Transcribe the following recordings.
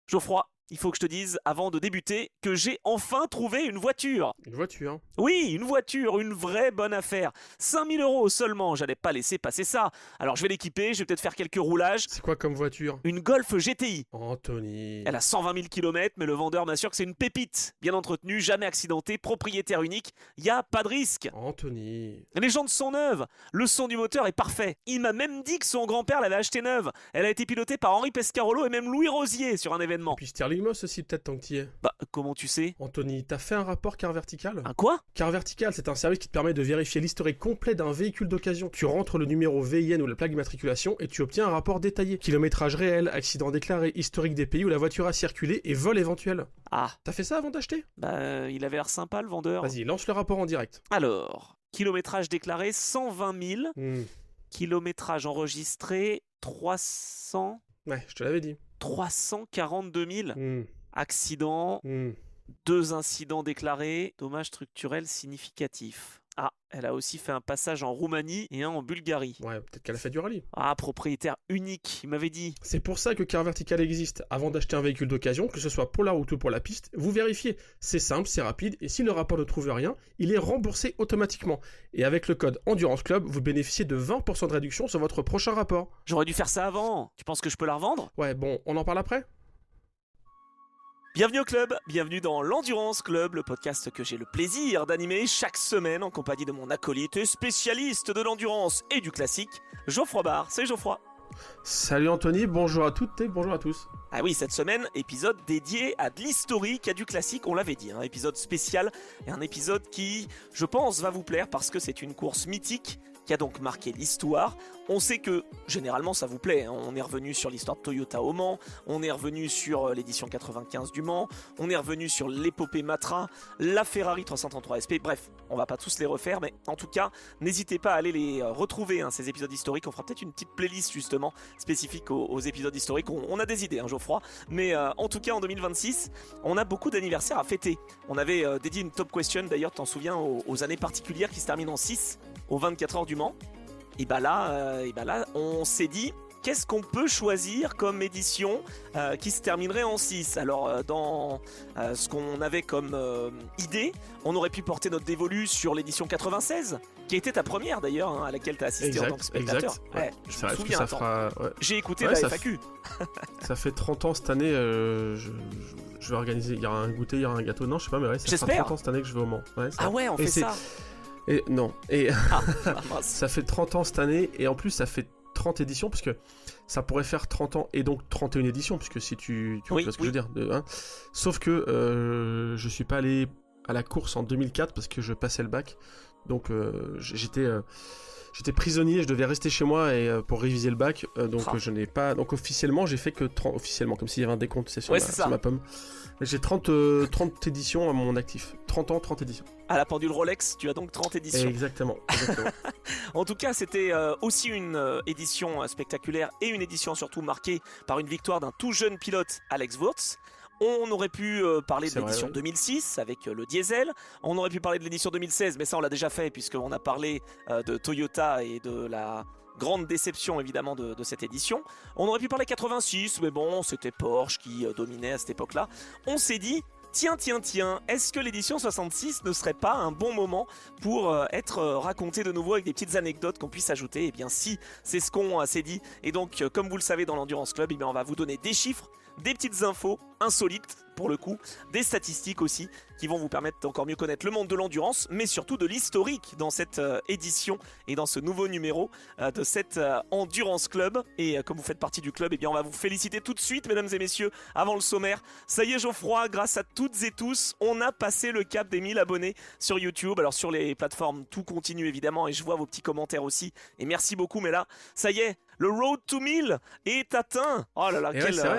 Geoffroy, il faut que je te dise, avant de débuter, que j'ai enfin trouvé une voiture. Une voiture. Oui, une voiture, une vraie bonne affaire. 5 000 € seulement, j'allais pas laisser passer ça. Alors je vais l'équiper, je vais peut-être faire quelques roulages. C'est quoi comme voiture? Une Golf GTI. Anthony. Elle a 120 000 km, mais le vendeur m'assure que c'est une pépite. Bien entretenue, jamais accidentée, propriétaire unique, y a pas de risque. Anthony. Les jantes sont neuves, le son du moteur est parfait. Il m'a même dit que son grand-père l'avait achetée neuve. Elle a été pilotée par Henri Pescarolo et même Louis Rosier sur un Et événement. puis Sterling Moss aussi, peut-être, tant que t'y es. Bah, comment tu sais? Anthony, t'as fait un rapport car vertical? Un quoi? Car vertical, c'est un service qui te permet de vérifier l'historique complet d'un véhicule d'occasion. Tu rentres le numéro VIN ou la plaque d'immatriculation et tu obtiens un rapport détaillé. Kilométrage réel, accident déclaré, historique des pays où la voiture a circulé et vol éventuel. Ah, T'as fait ça avant d'acheter? bah, il avait l'air sympa le vendeur. Vas-y, lance le rapport en direct. Alors, kilométrage déclaré 120 000, kilométrage enregistré 300... Ouais, je te l'avais dit. 342 000. Hmm. Accident, Hmm. 2 incidents déclarés, dommages structurels significatifs. Ah, elle a aussi fait un passage en Roumanie et un en Bulgarie. Ouais, peut-être qu'elle a fait du rallye. Ah, propriétaire unique, il m'avait dit. C'est pour ça que Car Vertical existe. Avant d'acheter un véhicule d'occasion, que ce soit pour la route ou pour la piste, vous vérifiez. C'est simple, c'est rapide, et si le rapport ne trouve rien, il est remboursé automatiquement. Et avec le code Endurance Club, vous bénéficiez de 20% de réduction sur votre prochain rapport. J'aurais dû faire ça avant. Tu penses que je peux la revendre? Ouais, bon, on en parle après? Bienvenue au club, bienvenue dans l'Endurance Club, le podcast que j'ai le plaisir d'animer chaque semaine en compagnie de mon acolyte et spécialiste de l'endurance et du classique, Geoffroy Barre. Salut Geoffroy. Salut Anthony, bonjour à toutes et bonjour à tous. Ah oui, cette semaine, épisode dédié à de l'historique, à du classique, on l'avait dit, un épisode spécial et un épisode qui, je pense, va vous plaire parce que c'est une course mythique qui a donc marqué l'histoire. On sait que, généralement, ça vous plaît, hein. On est revenu sur l'histoire de Toyota au Mans, on est revenu sur l'édition 95 du Mans, on est revenu sur l'épopée Matra, la Ferrari 333 SP, bref, on va pas tous les refaire, mais en tout cas, n'hésitez pas à aller les retrouver, hein, ces épisodes historiques. On fera peut-être une petite playlist, justement, spécifique aux épisodes historiques. On a des idées, hein, Geoffroy, mais en tout cas, en 2026, on a beaucoup d'anniversaires à fêter. On avait dédié une top question, d'ailleurs, t'en souviens, aux années particulières qui se terminent en 6, aux 24 heures du Mans. Et bah là, on s'est dit, qu'est-ce qu'on peut choisir comme édition qui se terminerait en 6? Alors, dans ce qu'on avait comme idée, on aurait pu porter notre dévolu sur l'édition 96, qui était ta première d'ailleurs, hein, à laquelle tu as assisté en tant que spectateur. Exact. Ouais. Je me souviens, ça fera... ouais. J'ai écouté Ouais, la ça FAQ. Ça fait 30 ans cette année, je vais organiser, il y aura un goûter, il y aura un gâteau, non je sais pas, mais ouais, ça fera J'espère. 30 ans cette année que je vais au Mans. Ouais, Ah ouais, on fait ça. Et non, et Ah, mince. ça fait 30 ans cette année, et en plus ça fait 30 éditions, parce que ça pourrait faire 30 ans et donc 31 éditions, puisque si tu Oui, vois ce que je veux dire. Hein. Sauf que je suis pas allé à la course en 2004 parce que je passais le bac, donc j'étais prisonnier, je devais rester chez moi et pour réviser le bac, donc je n'ai pas... Donc officiellement, j'ai fait que 30... Officiellement, comme s'il y avait un décompte, c'est sur, sur ma pomme. J'ai 30 éditions à mon actif. 30 ans, 30 éditions. À la pendule Rolex, tu as donc 30 éditions. Exactement. En tout cas, c'était aussi une édition spectaculaire et une édition surtout marquée par une victoire d'un tout jeune pilote, Alex Wurz. On aurait pu parler de l'édition 2006 avec le diesel. On aurait pu parler de l'édition 2016, mais ça on l'a déjà fait puisqu'on a parlé de Toyota et de la grande déception évidemment de cette édition. On aurait pu parler 86, mais bon, c'était Porsche qui dominait à cette époque-là. On s'est dit, tiens, est-ce que l'édition 66 ne serait pas un bon moment pour être raconté de nouveau avec des petites anecdotes qu'on puisse ajouter? Eh bien si, c'est ce qu'on s'est dit. Et donc, comme vous le savez dans l'Endurance Club, eh bien, on va vous donner des chiffres, des petites infos insolites pour le coup, des statistiques aussi qui vont vous permettre d'encore mieux connaître le monde de l'endurance, mais surtout de l'historique dans cette édition et dans ce nouveau numéro de cette Endurance Club. Et comme vous faites partie du club, eh bien on va vous féliciter tout de suite, mesdames et messieurs, avant le sommaire. Ça y est, Geoffroy, grâce à toutes et tous, on a passé le cap des 1000 abonnés sur YouTube. Alors sur les plateformes, tout continue évidemment, et je vois vos petits commentaires aussi. Et merci beaucoup, mais là, ça y est, le road to 1000 est atteint. Oh là là,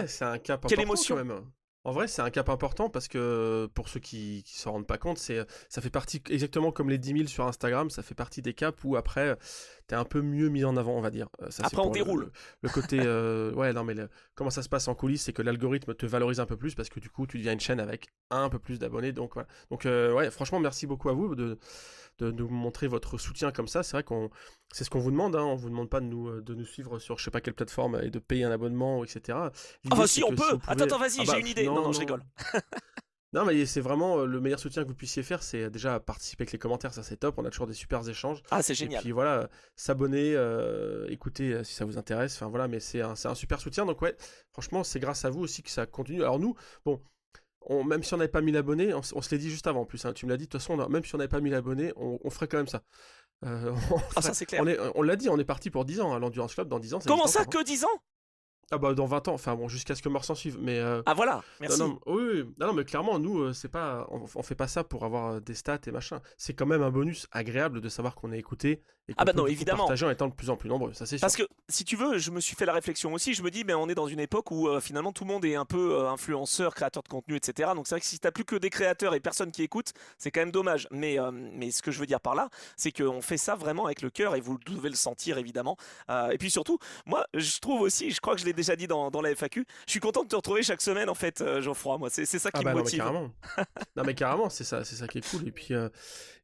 c'est un cap quelle important émotion quand même. En vrai, c'est un cap important parce que pour ceux qui s'en rendent pas compte, ça fait partie, exactement comme les 10 000 sur Instagram, ça fait partie des caps où après, t'es un peu mieux mis en avant, on va dire. Ça, Après, on pour déroule. Le côté, ouais, non, mais comment ça se passe en coulisses, c'est que l'algorithme te valorise un peu plus parce que du coup, tu deviens une chaîne avec un peu plus d'abonnés. Donc, voilà. Donc, ouais, franchement, merci beaucoup à vous de nous montrer votre soutien comme ça. C'est vrai c'est ce qu'on vous demande. Hein. On vous demande pas de nous suivre sur je sais pas quelle plateforme et de payer un abonnement, etc. Ah bah si, on peut. Si pouvez... Attends, vas-y, j'ai une idée. Non, je rigole. Non, mais c'est vraiment le meilleur soutien que vous puissiez faire, c'est déjà participer avec les commentaires, ça c'est top, on a toujours des super échanges. Ah, c'est génial. Et puis voilà, s'abonner, écouter si ça vous intéresse, enfin voilà, mais c'est un super soutien, donc ouais, franchement, c'est grâce à vous aussi que ça continue. Alors nous, bon, même si on n'avait pas 1000 abonnés, on se l'est dit juste avant en plus, hein, tu me l'as dit, de toute façon, même si on n'avait pas 1000 abonnés, on ferait quand même ça. Ça c'est clair. On l'a dit, on est parti pour 10 ans, hein, l'Endurance Club, dans 10 ans. Comment ça, encore, que 10 ans? Ah bah dans 20 ans, enfin bon, jusqu'à ce que mort s'en suive, mais... Ah voilà, merci. Oui, non, mais clairement, nous, c'est pas, on fait pas ça pour avoir des stats et machin. C'est quand même un bonus agréable de savoir qu'on est écouté et qu'on peut évidemment partager en étant de plus en plus nombreux, ça c'est sûr. Parce que, si tu veux, je me suis fait la réflexion aussi, je me dis, mais on est dans une époque où finalement tout le monde est un peu influenceur, créateur de contenu, etc. Donc c'est vrai que si t'as plus que des créateurs et personne qui écoute, c'est quand même dommage. Mais ce que je veux dire par là, c'est qu'on fait ça vraiment avec le cœur et vous devez le sentir évidemment. Et puis surtout, moi, je trouve aussi, je crois que je l'ai déjà dit dans la FAQ, je suis content de te retrouver chaque semaine en fait, Geoffroy. Moi, c'est ça qui me motive. Non mais carrément, c'est ça qui est cool.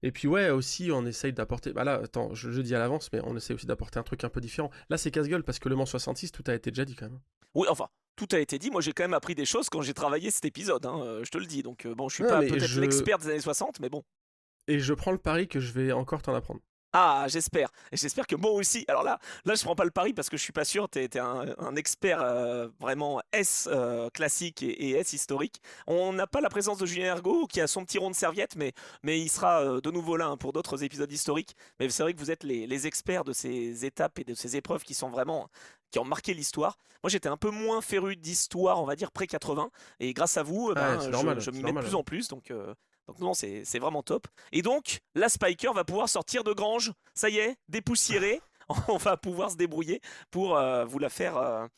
Et puis ouais, aussi on essaye d'apporter. Bah là, attends, je dis à l'avance, mais on essaye aussi d'apporter un truc un peu différent. Là, c'est casse-gueule parce que Le Mans 66, tout a été déjà dit quand même. Oui, enfin, tout a été dit. Moi, j'ai quand même appris des choses quand j'ai travaillé cet épisode, hein, je te le dis. Donc bon, je suis pas peut-être l'expert des années 60, mais bon. Et je prends le pari que je vais encore t'en apprendre. Ah, j'espère. Et j'espère que moi aussi. Alors là, je prends pas le pari parce que je suis pas sûr. T'es un expert vraiment S classique et S historique. On n'a pas la présence de Julien Ergo qui a son petit rond de serviette, mais il sera de nouveau là hein, pour d'autres épisodes historiques. Mais c'est vrai que vous êtes les experts de ces étapes et de ces épreuves qui sont vraiment qui ont marqué l'histoire. Moi, j'étais un peu moins féru d'histoire, on va dire pré-80, et grâce à vous, je m'y mets de plus en plus. Donc non, c'est vraiment top. Et donc, la Spiker va pouvoir sortir de grange. Ça y est, dépoussiérée. On va pouvoir se débrouiller pour vous la faire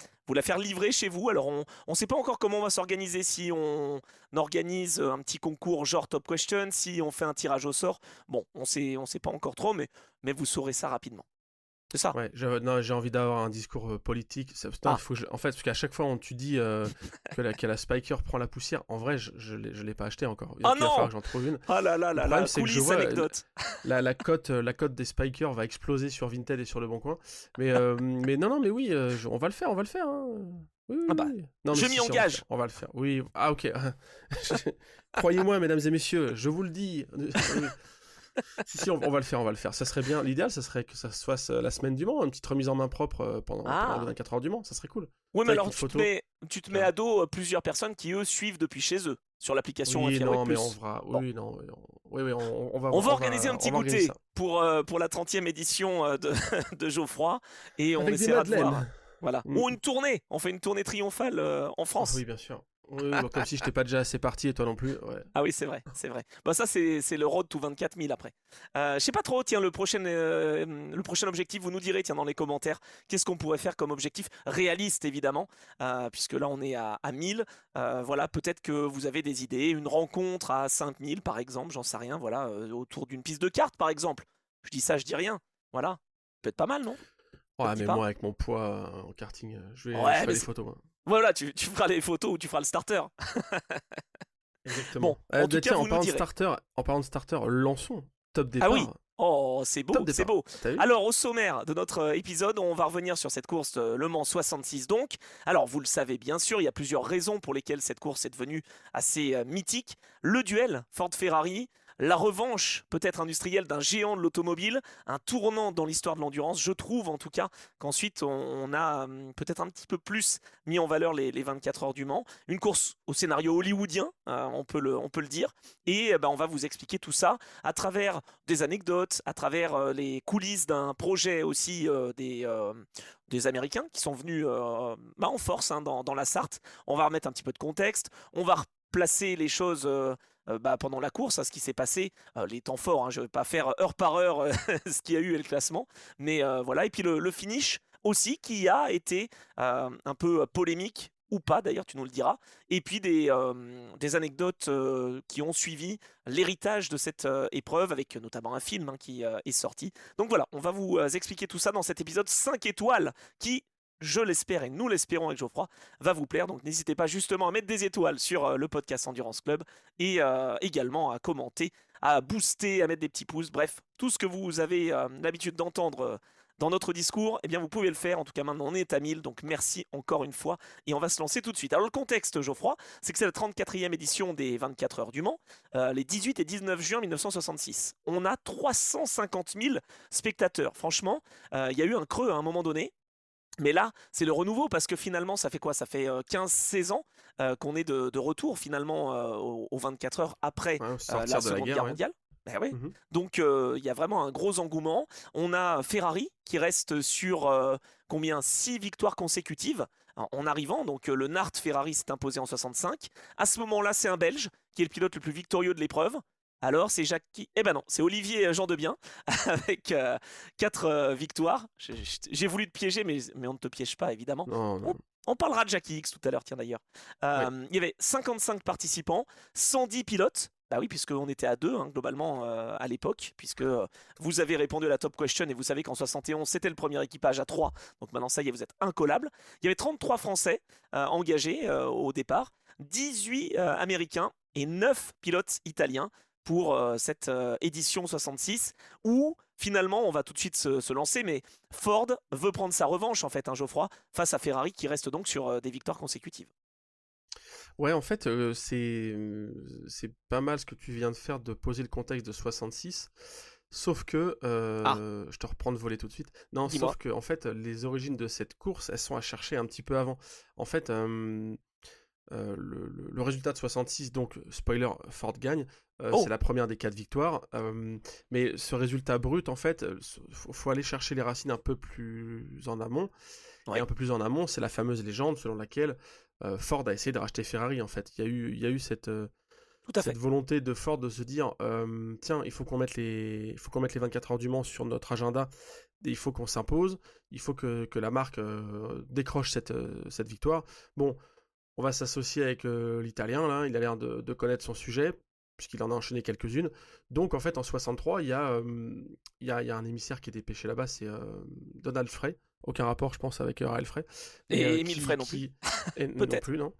livrer chez vous. Alors, on ne sait pas encore comment on va s'organiser. Si on organise un petit concours genre Top Question, si on fait un tirage au sort. Bon, on sait pas encore trop, mais vous saurez ça rapidement. C'est ça. Ouais, j'ai envie d'avoir un discours politique. En fait, parce qu'à chaque fois, tu dis que la Spiker prend la poussière. En vrai, je l'ai pas acheté encore. Il va falloir que j'en trouve une. Ah là, coulisses, anecdote. La cote des Spiker va exploser sur Vinted et sur Le Bon Coin. Mais non, mais oui, on va le faire. Hein. Oui. Non, je m'y engage. On va le faire. Oui. Ah ok. Croyez-moi, mesdames et messieurs, je vous le dis. Si, on va le faire. Ça serait bien. L'idéal, ça serait que ça se fasse la semaine du Mans, une petite remise en main propre pendant les 24 heures du Mans. Ça serait cool. Oui, mais alors tu te mets à dos plusieurs personnes qui eux suivent depuis chez eux sur l'application Oui, non, mais on va. Oui, non. Oui, on va organiser un petit goûter pour la 30e édition de Geoffroy et on essaiera de voir. Voilà. Ou une tournée. On fait une tournée triomphale en France. Oui, bien sûr. Oui, comme si je n'étais pas déjà assez parti et toi non plus. Ouais. Ah oui, c'est vrai. Bah ça, c'est le road to 24 000 après. Je sais pas trop, tiens, le prochain objectif, vous nous direz, tiens, dans les commentaires, qu'est-ce qu'on pourrait faire comme objectif réaliste, évidemment, puisque là, on est à 1000. Voilà, peut-être que vous avez des idées, une rencontre à 5000, par exemple, j'en sais rien, voilà, autour d'une piste de cartes, par exemple. Je dis ça, je dis rien. Voilà, peut-être pas mal, non? Ouais, mais moi, avec mon poids en karting, je vais faire des photos, moi. Voilà, tu feras les photos ou tu feras le starter. Exactement. Bon, en tout cas, en parlant de starter, lançons top départ. Ah oui. Oh, c'est beau, c'est beau. Alors, au sommaire de notre épisode, on va revenir sur cette course Le Mans 66 donc. Alors, vous le savez bien sûr, il y a plusieurs raisons pour lesquelles cette course est devenue assez mythique. Le duel Ford-Ferrari, la revanche peut-être industrielle d'un géant de l'automobile, un tournant dans l'histoire de l'endurance. Je trouve en tout cas qu'ensuite on a peut-être un petit peu plus mis en valeur les 24 heures du Mans. Une course au scénario hollywoodien, on peut le dire. Et on va vous expliquer tout ça à travers des anecdotes, à travers les coulisses d'un projet aussi des Américains qui sont venus en force dans la Sarthe. On va remettre un petit peu de contexte, on va replacer les choses pendant la course, ce qui s'est passé, les temps forts, je ne vais pas faire heure par heure ce qu'il y a eu et le classement, mais voilà, et puis le finish aussi qui a été un peu polémique ou pas d'ailleurs, tu nous le diras, et puis des anecdotes qui ont suivi l'héritage de cette épreuve, avec notamment un film qui est sorti. Donc voilà, on va vous expliquer tout ça dans cet épisode 5 étoiles qui, je l'espère et nous l'espérons avec Geoffroy, va vous plaire. Donc n'hésitez pas justement à mettre des étoiles sur le podcast Endurance Club et également à commenter, à booster, à mettre des petits pouces. Bref, tout ce que vous avez l'habitude d'entendre dans notre discours, eh bien vous pouvez le faire. En tout cas, maintenant on est à 1000, donc merci encore une fois. Et on va se lancer tout de suite. Alors le contexte, Geoffroy, c'est que c'est la 34e édition des 24 heures du Mans, les 18 et 19 juin 1966. On a 350 000 spectateurs. Franchement, il y a eu un creux à un moment donné. Mais là, c'est le renouveau parce que finalement, ça fait quoi? Ça fait 15-16 ans qu'on est de retour finalement aux 24 heures après la Seconde Guerre mondiale. Ben ouais. Donc il y a vraiment un gros engouement. On a Ferrari qui reste sur combien 6 victoires consécutives en arrivant. Donc le Nart Ferrari s'est imposé en 65. À ce moment-là, c'est un Belge qui est le pilote le plus victorieux de l'épreuve. Alors c'est Jackie, eh ben non, c'est Olivier Jean-Debien avec 4 victoires. J'ai voulu te piéger, mais on ne te piège pas évidemment. Non. On parlera de Jackie X tout à l'heure, tiens d'ailleurs. Il y avait 55 participants, 110 pilotes. Bah oui, puisqu'on était à 2 globalement à l'époque, puisque vous avez répondu à la top question et vous savez qu'en 71 c'était le premier équipage à 3. Donc maintenant ça y est, vous êtes incollables. Il y avait 33 Français engagés au départ, 18 Américains et 9 pilotes italiens pour cette édition 66 où finalement on va tout de suite se lancer, mais Ford veut prendre sa revanche en fait, Geoffroy, face à Ferrari qui reste donc sur des victoires consécutives. Ouais, en fait, c'est pas mal ce que tu viens de faire, de poser le contexte de 66, sauf que, je te reprends de voler tout de suite, non, sauf que en fait, les origines de cette course, elles sont à chercher un petit peu avant. En fait, le résultat de 66, donc spoiler, Ford gagne, c'est la première des 4 victoires, mais ce résultat brut, en fait, faut aller chercher les racines un peu plus en amont, et un peu plus en amont, c'est la fameuse légende selon laquelle Ford a essayé de racheter Ferrari, en fait. Il y a eu cette volonté de Ford de se dire, tiens, il faut qu'on mette les 24 heures du Mans sur notre agenda, et il faut qu'on s'impose, il faut que la marque décroche cette victoire. Bon, on va s'associer avec l'Italien, là, il a l'air de connaître son sujet, puisqu'il en a enchaîné quelques-unes. Donc en fait, en 63, il y a un émissaire qui est dépêché là-bas, c'est Donald Frey. Aucun rapport, je pense, avec Raël Frey. Et Émile Frey non plus. Non plus, non.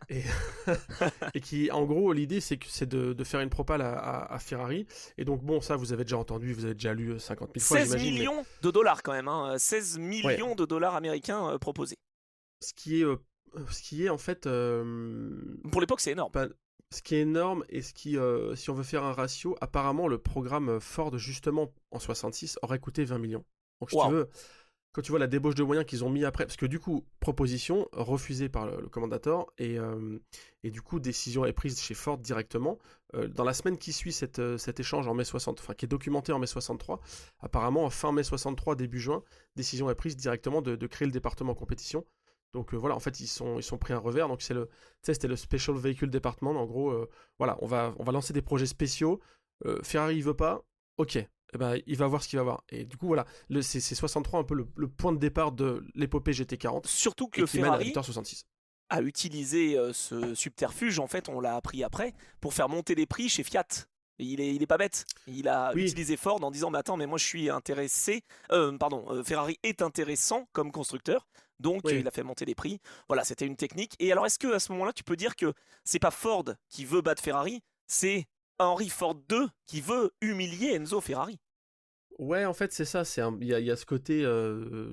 Et qui, en gros, l'idée, c'est de faire une propale à Ferrari. Et donc, bon, ça, vous avez déjà entendu, vous avez déjà lu 50 000 fois, 16 millions de dollars, quand même. 16 millions de dollars américains proposés. Ce qui est en fait... pour l'époque, c'est énorme. Ce qui est énorme, et si on veut faire un ratio, apparemment, le programme Ford, justement, en 66, aurait coûté 20 millions. Donc, si tu veux... Quand tu vois la débauche de moyens qu'ils ont mis après, parce que du coup, proposition refusée par le commandateur, et du coup, décision est prise chez Ford directement. Dans la semaine qui suit cet échange en mai 60, enfin qui est documenté en mai 63, apparemment, fin mai 63, début juin, décision est prise directement de créer le département compétition. Donc voilà, en fait, ils sont pris un revers. Donc c'était le Special Vehicle Department. En gros, voilà, on va lancer des projets spéciaux. Ferrari, il veut pas. Ok. Eh ben, il va voir ce qu'il va voir. Et du coup, voilà, c'est 63 un peu le point de départ de l'épopée GT40. Surtout que Ferrari a utilisé ce subterfuge, en fait, on l'a appris après, pour faire monter les prix chez Fiat. Et il est pas bête. Il a utilisé Ford en disant, mais attends, mais moi je suis intéressé. Ferrari est intéressant comme constructeur. Donc il a fait monter les prix. Voilà, c'était une technique. Et alors, est-ce que à ce moment-là, tu peux dire que c'est pas Ford qui veut battre Ferrari, c'est Henry Ford II qui veut humilier Enzo Ferrari? Ouais, en fait, c'est ça. Il y a ce côté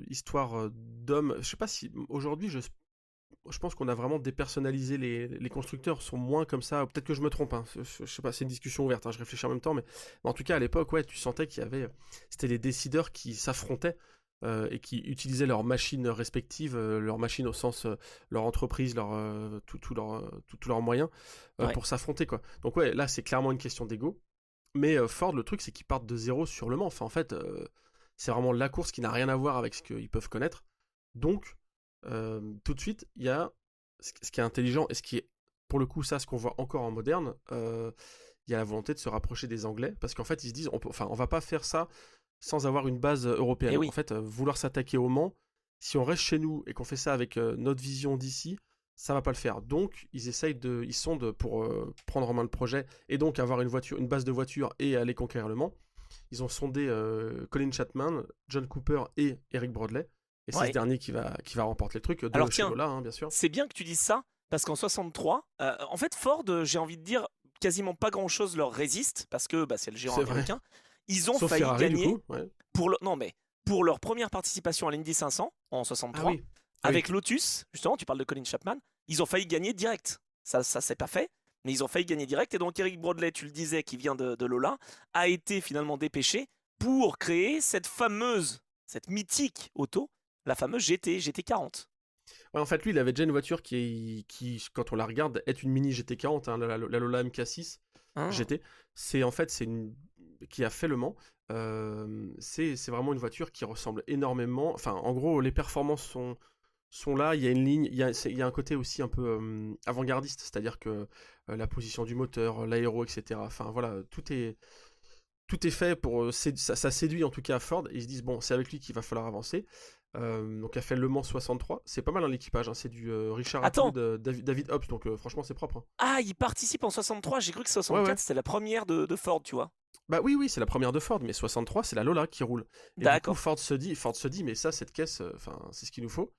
histoire d'homme. Je sais pas si aujourd'hui, je pense qu'on a vraiment dépersonnalisé les constructeurs, sont moins comme ça. Peut-être que je me trompe. Je sais pas, c'est une discussion ouverte. Je réfléchis en même temps, mais en tout cas, à l'époque, ouais, tu sentais c'était les décideurs qui s'affrontaient. Et qui utilisaient leurs machines respectives, leurs machines au sens leur entreprise, tous leurs moyens pour s'affronter, quoi. Donc ouais, là c'est clairement une question d'ego. Mais Ford, le truc c'est qu'ils partent de zéro sur le Mans. Enfin en fait, c'est vraiment la course qui n'a rien à voir avec ce qu'ils peuvent connaître. Donc tout de suite, il y a ce qui est intelligent et ce qui est pour le coup ça, ce qu'on voit encore en moderne. Il y a la volonté de se rapprocher des Anglais parce qu'en fait ils se disent, on va pas faire ça sans avoir une base européenne. En fait, vouloir s'attaquer au Mans, si on reste chez nous et qu'on fait ça avec notre vision d'ici, ça va pas le faire. Donc, ils sondent pour prendre en main le projet et donc avoir une base de voitures et aller conquérir Le Mans. Ils ont sondé Colin Chapman, John Cooper et Eric Broadley. Et c'est ce dernier qui va remporter le truc de chez Lola, hein, bien sûr. C'est bien que tu dises ça, parce qu'en 63, en fait, Ford, j'ai envie de dire, quasiment pas grand-chose leur résiste, parce que c'est le géant américain. Ils ont Sauf failli Ferrari, gagner du coup, ouais. pour leur première participation à l'Indy 500 en 63, avec Lotus, justement, tu parles de Colin Chapman, ils ont failli gagner direct. Ça c'est pas fait, mais ils ont failli gagner direct. Et donc Eric Broadley, tu le disais, qui vient de Lola, a été finalement dépêché pour créer cette mythique auto, la fameuse GT40. Ouais, en fait, lui, il avait déjà une voiture qui quand on la regarde, est une mini GT40, hein, la Lola MK6 GT. C'est qui a fait Le Mans. C'est vraiment une voiture qui ressemble énormément. Enfin, en gros, les performances sont là. Il y a une ligne, il y a un côté aussi un peu avant-gardiste, c'est-à-dire que la position du moteur, l'aéro, etc. Enfin, voilà, tout est fait pour ça séduit en tout cas à Ford. Et ils se disent bon, c'est avec lui qu'il va falloir avancer. Donc elle fait Le Mans 63, c'est pas mal l'équipage, hein. C'est du Richard Atwood, David Hobbs, donc franchement c'est propre, hein. Ah, il participe en 63, j'ai cru que 64 c'était la première de Ford, tu vois. Bah oui, c'est la première de Ford, mais 63 c'est la Lola qui roule. Et du coup Ford se dit mais ça, cette caisse, c'est ce qu'il nous faut.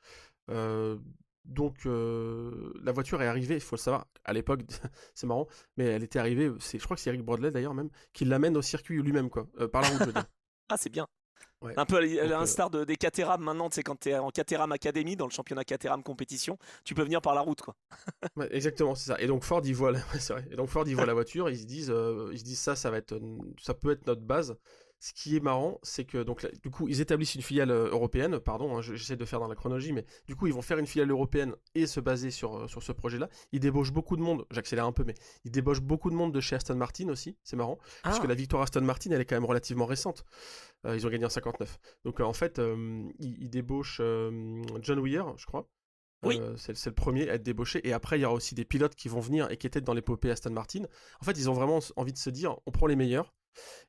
Donc la voiture est arrivée, il faut le savoir, à l'époque, c'est marrant, mais elle était arrivée, je crois que c'est Eric Broadley d'ailleurs même, qui l'amène au circuit lui-même, quoi, par la route, je veux dire. Ah, c'est bien. Ouais. Un peu à l'instar des Caterham maintenant, tu sais, quand tu es en Caterham Academy, dans le championnat Caterham compétition, tu peux venir par la route, quoi. Ouais, exactement, c'est ça. Et donc Ford, il voit c'est vrai. Et donc Ford, il voit la voiture, et ils se disent ça peut être notre base. Ce qui est marrant, c'est que donc du coup, ils établissent une filiale européenne, pardon, hein, j'essaie de faire dans la chronologie, mais du coup, ils vont faire une filiale européenne et se baser sur ce projet-là. Ils débauchent beaucoup de monde, j'accélère un peu, mais ils débauchent beaucoup de monde de chez Aston Martin aussi, c'est marrant, puisque la victoire Aston Martin, elle est quand même relativement récente. Ils ont gagné en 59. Donc en fait, ils débauchent John Weir, je crois. Oui. C'est le premier à être débauché. Et après, il y aura aussi des pilotes qui vont venir et qui étaient dans l'épopée Aston Martin. En fait, ils ont vraiment envie de se dire, on prend les meilleurs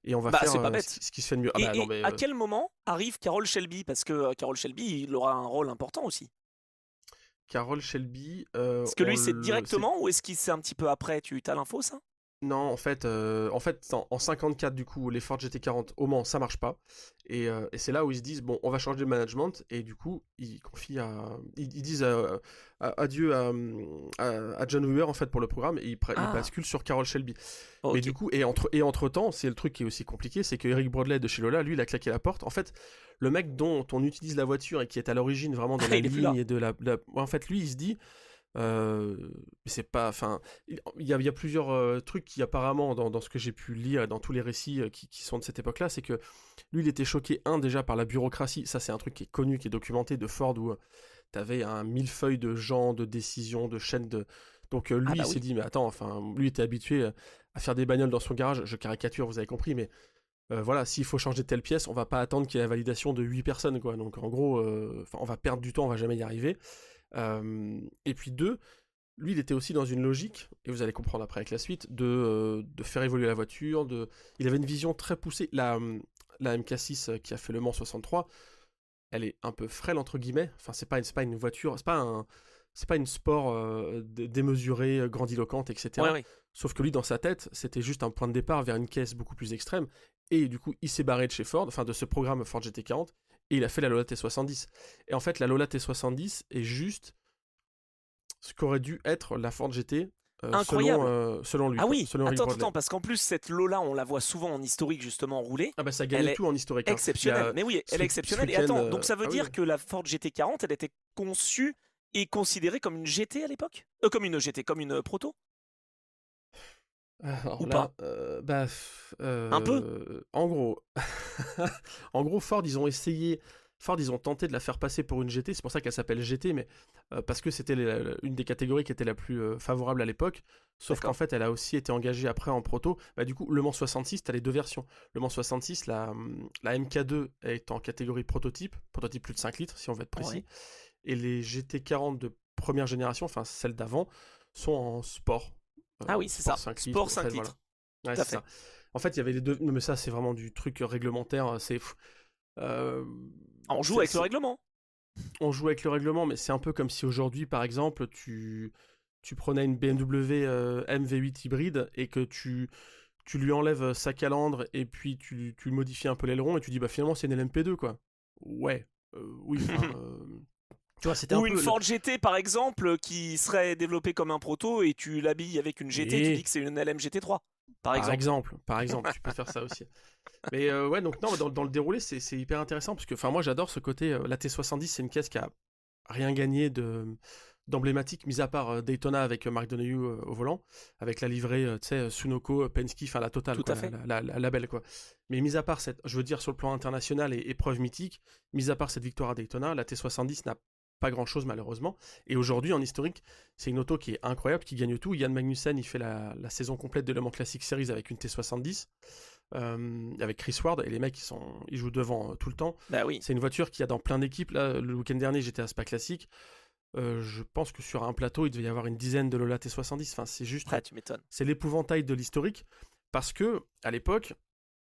et on va faire ce qui se fait de mieux. À quel moment arrive Carroll Shelby? Parce que Carroll Shelby, il aura un rôle important aussi. Carroll Shelby... Est-ce que lui, c'est directement ou est-ce qu'il c'est un petit peu après? Tu as l'info, ça? Non, en fait, en 54, du coup, les Ford GT40 au Mans, ça marche pas. Et c'est là où ils se disent, bon, on va changer de management. Et du coup, ils disent adieu à John Weir, en fait, pour le programme. Et ils basculent sur Carroll Shelby. Okay. Mais du coup, et entre-temps, c'est le truc qui est aussi compliqué, c'est que Eric Broadley de chez Lola, lui, il a claqué la porte. En fait, le mec dont on utilise la voiture et qui est à l'origine vraiment de la ligne et de la... En fait, lui, il se dit... c'est pas, enfin, il y a plusieurs trucs qui apparemment dans ce que j'ai pu lire dans tous les récits qui sont de cette époque-là, c'est que lui il était choqué déjà par la bureaucratie. Ça c'est un truc qui est connu, qui est documenté de Ford, où t'avais un millefeuille de gens, de décisions, de chaînes de... Donc lui il s'est dit mais attends, enfin lui était habitué à faire des bagnoles dans son garage, je caricature, vous avez compris, mais voilà, s'il faut changer telle pièce, on va pas attendre qu'il y ait la validation de 8 personnes, quoi. Donc en gros, on va perdre du temps, on va jamais y arriver. Et puis lui il était aussi dans une logique, et vous allez comprendre après avec la suite, de faire évoluer la voiture, il avait une vision très poussée. La MK6 qui a fait Le Mans 63, elle est un peu frêle entre guillemets, enfin c'est pas une voiture, c'est pas une sport démesurée, grandiloquente, etc. Ouais. Sauf que lui dans sa tête, c'était juste un point de départ vers une caisse beaucoup plus extrême, et du coup il s'est barré de chez Ford, enfin de ce programme Ford GT40, et il a fait la Lola T70. Et en fait, la Lola T70 est juste ce qu'aurait dû être la Ford GT selon lui. Ah oui, selon attends, parce qu'en plus, cette Lola, on la voit souvent en historique, justement, rouler. Ah bah ça gagne tout en historique. Exceptionnelle, mais oui, elle est exceptionnelle. Et attends, donc ça veut dire que la Ford GT40, elle était conçue et considérée comme une GT à l'époque comme une GT, comme une proto. Alors ou là, pas un peu. En gros, Ford, ils ont tenté de la faire passer pour une GT, c'est pour ça qu'elle s'appelle GT, mais parce que c'était une des catégories qui était la plus favorable à l'époque, sauf qu'en fait, elle a aussi été engagée après en proto. Bah, du coup, Le Mans 66, t'as les deux versions. Le Mans 66, la MK2 est en catégorie prototype plus de 5 litres, si on veut être précis, et les GT40 de première génération, enfin celles d'avant, sont en sport. Ah oui, c'est ça. 5 Sport 5 litres. Voilà. Ouais, tout à c'est fait. ça. En fait, il y avait les deux. Non, mais ça, c'est vraiment du truc réglementaire. On joue avec le règlement. on joue avec le règlement, mais c'est un peu comme si aujourd'hui, par exemple, tu prenais une BMW MV8 hybride et que tu lui enlèves sa calandre et puis tu modifies un peu l'aileron et tu dis bah finalement c'est une LMP2 quoi. Ouais, oui, tu vois, c'était un Ou une peu. Ford GT par exemple qui serait développée comme un proto et tu l'habilles avec une GT, tu dis que c'est une LM GT3 par exemple. Tu peux faire ça aussi. Mais ouais, donc non, dans le déroulé, c'est hyper intéressant parce que, enfin, moi j'adore ce côté. La T70, c'est une caisse qui a rien gagné d'emblématique, mis à part Daytona avec Mark Donohue au volant, avec la livrée, tu sais, Sunoco, Penske, enfin la totale, Tout quoi, à fait. la belle, quoi. Mais mis à part je veux dire, sur le plan international et épreuve mythique, mis à part cette victoire à Daytona, la T70 n'a pas grand chose malheureusement. Et aujourd'hui, en historique, c'est une auto qui est incroyable, qui gagne tout. Yann Magnussen, il fait la saison complète de Le Mans Classic Series avec une T70. Avec Chris Ward et les mecs ils jouent devant tout le temps. Bah oui. C'est une voiture qu'il y a dans plein d'équipes. Là, le week-end dernier, j'étais à Spa Classic. Je pense que sur un plateau, il devait y avoir une dizaine de Lola T70. Enfin, c'est juste. Ah, tu m'étonnes. C'est l'épouvantail de l'historique parce que à l'époque,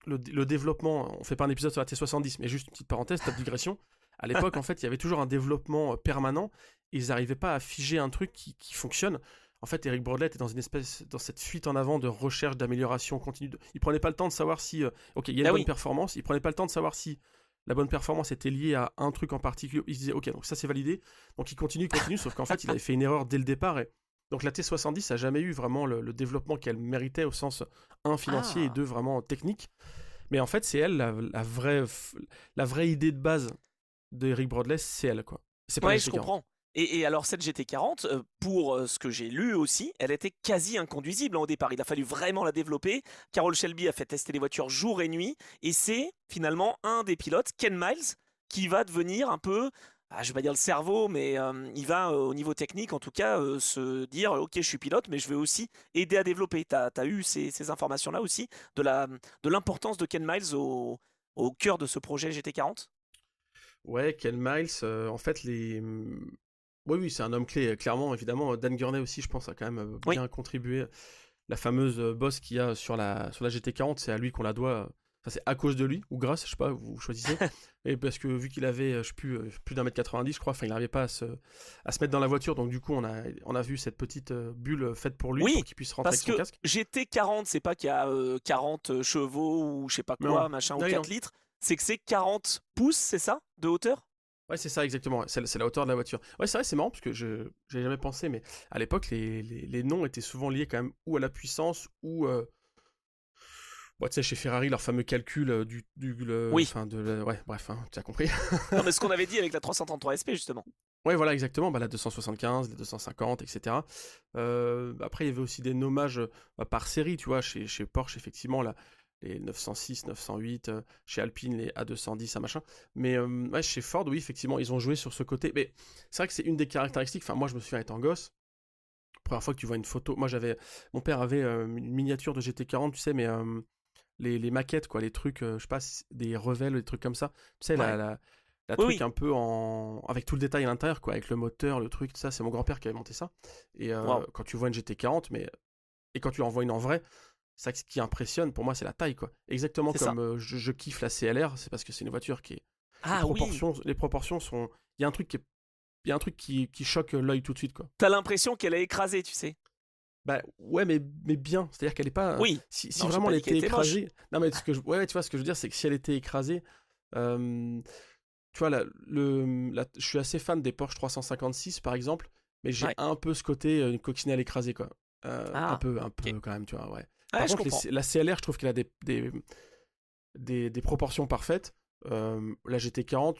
le développement. On fait pas un épisode sur la T70, mais juste une petite parenthèse, top digression. À l'époque, en fait, il y avait toujours un développement permanent. Et ils n'arrivaient pas à figer un truc qui fonctionne. En fait, Eric Broadlett est dans cette fuite en avant de recherche, d'amélioration continue. Il prenait pas le temps de savoir si, ok, il y a une bonne performance. Il prenait pas le temps de savoir si la bonne performance était liée à un truc en particulier. Il se disait, ok, donc ça c'est validé. Donc il continue, sauf qu'en fait, il avait fait une erreur dès le départ. Et donc la T70 a jamais eu vraiment le développement qu'elle méritait au sens 1 financier et 2 vraiment technique. Mais en fait, c'est elle la vraie idée de base de Eric Broadlett, c'est elle, quoi. C'est pas Ouais, je comprends. Et alors cette GT40, pour ce que j'ai lu aussi, elle était quasi inconduisible au départ. Il a fallu vraiment la développer. Carroll Shelby a fait tester les voitures jour et nuit. Et c'est finalement un des pilotes, Ken Miles, qui va devenir un peu, je vais pas dire le cerveau, mais il va au niveau technique en tout cas se dire, ok, je suis pilote, mais je vais aussi aider à développer. Tu as eu ces informations-là aussi de l'importance de Ken Miles au cœur de ce projet GT40? Ouais, Ken Miles, en fait, oui, c'est un homme clé, clairement, évidemment. Dan Gurney aussi, je pense, a quand même bien contribué. La fameuse bosse qu'il y a sur la GT40, c'est à lui qu'on la doit. Enfin, c'est à cause de lui, ou grâce, je sais pas, vous choisissez. Et parce que vu qu'il avait, je sais plus d'un mètre 90, je crois, enfin, il n'arrivait pas à se mettre dans la voiture, donc du coup, on a vu cette petite bulle faite pour lui, pour qu'il puisse rentrer avec son casque. GT40, c'est pas qu'il y a 40 chevaux ou je sais pas quoi, non. machin, ou 4 litres. C'est que c'est 40 pouces, c'est ça, de hauteur? Ouais, c'est ça, exactement. C'est la hauteur de la voiture. Ouais, c'est vrai, c'est marrant parce que je n'avais jamais pensé, mais à l'époque, les noms étaient souvent liés quand même ou à la puissance ou. Tu sais, chez Ferrari, leur fameux calcul Oui. Enfin, ouais, bref, hein, tu as compris. Non, mais ce qu'on avait dit avec la 333 SP, justement. Ouais, voilà, exactement. Bah, la 275, la 250, etc. Après, il y avait aussi des nommages par série, tu vois, chez Porsche, effectivement, là. Les 906, 908, chez Alpine, les A210, ça machin. Mais ouais, chez Ford, oui, effectivement, ils ont joué sur ce côté. Mais c'est vrai que c'est une des caractéristiques. Enfin, moi, je me souviens étant gosse, première fois que tu vois une photo. Moi, mon père avait une miniature de GT40, tu sais, mais les maquettes, quoi, les trucs, je sais pas, des revels, des trucs comme ça. Tu sais, Ouais. la truc un peu avec tout le détail à l'intérieur, quoi, avec le moteur, le truc, tout ça. C'est mon grand-père qui avait monté ça. Et quand tu vois une GT40, et quand tu en vois une en vrai, ça, ce qui impressionne pour moi, c'est la taille, quoi. Exactement comme je kiffe la CLR, c'est parce que c'est une voiture qui est. Les proportions sont. Il y a un truc qui choque l'œil tout de suite, quoi. T'as l'impression qu'elle est écrasée, tu sais. Bah ouais, mais bien. C'est-à-dire qu'elle est pas. Oui. Si vraiment elle était écrasée. Non, mais ouais, tu vois, ce que je veux dire, c'est que si elle était écrasée. Tu vois, je suis assez fan des Porsche 356, par exemple, mais j'ai un peu ce côté une coccinelle écrasée, quoi. Un peu quand même, tu vois, ouais. Par contre, la CLR, je trouve qu'elle a des proportions parfaites. La GT40,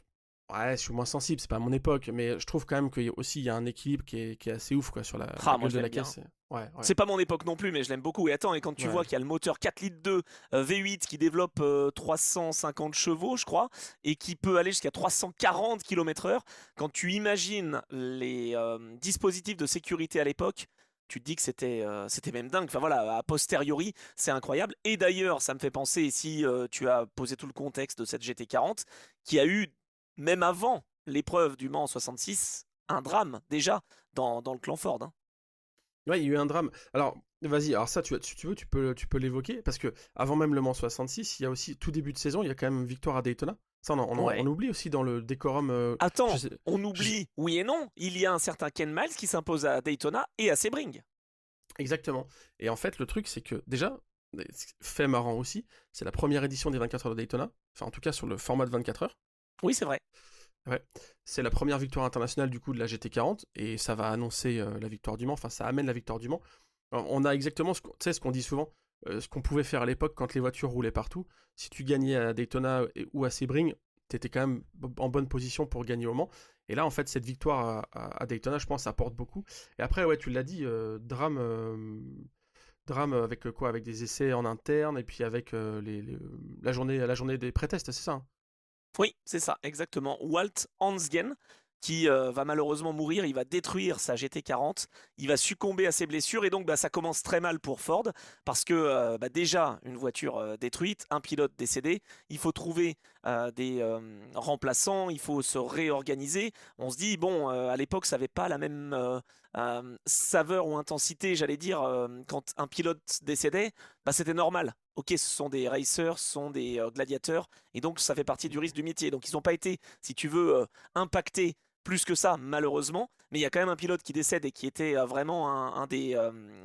ouais, je suis moins sensible, c'est pas à mon époque, mais je trouve quand même qu'il y a un équilibre qui est assez ouf, quoi, sur la gueule de la caisse. Ouais. C'est pas mon époque non plus, mais je l'aime beaucoup. Et attends, et quand tu vois qu'il y a le moteur 4 litres 2 V8 qui développe 350 chevaux, je crois, et qui peut aller jusqu'à 340 km/h, quand tu imagines les dispositifs de sécurité à l'époque, tu te dis que c'était même dingue. Enfin voilà, a posteriori, c'est incroyable. Et d'ailleurs, ça me fait penser, si tu as posé tout le contexte de cette GT40, qui a eu, même avant l'épreuve du Mans 66, un drame déjà dans le clan Ford. Hein. Ouais, il y a eu un drame. Alors, vas-y, alors ça, si tu veux, tu peux l'évoquer, parce que avant même Le Mans 66, il y a aussi, tout début de saison, il y a quand même victoire à Daytona. Ça, on Ouais. oublie aussi dans le décorum. Attends, on Je- oublie, oui et non, il y a un certain Ken Miles qui s'impose à Daytona et à Sebring. Exactement. Et en fait, le truc, c'est que déjà, fait marrant aussi, c'est la première édition des 24 heures de Daytona, enfin en tout cas sur le format de 24 heures. Oui, c'est vrai. Ouais. C'est la première victoire internationale du coup de la GT40 et ça va annoncer la victoire du Mans, enfin ça amène la victoire du Mans. Alors, on a exactement ce qu'on dit souvent, ce qu'on pouvait faire à l'époque quand les voitures roulaient partout. Si tu gagnais à Daytona ou à Sebring, t'étais quand même en bonne position pour gagner au Mans. Et là, en fait, cette victoire à Daytona, je pense, ça apporte beaucoup. Et après, ouais, tu l'as dit, drame avec quoi? Avec des essais en interne et puis avec la journée des pré-tests, c'est ça, hein? Oui, c'est ça, exactement. Walt Hansgen, qui va malheureusement mourir, il va détruire sa GT40, il va succomber à ses blessures, et donc bah, ça commence très mal pour Ford, parce que bah, déjà, une voiture détruite, un pilote décédé, il faut trouver des remplaçants, il faut se réorganiser. On se dit, bon, à l'époque, ça n'avait pas la même saveur ou intensité, j'allais dire, quand un pilote décédait, bah, c'était normal. Ok, ce sont des racers, ce sont des gladiateurs, et donc ça fait partie du risque du métier. Donc ils n'ont pas été, si tu veux, impactés plus que ça, malheureusement. Mais il y a quand même un pilote qui décède et qui était vraiment un des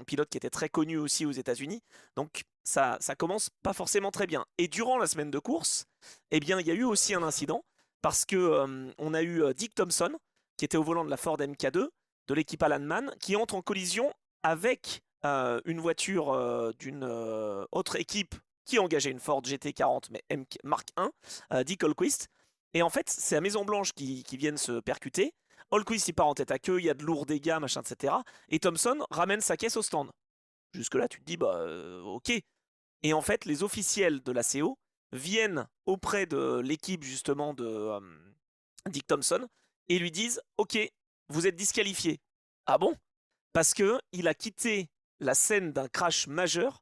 pilotes qui était très connu aussi aux États-Unis. Donc ça commence pas forcément très bien. Et durant la semaine de course, eh bien, il y a eu aussi un incident parce que on a eu Dick Thompson qui était au volant de la Ford MK2 de l'équipe Alan qui entre en collision avec une voiture d'une autre équipe qui engageait une Ford GT40 mais Mark I, Dick Holquist. Et en fait, c'est la Maison Blanche qui viennent se percuter. Holquist il part en tête à queue, il y a de lourds dégâts, machin, etc. Et Thompson ramène sa caisse au stand. Jusque-là, tu te dis, bah, ok. Et en fait, les officiels de la CO viennent auprès de l'équipe justement de Dick Thompson et lui disent, ok, vous êtes disqualifié. Ah bon? Parce que il a quitté la scène d'un crash majeur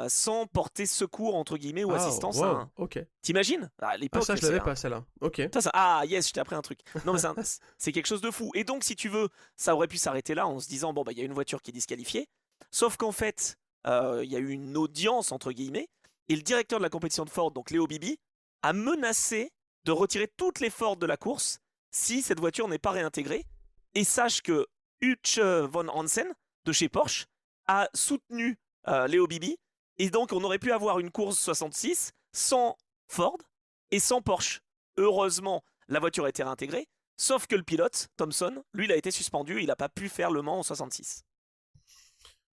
sans porter secours entre guillemets ou Ah, assistance à wow, un. ok. T'imagines? À Ah, l'époque, ça, je c'est l'avais un. pas, celle-là. Ok. Ah yes, je t'ai appris un truc. Non mais c'est quelque chose de fou. Et donc si tu veux, ça aurait pu s'arrêter là en se disant bon bah il y a une voiture qui est disqualifiée. Sauf qu'en fait, il y a eu une audience entre guillemets et le directeur de la compétition de Ford, donc Léo Bibi, a menacé de retirer toutes les Ford de la course si cette voiture n'est pas réintégrée. Et sache que Hutch von Hansen de chez Porsche a soutenu Léo Bibi et donc on aurait pu avoir une course 66 sans Ford et sans Porsche. Heureusement, la voiture a été réintégrée, sauf que le pilote, Thompson, lui, il a été suspendu, il n'a pas pu faire Le Mans en 66.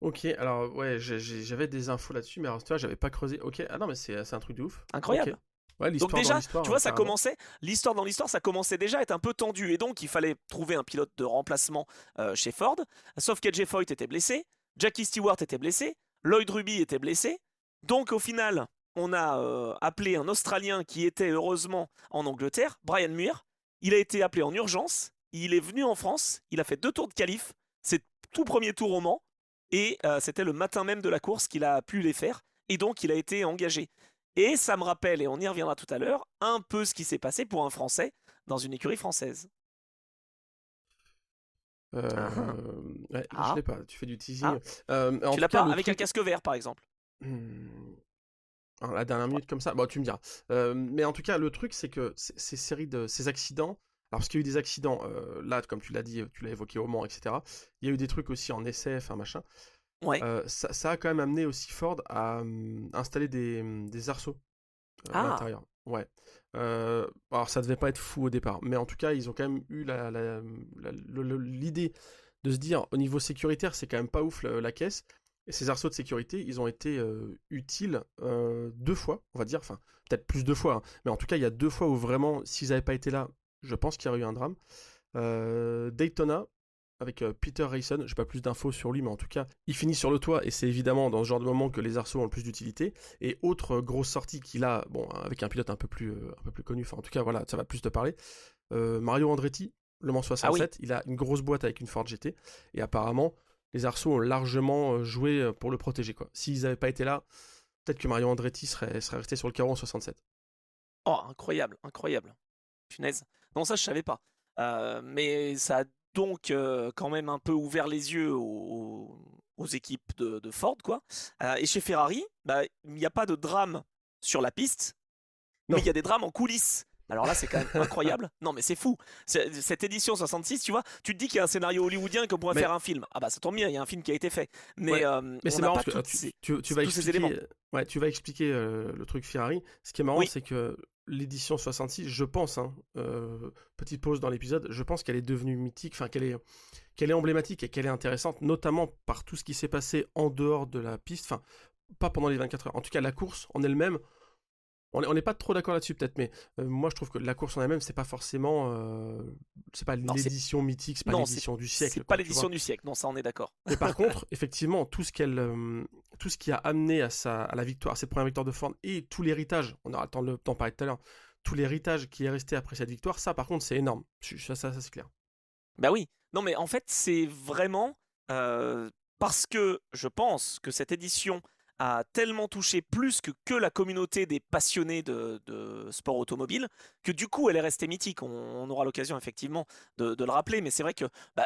Ok, alors ouais, j'avais des infos là-dessus, mais alors tu vois, j'avais pas creusé. Ok, ah non, mais c'est un truc de ouf. Ok. Incroyable. Ouais, Donc l'histoire dans déjà, l'histoire, tu vois, ça carrément. commençait, l'histoire dans l'histoire, ça commençait déjà à être un peu tendu, et donc il fallait trouver un pilote de remplacement chez Ford, sauf qu'AJ Foyt était blessé, Jackie Stewart était blessé, Lloyd Ruby était blessé, donc au final, on a appelé un Australien qui était heureusement en Angleterre, Brian Muir, il a été appelé en urgence, il est venu en France, il a fait 2 tours de qualif, c'est tout premier tour au Mans, et c'était le matin même de la course qu'il a pu les faire, et donc il a été engagé. Et ça me rappelle, et on y reviendra tout à l'heure, un peu ce qui s'est passé pour un Français dans une écurie française. Ah, ah, Ouais, je ah, l'ai pas, tu fais du teasing. ah. En Tu tout l'as cas, pas le avec un truc. casque vert, par exemple. Hmm, à la dernière minute comme ça, bon, tu me diras. Mais en tout cas, le truc, c'est que ces séries ces accidents. Alors, parce qu'il y a eu des accidents, là, comme tu l'as dit, tu l'as évoqué au Mans, etc. Il y a eu des trucs aussi en essai, enfin machin. Ouais. Ça a quand même amené aussi Ford à installer des arceaux à Ah, l'intérieur. Ouais. Alors ça devait pas être fou au départ, mais en tout cas ils ont quand même eu l'idée de se dire au niveau sécuritaire c'est quand même pas ouf la caisse. Et ces arceaux de sécurité ils ont été utiles 2 fois, on va dire, enfin peut-être plus 2 fois, hein. Mais en tout cas il y a 2 fois où vraiment s'ils n'avaient pas été là, je pense qu'il y aurait eu un drame. Daytona, avec Peter Rayson, j'ai pas plus d'infos sur lui, mais en tout cas, il finit sur le toit, et c'est évidemment dans ce genre de moment que les arceaux ont le plus d'utilité. Et autre grosse sortie qu'il a, bon, avec un pilote un peu plus connu, enfin en tout cas, voilà, ça va plus te parler. Mario Andretti, Le Mans ah oui. 67, il a une grosse boîte avec une Ford GT, et apparemment, les arceaux ont largement joué pour le protéger, quoi. S'ils n'avaient pas été là, peut-être que Mario Andretti serait resté sur le carreau en 67. Oh, incroyable, incroyable. Punaise. Non, ça, je savais pas. Mais ça a donc quand même un peu ouvert les yeux aux équipes de Ford, quoi. Et chez Ferrari, bah, il n'y a pas de drame sur la piste, mais il y a des drames en coulisses. Alors là, c'est quand même incroyable. Non, mais c'est fou. Cette édition 66, tu vois, tu te dis qu'il y a un scénario hollywoodien qu'on pourrait faire un film. Ah bah ça tombe bien, il y a un film qui a été fait. Mais c'est marrant parce que tu vas expliquer. Ouais, tu vas expliquer le truc Ferrari. Ce qui est marrant, c'est que l'édition 66, je pense, petite pause dans l'épisode, je pense qu'elle est devenue mythique, enfin qu'elle est emblématique et qu'elle est intéressante, notamment par tout ce qui s'est passé en dehors de la piste, enfin pas pendant les 24 heures. En tout cas, la course en elle-même, on n'est pas trop d'accord là-dessus peut-être, mais moi je trouve que la course en elle-même, c'est pas forcément, c'est pas l'édition mythique, c'est pas l'édition du siècle. C'est pas l'édition du siècle, non, ça on est d'accord. Mais par contre, effectivement, tout ce qui a amené à la victoire, à cette première victoire de Ford et tout l'héritage, on aura le temps d'en parler tout à l'heure, tout l'héritage qui est resté après cette victoire, ça par contre c'est énorme, ça c'est clair. Bah oui, non mais en fait c'est vraiment parce que je pense que cette édition a tellement touché plus que la communauté des passionnés de sport automobile, que du coup elle est restée mythique. On aura l'occasion effectivement de le rappeler, mais c'est vrai que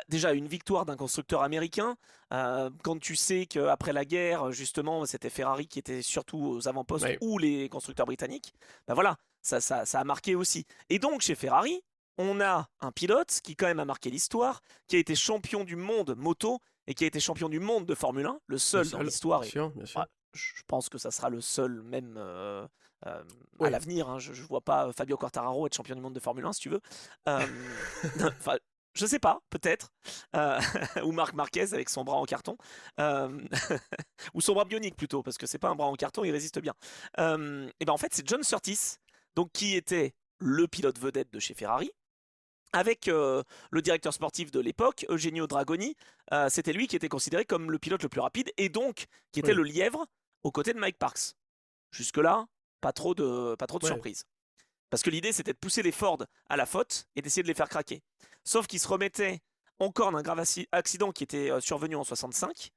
déjà une victoire d'un constructeur américain, quand tu sais qu'après la guerre, justement, c'était Ferrari qui était surtout aux avant-postes, ou les constructeurs britanniques, voilà, ça a marqué aussi. Et donc chez Ferrari, on a un pilote qui quand même a marqué l'histoire, qui a été champion du monde moto, et qui a été champion du monde de Formule 1, le seul dans l'histoire. Bien sûr. Je pense que ça sera le seul même à l'avenir. Hein. Je ne vois pas Fabio Quartararo être champion du monde de Formule 1 si tu veux. Enfin, je sais pas, peut-être. Ou Marc Marquez avec son bras en carton. Ou son bras bionique plutôt, parce que c'est pas un bras en carton, il résiste bien. Et ben en fait, c'est John Surtees, donc, qui était le pilote vedette de chez Ferrari. Avec le directeur sportif de l'époque, Eugenio Dragoni, c'était lui qui était considéré comme le pilote le plus rapide et donc qui était le lièvre aux côtés de Mike Parkes. Jusque-là, pas trop de surprises. Parce que l'idée, c'était de pousser les Ford à la faute et d'essayer de les faire craquer. Sauf qu'ils se remettaient encore d'un grave accident qui était survenu en 65.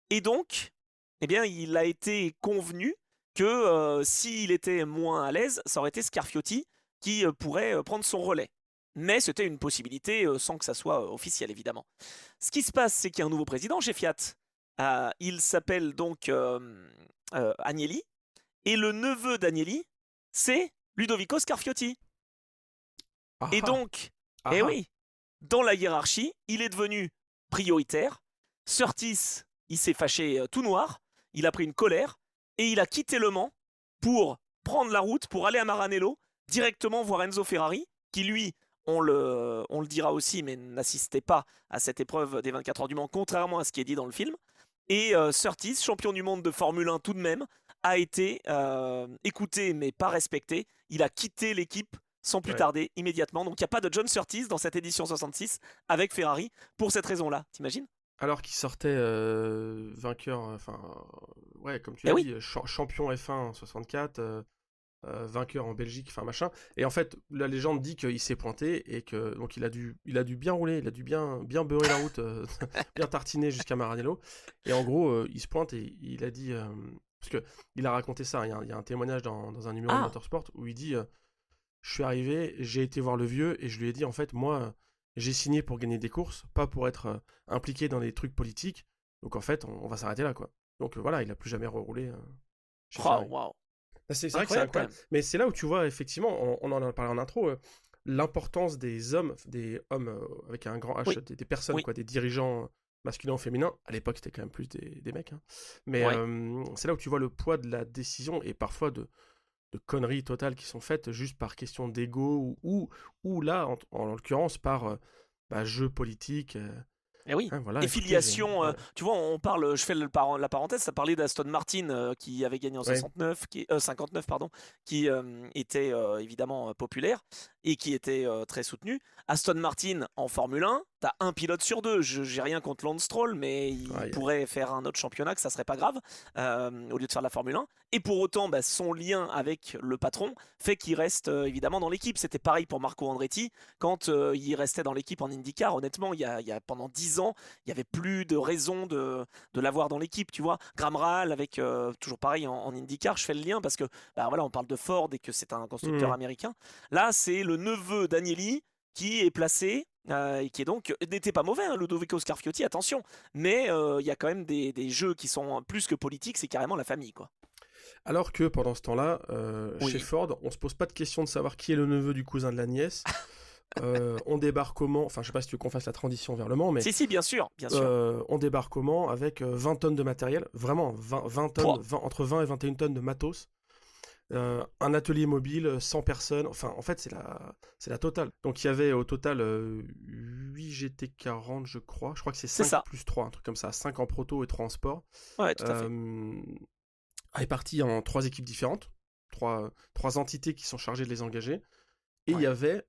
Et donc, eh bien, il a été convenu que s'il était moins à l'aise, ça aurait été Scarfiotti qui pourrait prendre son relais. Mais c'était une possibilité sans que ça soit officiel, évidemment. Ce qui se passe, c'est qu'il y a un nouveau président chez Fiat. Il s'appelle donc Agnelli. Et le neveu d'Agnelli, c'est Ludovico Scarfiotti. Et donc, oui, dans la hiérarchie, il est devenu prioritaire. Surtees, il s'est fâché tout noir. Il a pris une colère. Et il a quitté Le Mans pour prendre la route, pour aller à Maranello, directement voir Enzo Ferrari, qui lui... On le dira aussi, mais n'assistait pas à cette épreuve des 24 heures du Mans, contrairement à ce qui est dit dans le film. Et Surtees, champion du monde de Formule 1 tout de même, a été écouté mais pas respecté. Il a quitté l'équipe sans plus tarder, immédiatement. Donc il n'y a pas de John Surtees dans cette édition 66 avec Ferrari pour cette raison-là, t'imagines ? Alors qu'il sortait vainqueur, comme tu l'as dit, champion F1 en 64, vainqueur en Belgique, enfin machin. Et en fait, la légende dit qu'il s'est pointé et que donc il a dû bien rouler, il a dû bien beurrer la route, bien tartiner jusqu'à Maranello. Et en gros, il se pointe et il a dit parce que il a raconté ça. Il y a un témoignage dans un numéro de Motorsport où il dit je suis arrivé, j'ai été voir le vieux et je lui ai dit en fait moi j'ai signé pour gagner des courses, pas pour être impliqué dans des trucs politiques. Donc en fait, on va s'arrêter là quoi. Donc voilà, il a plus jamais reroulé. Wow. C'est vrai que c'est incroyable. Mais c'est là où tu vois, effectivement, on en a parlé en intro, l'importance des hommes avec un grand H, des personnes, des dirigeants masculins ou féminins. À l'époque, c'était quand même plus des mecs. Hein. Mais c'est là où tu vois le poids de la décision et parfois de conneries totales qui sont faites juste par question d'ego ou là, en l'occurrence, par jeu politique. Et oui, et filiation, tu vois, on parle, je fais la parenthèse, ça parlait d'Aston Martin qui avait gagné en 59, 59, pardon, qui était évidemment populaire et qui était très soutenu. Aston Martin en Formule 1, t'as un pilote sur deux. J'ai rien contre Lance Stroll, mais il pourrait faire un autre championnat, que ça serait pas grave, au lieu de faire de la Formule 1. Et pour autant, son lien avec le patron fait qu'il reste évidemment dans l'équipe. C'était pareil pour Marco Andretti quand il restait dans l'équipe en IndyCar. Honnêtement, il y a pendant 10 ans, il n'y avait plus de raison de l'avoir dans l'équipe, tu vois. Graham Rahal avec toujours pareil en IndyCar, je fais le lien parce que on parle de Ford et que c'est un constructeur américain. Là, c'est le neveu d'Agnelli qui est placé et qui est donc n'était pas mauvais, hein, Ludovico Scarfiotti, attention, mais il y a quand même des jeux qui sont plus que politiques, c'est carrément la famille, quoi. Alors que pendant ce temps-là, Oui. chez Ford, on se pose pas de question de savoir qui est le neveu du cousin de la nièce. On débarque comment, enfin je sais pas si tu veux qu'on fasse la transition vers le Mans, mais Si, bien sûr, bien sûr. on débarque comment avec 20 tonnes de matériel, vraiment 20 tonnes, entre 20 et 21 tonnes de matos. Un atelier mobile, 100 personnes, enfin en fait c'est la totale. Donc il y avait au total 8 GT40 je crois que c'est 5 plus 3, un truc comme ça, 5 en proto et 3 en sport. Ouais, tout à fait. Répartis en 3 équipes différentes, 3 entités qui sont chargées de les engager. Et il y avait,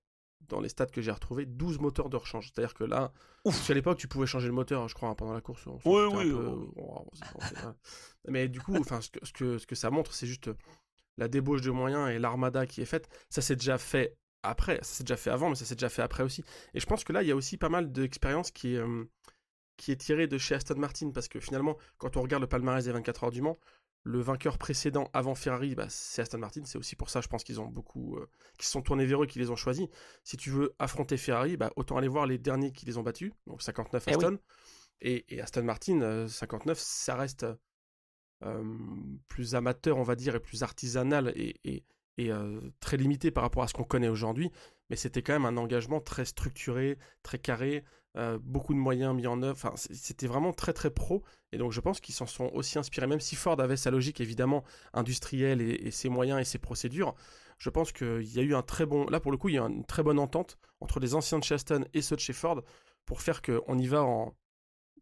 dans les stats que j'ai retrouvés, 12 moteurs de rechange. C'est-à-dire que là, à l'époque, tu pouvais changer le moteur, je crois, pendant la course. Oui. Mais du coup, ce que ça montre, c'est juste la débauche de moyens et l'armada qui est faite. Ça s'est déjà fait après, ça s'est déjà fait avant, mais ça s'est déjà fait après aussi. Et je pense que là, il y a aussi pas mal d'expérience qui est tirée de chez Aston Martin, parce que finalement, quand on regarde le palmarès des 24 heures du Mans, le vainqueur précédent avant Ferrari, c'est Aston Martin. C'est aussi pour ça, je pense qu'ils ont beaucoup, qui se sont tournés vers eux, qui les ont choisis. Si tu veux affronter Ferrari, autant aller voir les derniers qui les ont battus, donc 59 Aston. Et Aston Martin, 59, ça reste plus amateur, on va dire, et plus artisanal et très limité par rapport à ce qu'on connaît aujourd'hui. Mais c'était quand même un engagement très structuré, très carré, beaucoup de moyens mis en œuvre. Enfin, c'était vraiment très très pro. Et donc je pense qu'ils s'en sont aussi inspirés, même si Ford avait sa logique évidemment industrielle et ses moyens et ses procédures. Je pense qu'il y a eu un très bon... Là pour le coup, il y a une très bonne entente entre les anciens de chez Aston et ceux de chez Ford pour faire qu'on y va en...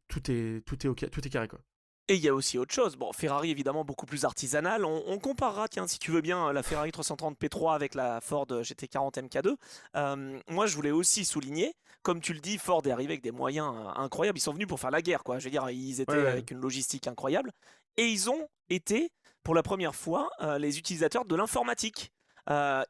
Tout est ok, tout est carré, quoi. Et il y a aussi autre chose. Bon, Ferrari évidemment beaucoup plus artisanal. On comparera, tiens, si tu veux bien, la Ferrari 330 P3 avec la Ford GT40 MK2. Moi, je voulais aussi souligner, comme tu le dis, Ford est arrivé avec des moyens incroyables. Ils sont venus pour faire la guerre, quoi. Je veux dire, ils étaient avec une logistique incroyable. Et ils ont été, pour la première fois, les utilisateurs de l'informatique.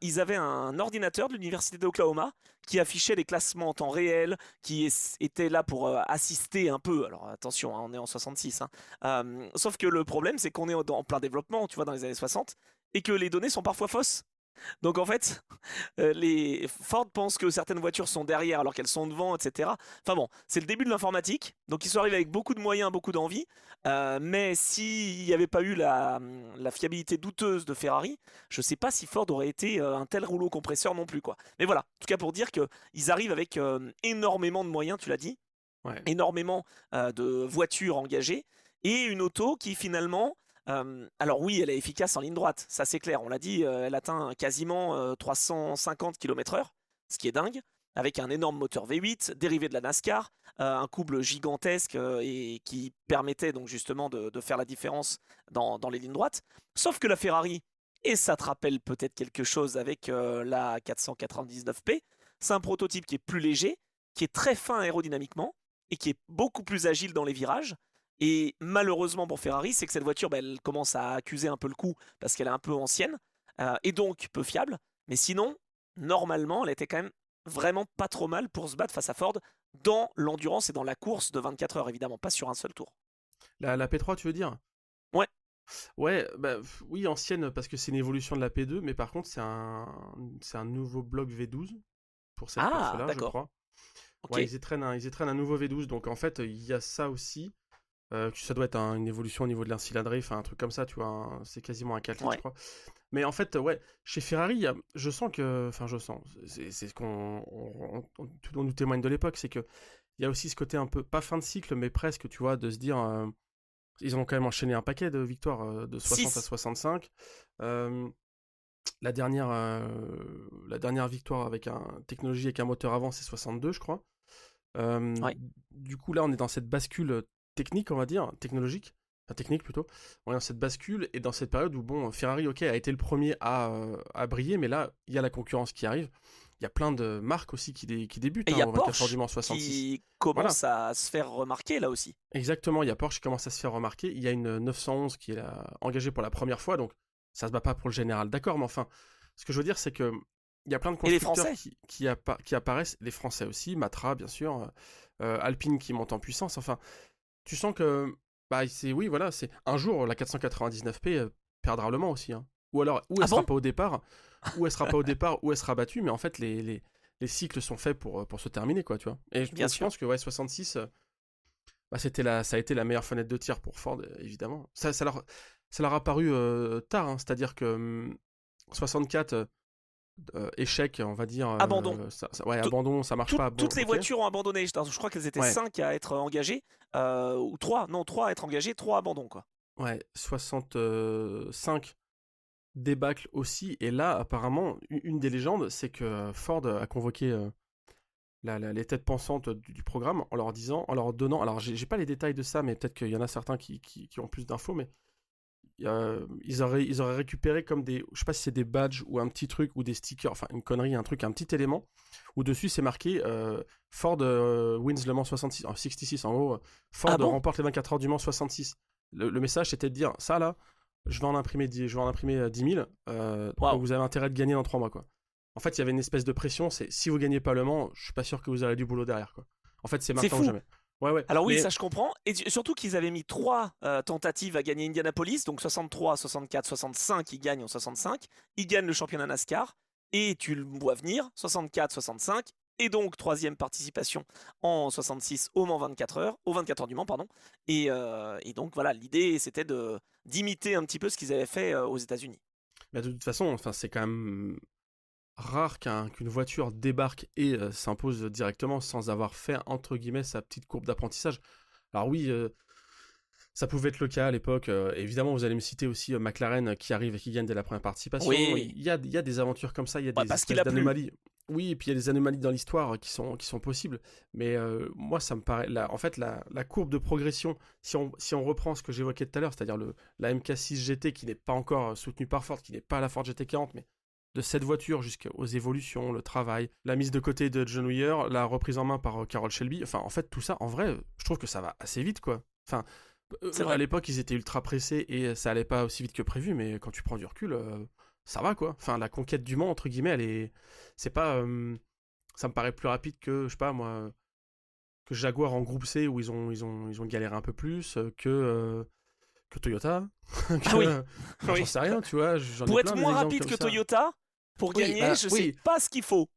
Ils avaient un ordinateur de l'université d'Oklahoma qui affichait les classements en temps réel, qui était là pour assister un peu. Alors attention, hein, on est en 66. Hein. Sauf que le problème, c'est qu'on est en plein développement, tu vois, dans les années 60, et que les données sont parfois fausses. Donc en fait, les Ford pensent que certaines voitures sont derrière alors qu'elles sont devant, etc. Enfin bon, c'est le début de l'informatique. Donc ils sont arrivés avec beaucoup de moyens, beaucoup d'envie. Mais s'il n'y avait pas eu la fiabilité douteuse de Ferrari, je ne sais pas si Ford aurait été un tel rouleau compresseur non plus, quoi. Mais voilà, en tout cas pour dire qu'ils arrivent avec énormément de moyens, tu l'as dit, énormément de voitures engagées et une auto qui finalement... alors oui, elle est efficace en ligne droite, ça c'est clair, on l'a dit, elle atteint quasiment 350 km/h, ce qui est dingue, avec un énorme moteur V8, dérivé de la NASCAR, un couple gigantesque et qui permettait donc justement de faire la différence dans les lignes droites. Sauf que la Ferrari, et ça te rappelle peut-être quelque chose avec la 499P, c'est un prototype qui est plus léger, qui est très fin aérodynamiquement et qui est beaucoup plus agile dans les virages. Et malheureusement pour Ferrari, c'est que cette voiture, elle commence à accuser un peu le coup parce qu'elle est un peu ancienne et donc peu fiable. Mais sinon, normalement, elle était quand même vraiment pas trop mal pour se battre face à Ford dans l'endurance et dans la course de 24 heures, évidemment, pas sur un seul tour. La P3, tu veux dire? Ouais. Ouais, oui, ancienne parce que c'est une évolution de la P2, mais par contre, c'est un nouveau bloc V12 pour cette course-là, je crois. Okay. Ouais, ils étrennent un nouveau V12, donc en fait, il y a ça aussi. Ça doit être une évolution au niveau de l'incylindrée, enfin un truc comme ça, tu vois, c'est quasiment un 4 litres, je crois. Mais en fait, chez Ferrari, je sens, c'est ce qu'on nous témoigne de l'époque, c'est que il y a aussi ce côté un peu, pas fin de cycle, mais presque, tu vois, de se dire, ils ont quand même enchaîné un paquet de victoires de 60 à 65. La dernière victoire avec technologie avec un moteur avant, c'est 62, je crois. Du coup, là, on est dans cette bascule technique, on va dire, technologique, plutôt. On est dans cette bascule et dans cette période où, Ferrari, a été le premier à briller, mais là, il y a la concurrence qui arrive. Il y a plein de marques aussi qui débutent. Et il y a Porsche qui commence à se faire remarquer, là aussi. Exactement, il y a Porsche qui commence à se faire remarquer. Il y a une 911 qui est engagée pour la première fois, donc ça se bat pas pour le général, d'accord, mais enfin, ce que je veux dire, c'est que il y a plein de constructeurs qui apparaissent, les Français aussi, Matra, bien sûr, Alpine qui monte en puissance, enfin... Tu sens que, c'est un jour la 499P perdra le Mans aussi, hein. Ou alors, ou elle sera pas au départ, ou elle sera pas au départ, ou elle sera battue, mais en fait, les les cycles sont faits pour se terminer, quoi, tu vois. Et je pense que 66, ça a été la meilleure fenêtre de tir pour Ford, évidemment. Ça leur a paru tard, hein, c'est-à-dire que 64, échec, on va dire. Abandon. Abandon, ça marche pas. Toutes les voitures ont abandonné. Je crois qu'elles étaient 5 à être engagées, ou 3 à être engagées, 3 abandons, quoi. Ouais, 65 débâcle aussi. Et là, apparemment, une des légendes, c'est que Ford a convoqué les têtes pensantes du programme en leur donnant. Alors, j'ai pas les détails de ça, mais peut-être qu'il y en a certains qui ont plus d'infos, mais ils auraient récupéré comme je sais pas si c'est des badges ou un petit truc ou des stickers, enfin une connerie, un petit élément où dessus c'est marqué Ford wins Le Mans 66 en haut, Ford remporte les 24 heures du Mans 66. Le message c'était de dire ça là, je vais en imprimer 10 000, donc vous avez intérêt de gagner dans 3 mois, quoi. En fait il y avait une espèce de pression, c'est si vous gagnez pas Le Mans, je suis pas sûr que vous aurez du boulot derrière, quoi. En fait c'est maintenant ou jamais. Ouais. Alors oui, ça je comprends. Et surtout qu'ils avaient mis 3 tentatives à gagner Indianapolis, donc 63, 64, 65, ils gagnent en 65. Ils gagnent le championnat NASCAR, et tu le vois venir, 64, 65, et donc 3e participation en 66 au Mans 24 heures du Mans, pardon. Et donc voilà, l'idée c'était d'imiter un petit peu ce qu'ils avaient fait aux États-Unis. Mais de toute façon, c'est quand même rare qu'une voiture débarque et s'impose directement sans avoir fait, entre guillemets, sa petite courbe d'apprentissage. Alors oui, ça pouvait être le cas à l'époque. Évidemment, vous allez me citer aussi McLaren qui arrive et qui gagne dès la première participation. Oui. Il y a des aventures comme ça, il y a des espèces d'anomalies. Oui, et puis il y a des anomalies dans l'histoire qui sont possibles. Mais moi, ça me paraît... En fait, la courbe de progression, si on reprend ce que j'évoquais tout à l'heure, c'est-à-dire la MK6 GT qui n'est pas encore soutenue par Ford, qui n'est pas la Ford GT40, mais de cette voiture jusqu'aux évolutions, le travail, la mise de côté de John Weir, la reprise en main par Carroll Shelby. Enfin, en fait, tout ça, en vrai, je trouve que ça va assez vite, quoi. Enfin, à l'époque, ils étaient ultra pressés et ça allait pas aussi vite que prévu, mais quand tu prends du recul, ça va, quoi. Enfin, la conquête du Mans, entre guillemets, c'est pas... ça me paraît plus rapide que, je sais pas, moi, que Jaguar en groupe C, où ils ont galéré un peu plus, que Toyota. J'en sais rien, tu vois. Pour être moins rapide que Toyota, pour gagner, je sais pas ce qu'il faut.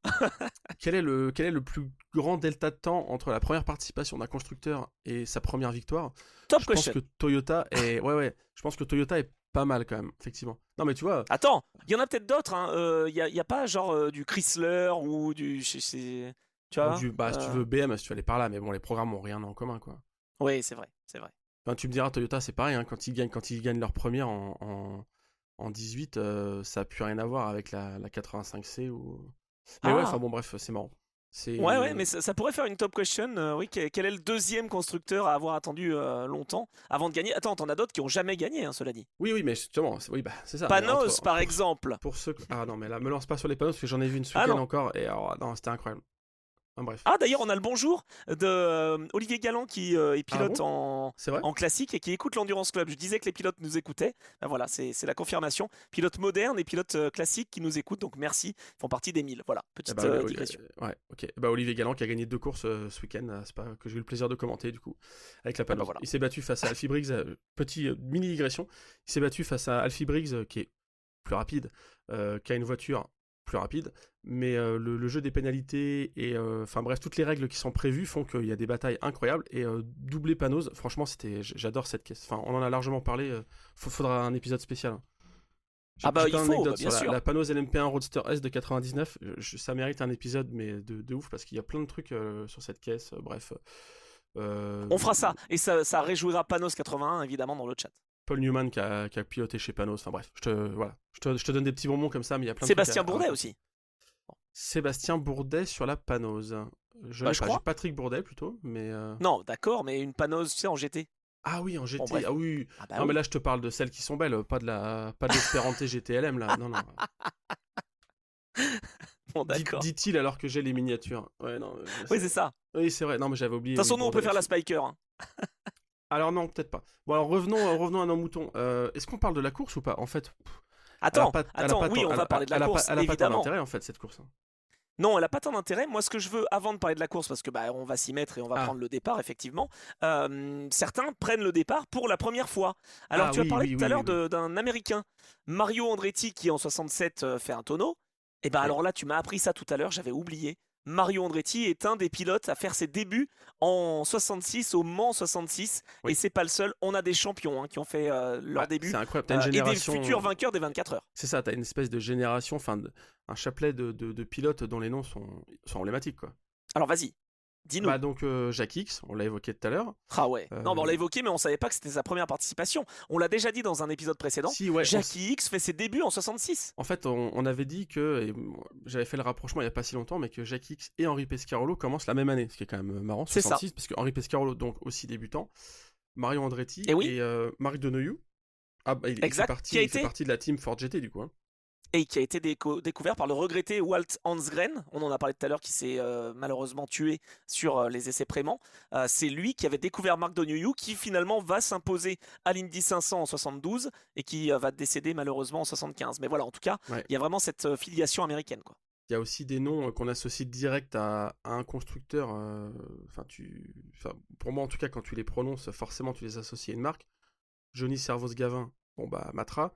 Quel est le plus grand delta de temps entre la première participation d'un constructeur et sa première victoire? Top question. Je pense que Toyota est... je pense que Toyota est pas mal quand même, effectivement. Non mais tu vois... Attends, il y en a peut-être d'autres, hein. Y a pas genre du Chrysler ou du... Tu vois si tu veux BM, si tu veux aller par là, mais bon, les programmes ont rien en commun, quoi. Oui, c'est vrai. Enfin, tu me diras, Toyota, c'est pareil, hein, quand ils gagnent leur première en 18, ça n'a plus rien à voir avec la 85C ou... Mais bref, c'est marrant. Ouais, mais ça pourrait faire une top question. Oui, quel est le deuxième constructeur à avoir attendu longtemps avant de gagner? Attends, t'en as d'autres qui ont jamais gagné, hein, cela dit. Oui, mais justement, c'est ça. Panos, par exemple. Ah non, mais là, me lance pas sur les Panos, parce que j'en ai vu une ce week-end encore, et alors, non, c'était incroyable. Bref. Ah d'ailleurs on a le bonjour de Olivier Galland qui est pilote en classique et qui écoute l'Endurance Club. Je disais que les pilotes nous écoutaient. Ben voilà, c'est la confirmation. Pilote moderne et pilote classique qui nous écoutent. Donc merci, ils font partie des 1000. Voilà, petite digression. Ok. Olivier Galland qui a gagné 2 courses ce week-end, c'est pas que j'ai eu le plaisir de commenter du coup avec la Panos. Voilà. Il s'est battu face à Alfie Briggs. Mini digression. Il s'est battu face à Alfie Briggs qui est plus rapide, qui a une voiture plus rapide, mais le jeu des pénalités et toutes les règles qui sont prévues font qu'il y a des batailles incroyables et doubler Panos, franchement j'adore cette caisse. Enfin, on en a largement parlé, faudra un épisode spécial. Hein. Il faut, bien sûr. La Panos LMP1 Roadster S de 99, ça mérite un épisode mais de ouf parce qu'il y a plein de trucs sur cette caisse, bref. On fera ça et ça réjouira Panos 81 évidemment dans le chat. Paul Newman qui a piloté chez Panos, enfin bref, je te donne des petits bonbons comme ça, mais il y a plein de Sébastien Bourdet aussi. Sébastien Bourdet sur la Panos. Je crois. Patrick Bourdet plutôt, mais... Non, d'accord, mais une Panos, tu sais, en GT. Ah oui, en GT, oui. Non, mais là, je te parle de celles qui sont belles, pas de l'Espérante GTLM, là, non. Bon, d'accord. Dit-il alors que j'ai les miniatures. Ouais, non. Oui, c'est ça. Oui, c'est vrai, non, mais j'avais oublié. De toute façon, nous, on peut faire la Spiker. Hein. Alors non, peut-être pas. Bon, alors revenons à nos moutons. Est-ce qu'on parle de la course ou pas? En fait... Attends, oui, on va parler de la course, elle a évidemment. pas tant d'intérêt, en fait, cette course. Non, elle n'a pas tant d'intérêt. Moi, ce que je veux, avant de parler de la course, parce que on va s'y mettre et on va prendre le départ, effectivement, certains prennent le départ pour la première fois. Alors, tu as parlé tout à l'heure d'un Américain, Mario Andretti, qui en 67 fait un tonneau. Et alors là, tu m'as appris ça tout à l'heure, j'avais oublié. Mario Andretti est un des pilotes à faire ses débuts en 66 au Mans 66 et c'est pas le seul. On a des champions qui ont fait leur début. C'est incroyable. T'as une génération... et des futurs vainqueurs des 24 heures. C'est ça, t'as une espèce de génération, un chapelet de pilotes dont les noms sont emblématiques, quoi. Alors vas-y. Dis-nous. Donc Jack Hicks, on l'a évoqué tout à l'heure. Ah ouais. Non, on l'a évoqué, mais on savait pas que c'était sa première participation. On l'a déjà dit dans un épisode précédent. Si, ouais, Jackie Hicks fait ses débuts en 66. En fait, on avait dit que, et j'avais fait le rapprochement il y a pas si longtemps, mais que Jack Hicks et Henri Pescarolo commencent la même année, ce qui est quand même marrant. 66, parce que Henri Pescarolo, donc aussi débutant, Mario Andretti et Marc Denoyou. Il fait partie de la team Ford GT du coup. Et qui a été découvert par le regretté Walt Hansgren, on en a parlé tout à l'heure, qui s'est malheureusement tué sur les essais Prémant. C'est lui qui avait découvert Marc Denoyou, qui finalement va s'imposer à l'Indy 500 en 72 et qui va décéder malheureusement en 75. Mais voilà, en tout cas, il y a vraiment cette filiation américaine, quoi. Il y a aussi des noms qu'on associe direct à un constructeur. Pour moi, en tout cas, quand tu les prononces, forcément, tu les associes à une marque. Johnny Servoz-Gavin, Matra.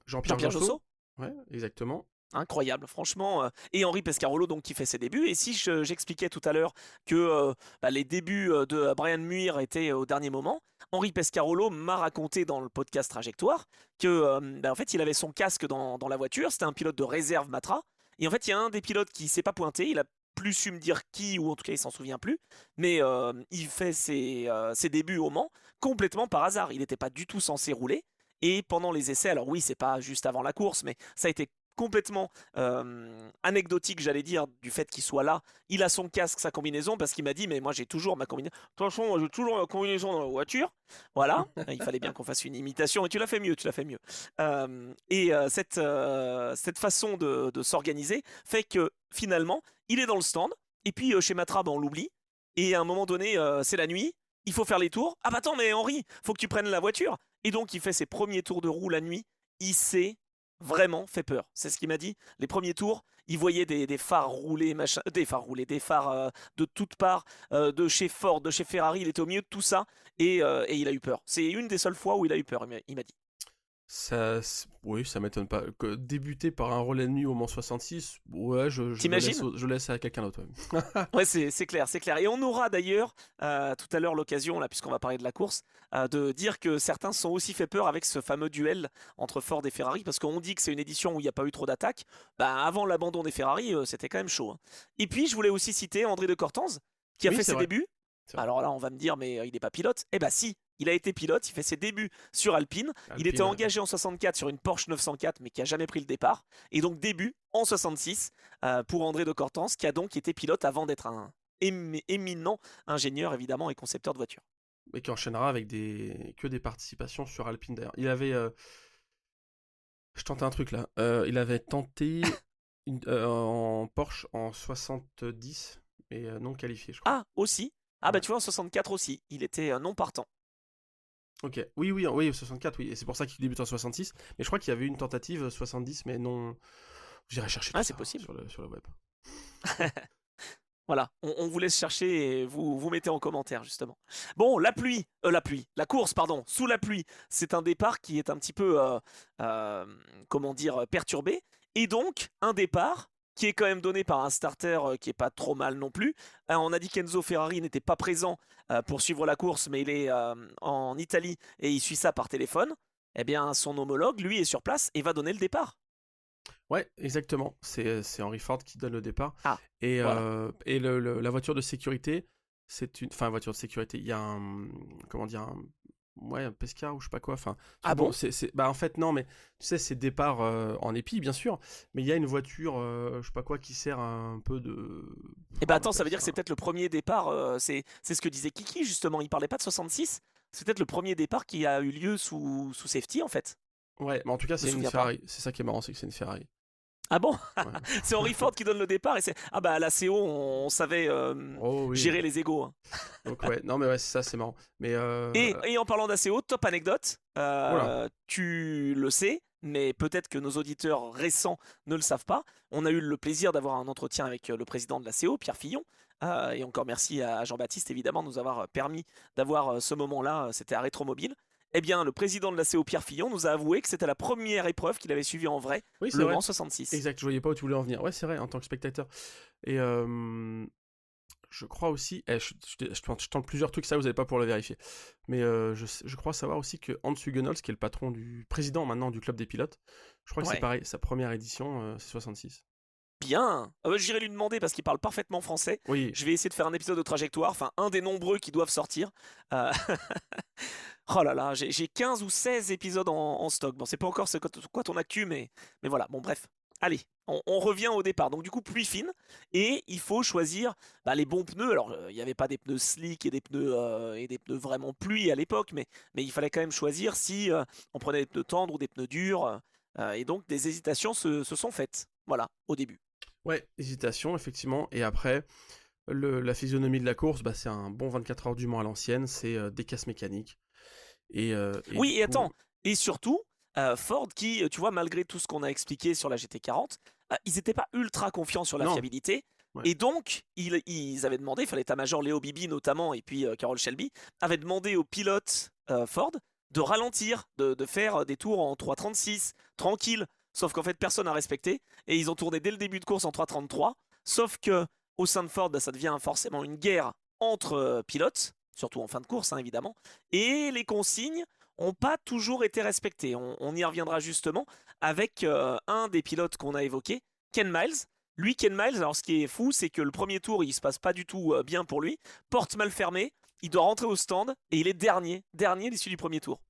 Jean-Pierre Josso. Ouais, exactement. Incroyable, franchement. Et Henri Pescarolo, donc, qui fait ses débuts. Et si j'expliquais tout à l'heure que les débuts de Brian Muir étaient au dernier moment, Henri Pescarolo m'a raconté dans le podcast Trajectoire que en fait, il avait son casque dans la voiture. C'était un pilote de réserve Matra. Et en fait, il y a un des pilotes qui s'est pas pointé. Il a plus su me dire qui, ou en tout cas, il s'en souvient plus. Mais il fait ses débuts au Mans complètement par hasard. Il n'était pas du tout censé rouler. Et pendant les essais, alors oui, c'est pas juste avant la course, mais ça a été complètement anecdotique, j'allais dire, du fait qu'il soit là. Il a son casque, sa combinaison, parce qu'il m'a dit, mais moi j'ai toujours ma combinaison. De toute façon, moi j'ai toujours ma combinaison dans la voiture. Voilà, il fallait bien qu'on fasse une imitation, et tu l'as fait mieux, cette façon de s'organiser fait que finalement, il est dans le stand, et puis chez Matra, on l'oublie, et à un moment donné, c'est la nuit, il faut faire les tours. Ah bah attends, mais Henri, faut que tu prennes la voiture. Et donc il fait ses premiers tours de roue la nuit. Il s'est vraiment fait peur. C'est ce qu'il m'a dit. Les premiers tours, il voyait des phares roulés, des phares de toutes parts, de chez Ford, de chez Ferrari. Il était au milieu de tout ça et il a eu peur. C'est une des seules fois où il a eu peur, il m'a dit. Oui, ça m'étonne pas. Que débuter par un relais de nuit au Mans 66, ouais, je laisse à quelqu'un d'autre. Ouais, c'est clair. Et on aura d'ailleurs tout à l'heure l'occasion, là, puisqu'on va parler de la course, de dire que certains se sont aussi fait peur avec ce fameux duel entre Ford et Ferrari, parce qu'on dit que c'est une édition où il n'y a pas eu trop d'attaques. Avant l'abandon des Ferrari, c'était quand même chaud. Hein. Et puis, je voulais aussi citer André de Cortanze, qui a fait ses débuts. Alors là, on va me dire, mais il n'est pas pilote. Eh bah si, il a été pilote, il fait ses débuts sur Alpine. Il était engagé en 64 sur une Porsche 904, mais qui a jamais pris le départ. Et donc début en 66 pour André de Cortanze, qui a donc été pilote avant d'être un éminent ingénieur, évidemment, et concepteur de voitures. Et qui enchaînera avec que des participations sur Alpine, d'ailleurs. Il avait... Je tentais un truc, là. Il avait tenté en Porsche en 70, mais non qualifié, je crois. Ah, aussi. Ah bah tu vois, en 64 aussi, il était non partant. Ok, oui, 64, oui, et c'est pour ça qu'il débute en 66, mais je crois qu'il y avait une tentative 70, mais non... J'irai chercher tout ça possible. Sur le web. Voilà, on vous laisse chercher et vous mettez en commentaire, justement. Bon, la course, sous la pluie, c'est un départ qui est un petit peu, perturbé, et donc, un départ qui est quand même donné par un starter qui est pas trop mal non plus. On a dit qu'Enzo Ferrari n'était pas présent pour suivre la course, mais il est en Italie et il suit ça par téléphone. Eh bien, son homologue, lui, est sur place et va donner le départ. Ouais, exactement. C'est Henry Ford qui donne le départ. Et la voiture de sécurité, voiture de sécurité, il y a un Pescar ou je sais pas quoi. Bon, en fait non, mais tu sais, c'est départ en épi bien sûr, mais il y a une voiture, je sais pas quoi, qui sert un peu de. Attends, ça veut dire que c'est peut-être le premier départ. C'est ce que disait Kiki justement. Il parlait pas de 66. C'est peut-être le premier départ qui a eu lieu sous safety en fait. Ouais, mais en tout cas c'est une Ferrari. C'est ça qui est marrant, c'est que c'est une Ferrari. Ah bon? Ouais. C'est Henry Ford qui donne le départ et c'est à la CO on savait gérer les égos. Hein. Donc ouais, non mais ouais, c'est ça, c'est marrant. Mais et en parlant d'ACO, top anecdote, tu le sais, mais peut-être que nos auditeurs récents ne le savent pas. On a eu le plaisir d'avoir un entretien avec le président de l'ACO, Pierre Fillon. Et encore merci à Jean-Baptiste évidemment de nous avoir permis d'avoir ce moment-là. C'était à Rétromobile. eh bien, le président de la CO, Pierre Fillon, nous a avoué que c'était la première épreuve qu'il avait suivie en vrai, Oui, c'est Le vrai. Mans 66. Exact, je voyais pas où tu voulais en venir. Ouais, c'est vrai, en tant que spectateur. Et je crois aussi, je tente plusieurs trucs, ça vous n'avez pas pour le vérifier, mais je crois savoir aussi que Hans Hugenholz, qui est le patron du président maintenant du club des pilotes, je crois que c'est pareil, sa première édition, c'est 66. Bien. J'irai lui demander parce qu'il parle parfaitement français. Oui. Je vais essayer de faire un épisode de Trajectoire, enfin un des nombreux qui doivent sortir. Euh, Oh là là, j'ai 15 ou 16 épisodes en stock. Bon, c'est pas encore quoi ton actu, mais voilà. Bon, bref. Allez, on revient au départ. Donc du coup, pluie fine. Et il faut choisir les bons pneus. Alors, il n'y avait pas des pneus slick et des pneus vraiment pluie à l'époque, mais il fallait quand même choisir si on prenait des pneus tendres ou des pneus durs. Et donc, des hésitations se sont faites. Voilà, au début. Ouais, hésitation, effectivement. Et après, la physionomie de la course, c'est un bon 24 heures du Mans à l'ancienne. C'est des casses mécaniques. Oui, et attends, et surtout, Ford qui, tu vois, malgré tout ce qu'on a expliqué sur la GT40, ils n'étaient pas ultra confiants sur la fiabilité. Ouais. Et donc, ils avaient demandé, enfin l'état-major Léo Bibi notamment, et puis Carroll Shelby, avaient demandé aux pilotes Ford de ralentir, de faire des tours en 3.36, tranquille. Sauf qu'en fait, personne n'a respecté, et ils ont tourné dès le début de course en 3.33. Sauf que au sein de Ford, ça devient forcément une guerre entre pilotes, surtout en fin de course, hein, évidemment. Et les consignes n'ont pas toujours été respectées. On y reviendra justement avec un des pilotes qu'on a évoqué, Ken Miles. Lui, Ken Miles, alors ce qui est fou, c'est que le premier tour, il se passe pas du tout bien pour lui. Porte mal fermée, il doit rentrer au stand et il est dernier à l'issue du premier tour.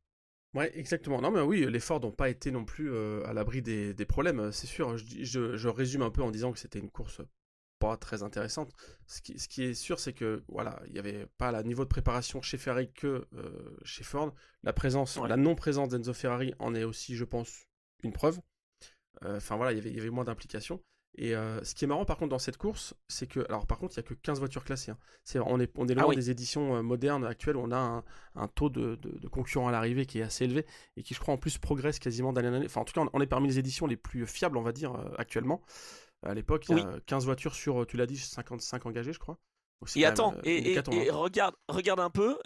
Ouais, exactement. Non, mais oui, les Ford n'ont pas été non plus à l'abri des problèmes, c'est sûr. Je résume un peu en disant que c'était une course pas très intéressante. Ce qui est sûr, c'est que voilà, il n'y avait pas le niveau de préparation chez Ferrari que chez Ford. La non-présence d'Enzo Ferrari en est aussi, je pense, une preuve. Enfin voilà, il y avait moins d'implication. Et ce qui est marrant par contre dans cette course, c'est que, alors par contre, il n'y a que 15 voitures classées. Hein. On est loin des éditions modernes actuelles où on a un taux de concurrents à l'arrivée qui est assez élevé et qui, je crois, en plus progresse quasiment d'année en année. Enfin, en tout cas, on est parmi les éditions les plus fiables, on va dire, actuellement. À l'époque, il y a 15 voitures sur, tu l'as dit, 55 engagées, je crois. Et attends, et regarde un peu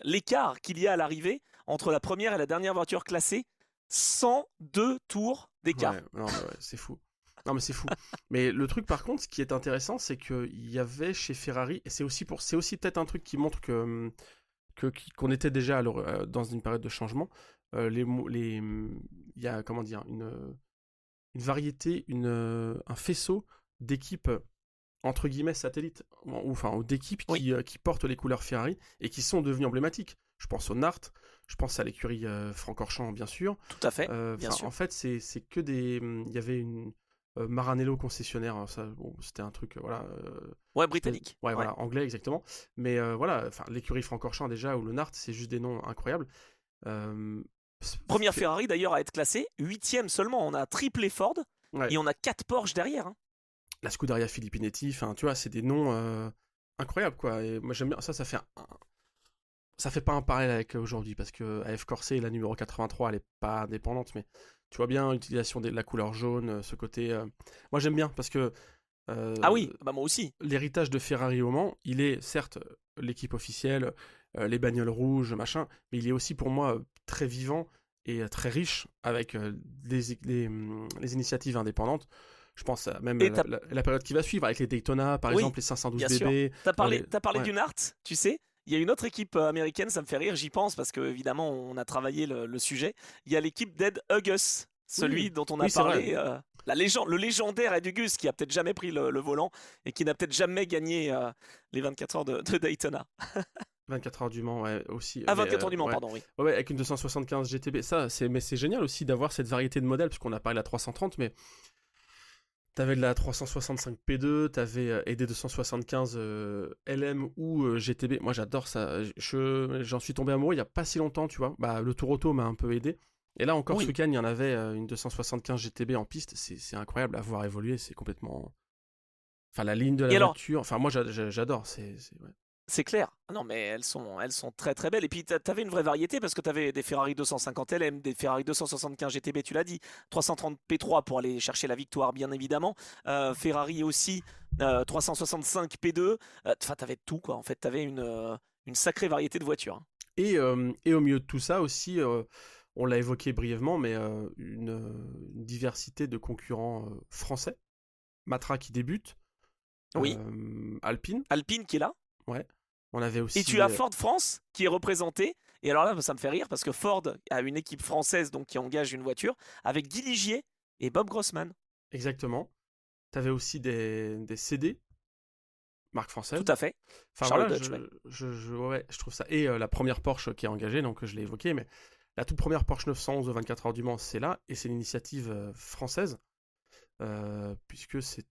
l'écart qu'il y a à l'arrivée entre la première et la dernière voiture classée. 102 tours d'écart. Ouais, c'est fou. Non, mais c'est fou. Mais le truc, par contre, ce qui est intéressant, c'est qu'il y avait chez Ferrari, et c'est aussi peut-être un truc qui montre qu'on était déjà dans une période de changement. Il y a, comment dire, une variété, un faisceau d'équipes entre guillemets satellites, ou d'équipes qui portent les couleurs Ferrari et qui sont devenues emblématiques. Je pense au Nart, je pense à l'écurie Francorchamps, bien sûr. Tout à fait, bien sûr. En fait, c'est que des... Il y avait une Maranello concessionnaire, ça, bon, c'était un truc, britannique. Voilà, anglais, exactement. Mais l'écurie Francorchamps, déjà, ou le Nart, c'est juste des noms incroyables. Première Ferrari, d'ailleurs, à être classée, 8ème seulement. On a triplé Ford, et on a 4 Porsche derrière. Hein. La Scuderia Filippinetti, tu vois, c'est des noms incroyables, quoi. Et moi, j'aime bien ça fait pas un parallèle avec aujourd'hui, parce que AF Corset, la numéro 83, elle est pas indépendante, mais tu vois bien l'utilisation de la couleur jaune, ce côté... Moi, j'aime bien, parce que... ah oui, moi aussi. L'héritage de Ferrari au Mans, il est certes l'équipe officielle, les bagnoles rouges, machin, mais il est aussi pour moi très vivant et très riche avec les initiatives indépendantes. Je pense à même la période qui va suivre, avec les Daytona, par exemple, les 512 BB. T'as parlé du Nart, tu sais. Il y a une autre équipe américaine, ça me fait rire, j'y pense, parce que évidemment on a travaillé le sujet. Il y a l'équipe d'Ed Hugus, celui dont on a parlé, le légendaire Ed Hugus, qui a peut-être jamais pris le volant et qui n'a peut-être jamais gagné les 24 heures de Daytona. 24 heures du Mans, ouais, aussi. 24 heures du Mans, pardon, oui. Ouais, avec une 275 GTB. Mais c'est génial aussi d'avoir cette variété de modèles, parce qu'on a parlé de la 330, mais t'avais de la 365 P2, t'avais et des 275 LM ou GTB. Moi, j'adore ça. J'en suis tombé amoureux il y a pas si longtemps, tu vois. Le Tour Auto m'a un peu aidé. Et là encore, ce week-end, il y en avait une 275 GTB en piste. C'est incroyable à voir évoluer. C'est complètement... Enfin, la ligne de la voiture... Enfin, moi, j'adore. C'est clair. Non, mais elles sont très très belles. Et puis t'avais une vraie variété parce que t'avais des Ferrari 250 LM, des Ferrari 275 GTB, tu l'as dit, 330 P3 pour aller chercher la victoire, bien évidemment. Ferrari aussi 365 P2. Enfin, t'avais tout, quoi. En fait, t'avais une sacrée variété de voitures. Hein. Et au milieu de tout ça aussi, on l'a évoqué brièvement, mais une diversité de concurrents français. Matra qui débute. Oui. Alpine. Alpine qui est là. Ouais. On avait aussi. Et tu as Ford France qui est représenté. Et alors là, ça me fait rire parce que Ford a une équipe française donc qui engage une voiture avec Guy Ligier et Bob Grossman. Exactement. Tu avais aussi des CD, marque française. Tout à fait. Enfin Charles voilà, Dutch, je trouve ça. Et la première Porsche qui est engagée, donc je l'ai évoqué, mais la toute première Porsche 911 de 24 heures du Mans, c'est là, et c'est l'initiative française, puisque c'est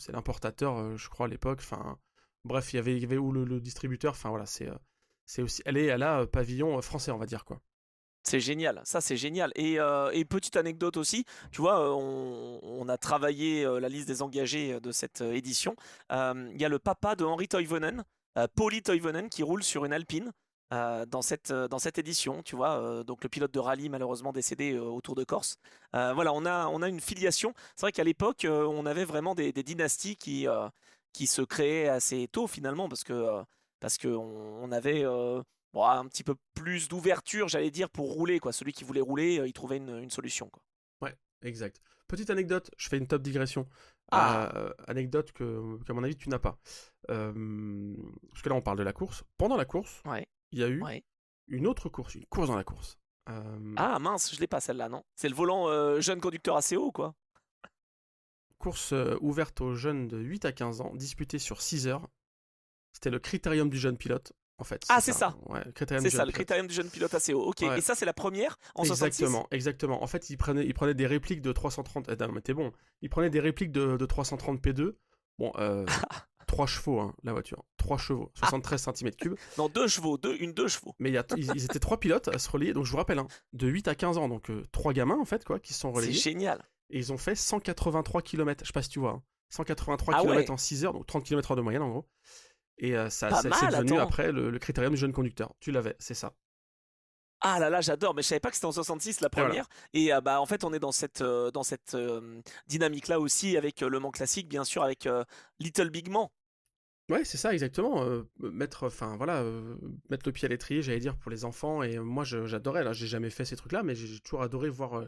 l'importateur, je crois, à l'époque. Enfin, bref, il y avait où le distributeur. Enfin voilà, c'est aussi. Elle a pavillon français, on va dire quoi. C'est génial, ça c'est génial. Et petite anecdote aussi, tu vois, on a travaillé la liste des engagés de cette édition. Il y a le papa de Henri Toivonen, Pauli Toivonen, qui roule sur une Alpine dans cette édition, tu vois. Donc le pilote de rallye malheureusement décédé au Tour de Corse. Voilà, on a une filiation. C'est vrai qu'à l'époque, on avait vraiment des dynasties qui se créaient assez tôt finalement, parce que on avait un petit peu plus d'ouverture, j'allais dire, pour rouler, quoi. Celui qui voulait rouler, il trouvait une solution, quoi. Ouais, exact. Petite anecdote, je fais une top digression. Anecdote que, à mon avis, tu n'as pas. Parce que là, on parle de la course. Pendant la course, il y a eu une autre course, une course dans la course. Ah mince, je l'ai pas celle-là, non? C'est le volant jeune conducteur assez haut, quoi. Course ouverte aux jeunes de 8 à 15 ans, disputée sur 6 heures. C'était le critérium du jeune pilote. En fait, c'est ça. Ouais, le critérium du jeune pilote assez haut. Ok. Ouais. Et ça, c'est la première en 66. Exactement. En fait, il prenait des répliques de 330. Non, mais t'es bon. Il prenait des répliques de 330 P2. Bon, 3 chevaux, hein, la voiture. 3 chevaux, 73 cm3. Non, 2 chevaux, 2 chevaux. Mais ils étaient 3 pilotes à se relayer. Donc, je vous rappelle, hein, de 8 à 15 ans. Donc, 3 gamins, en fait, quoi, qui se sont relayés. C'est génial. Et ils ont fait 183 km. Je sais pas si tu vois. Hein, 183 km en 6 heures. Donc, 30 km/h de moyenne, en gros. Et c'est devenu après le critérium du jeune conducteur. Tu l'avais, c'est ça. Ah là là, j'adore, mais je savais pas que c'était en 66 la première. Et voilà. En fait, on est dans cette dynamique-là aussi avec Le Mans classique, bien sûr, avec Little Big Mans. Ouais, c'est ça, exactement. Mettre le pied à l'étrier, j'allais dire, pour les enfants. Et moi, j'adorais. Là, j'ai jamais fait ces trucs-là, mais j'ai toujours adoré voir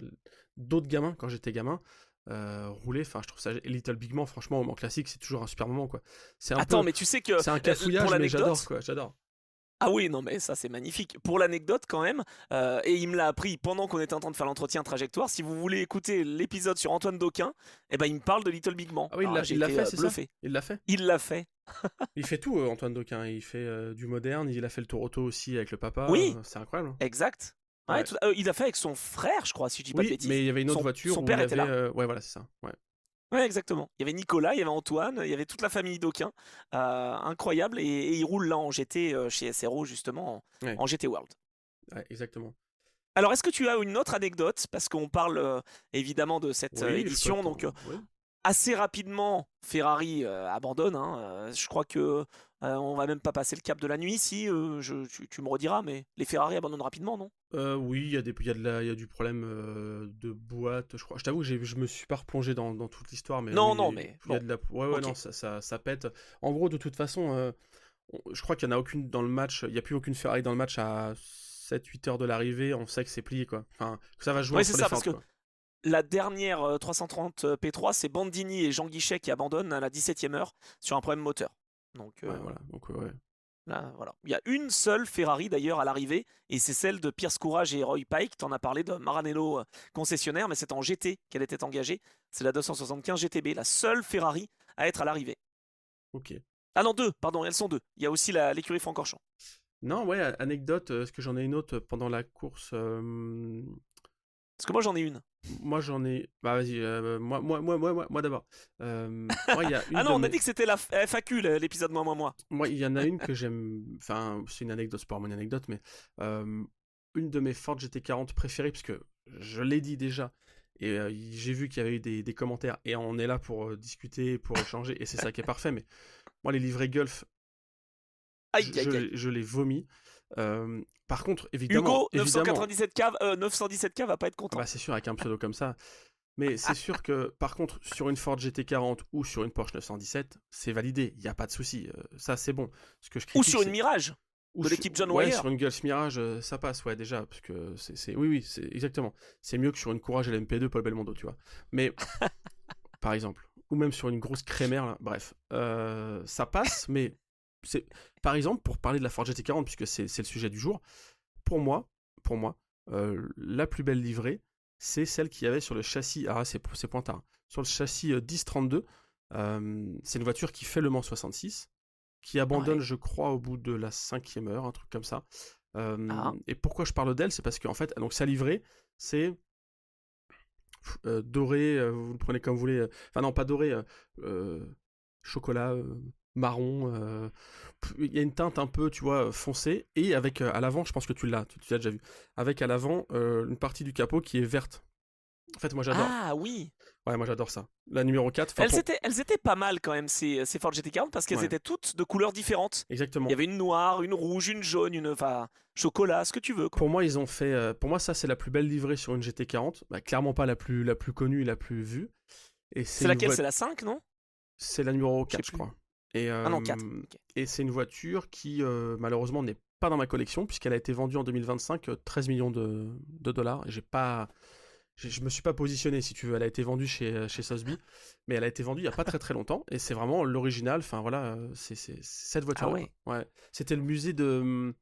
d'autres gamins quand j'étais gamin. Rouler, enfin je trouve ça Little Big Man, franchement au Mans classique c'est toujours un super moment quoi. Mais tu sais que c'est un cafouillage mais j'adore. Ah oui, non mais ça c'est magnifique. Pour l'anecdote quand même, et il me l'a appris pendant qu'on était en train de faire l'entretien trajectoire, si vous voulez écouter l'épisode sur Antoine Doquin, il me parle de Little Big Man. Ah oui, il l'a fait, c'est ça. Il l'a fait. Il fait tout Antoine Doquin, il fait du moderne, il a fait le Tour Auto aussi avec le papa, c'est incroyable. Exact. Ouais. Il a fait avec son frère, je crois, si je dis pas de bêtises. Mais il y avait une autre voiture. Son père était là. Ouais, voilà, c'est ça. Ouais, exactement. Il y avait Nicolas, il y avait Antoine, il y avait toute la famille d'Aucun. Incroyable. Et il roule là en GT chez SRO, justement, en GT World. Ouais, exactement. Alors, est-ce que tu as une autre anecdote? Parce qu'on parle évidemment de cette édition. Donc, assez rapidement, Ferrari abandonne. Je crois que on va même pas passer le cap de la nuit ici. Tu me rediras, mais les Ferrari abandonnent rapidement, non? Oui, il y a du problème de boîte. Je crois. Je t'avoue que je me suis pas replongé dans toute l'histoire, mais mais il y a de la. Non, ça pète. En gros, de toute façon, je crois qu'il y en a aucune dans le match. Il y a plus aucune Ferrari dans le match à 7-8 heures de l'arrivée. On sait que c'est plié quoi. Enfin, que ça va jouer. C'est ça parce que. La dernière 330 P3, c'est Bandini et Jean Guichet qui abandonnent à la 17e heure sur un problème moteur. Donc, là, voilà. Il y a une seule Ferrari d'ailleurs à l'arrivée, et c'est celle de Pierce Courage et Roy Pike. Tu en as parlé de Maranello concessionnaire, mais c'est en GT qu'elle était engagée. C'est la 275 GTB, la seule Ferrari à être à l'arrivée. Ok. Ah non, elles sont deux. Il y a aussi l'écurie Francorchamps. Non, ouais, anecdote, est-ce que j'en ai une autre pendant la course Parce que moi j'en ai une. Moi j'en ai. Bah vas-y, moi d'abord. On a dit que c'était la FAQ l'épisode moi. Moi, il y en a une que j'aime. Enfin, c'est une anecdote, c'est pas vraiment une anecdote, mais une de mes Ford GT40 préférées, parce que je l'ai dit déjà, et j'ai vu qu'il y avait eu des commentaires, et on est là pour discuter, pour échanger, et c'est ça qui est parfait. Mais moi, les livrets Gulf, je les vomis. Par contre, évidemment, Hugo, 917K va pas être content. Bah, c'est sûr, avec un pseudo comme ça. Mais c'est sûr que, par contre, sur une Ford GT40 ou sur une Porsche 917, c'est validé. Il n'y a pas de souci. Ça, c'est bon. Ou sur une Mirage. de l'équipe John Ouais, Wyer. sur une Gulf Mirage, ça passe, ouais, déjà, parce que oui, c'est exactement. C'est mieux que sur une Courage LMP2 Paul Belmondo, tu vois. Mais, par exemple, ou même sur une grosse crémère, là, bref, ça passe, mais c'est, par exemple, pour parler de la Ford GT40, puisque c'est le sujet du jour, pour moi, la plus belle livrée, c'est celle qu'il y avait sur le châssis, c'est pointard, sur le châssis 1032, c'est une voiture qui fait le Mans 66, qui abandonne, je crois, au bout de la 5e heure, un truc comme ça. Et pourquoi je parle d'elle, c'est parce qu'en fait, donc sa livrée, c'est doré, vous le prenez comme vous voulez, enfin non, pas doré, chocolat, marron, il y a une teinte un peu, tu vois, foncée, et avec à l'avant, je pense que tu l'as déjà vu, avec à l'avant une partie du capot qui est verte. En fait, moi j'adore. Ah oui. Ouais, moi j'adore ça. La numéro 4. Elles étaient pas mal quand même, ces Ford GT40, parce qu'elles étaient toutes de couleurs différentes. Exactement. Il y avait une noire, une rouge, une jaune, enfin, chocolat, ce que tu veux, quoi. Pour moi, ils ont fait. Pour moi, ça, c'est la plus belle livrée sur une GT40. Bah, clairement pas la plus connue, la plus vue. Et c'est laquelle? C'est la 5, non? C'est la numéro 4, je crois. Et, ah non, 4. Okay. Et c'est une voiture qui, malheureusement, n'est pas dans ma collection, puisqu'elle a été vendue en 2025 13 millions de dollars. Et je me suis pas positionné, si tu veux. Elle a été vendue chez Sotheby, mais elle a été vendue il y a pas très très longtemps, et c'est vraiment l'original. Enfin voilà, c'est cette voiture. Ah ouais. Ouais. C'était le musée de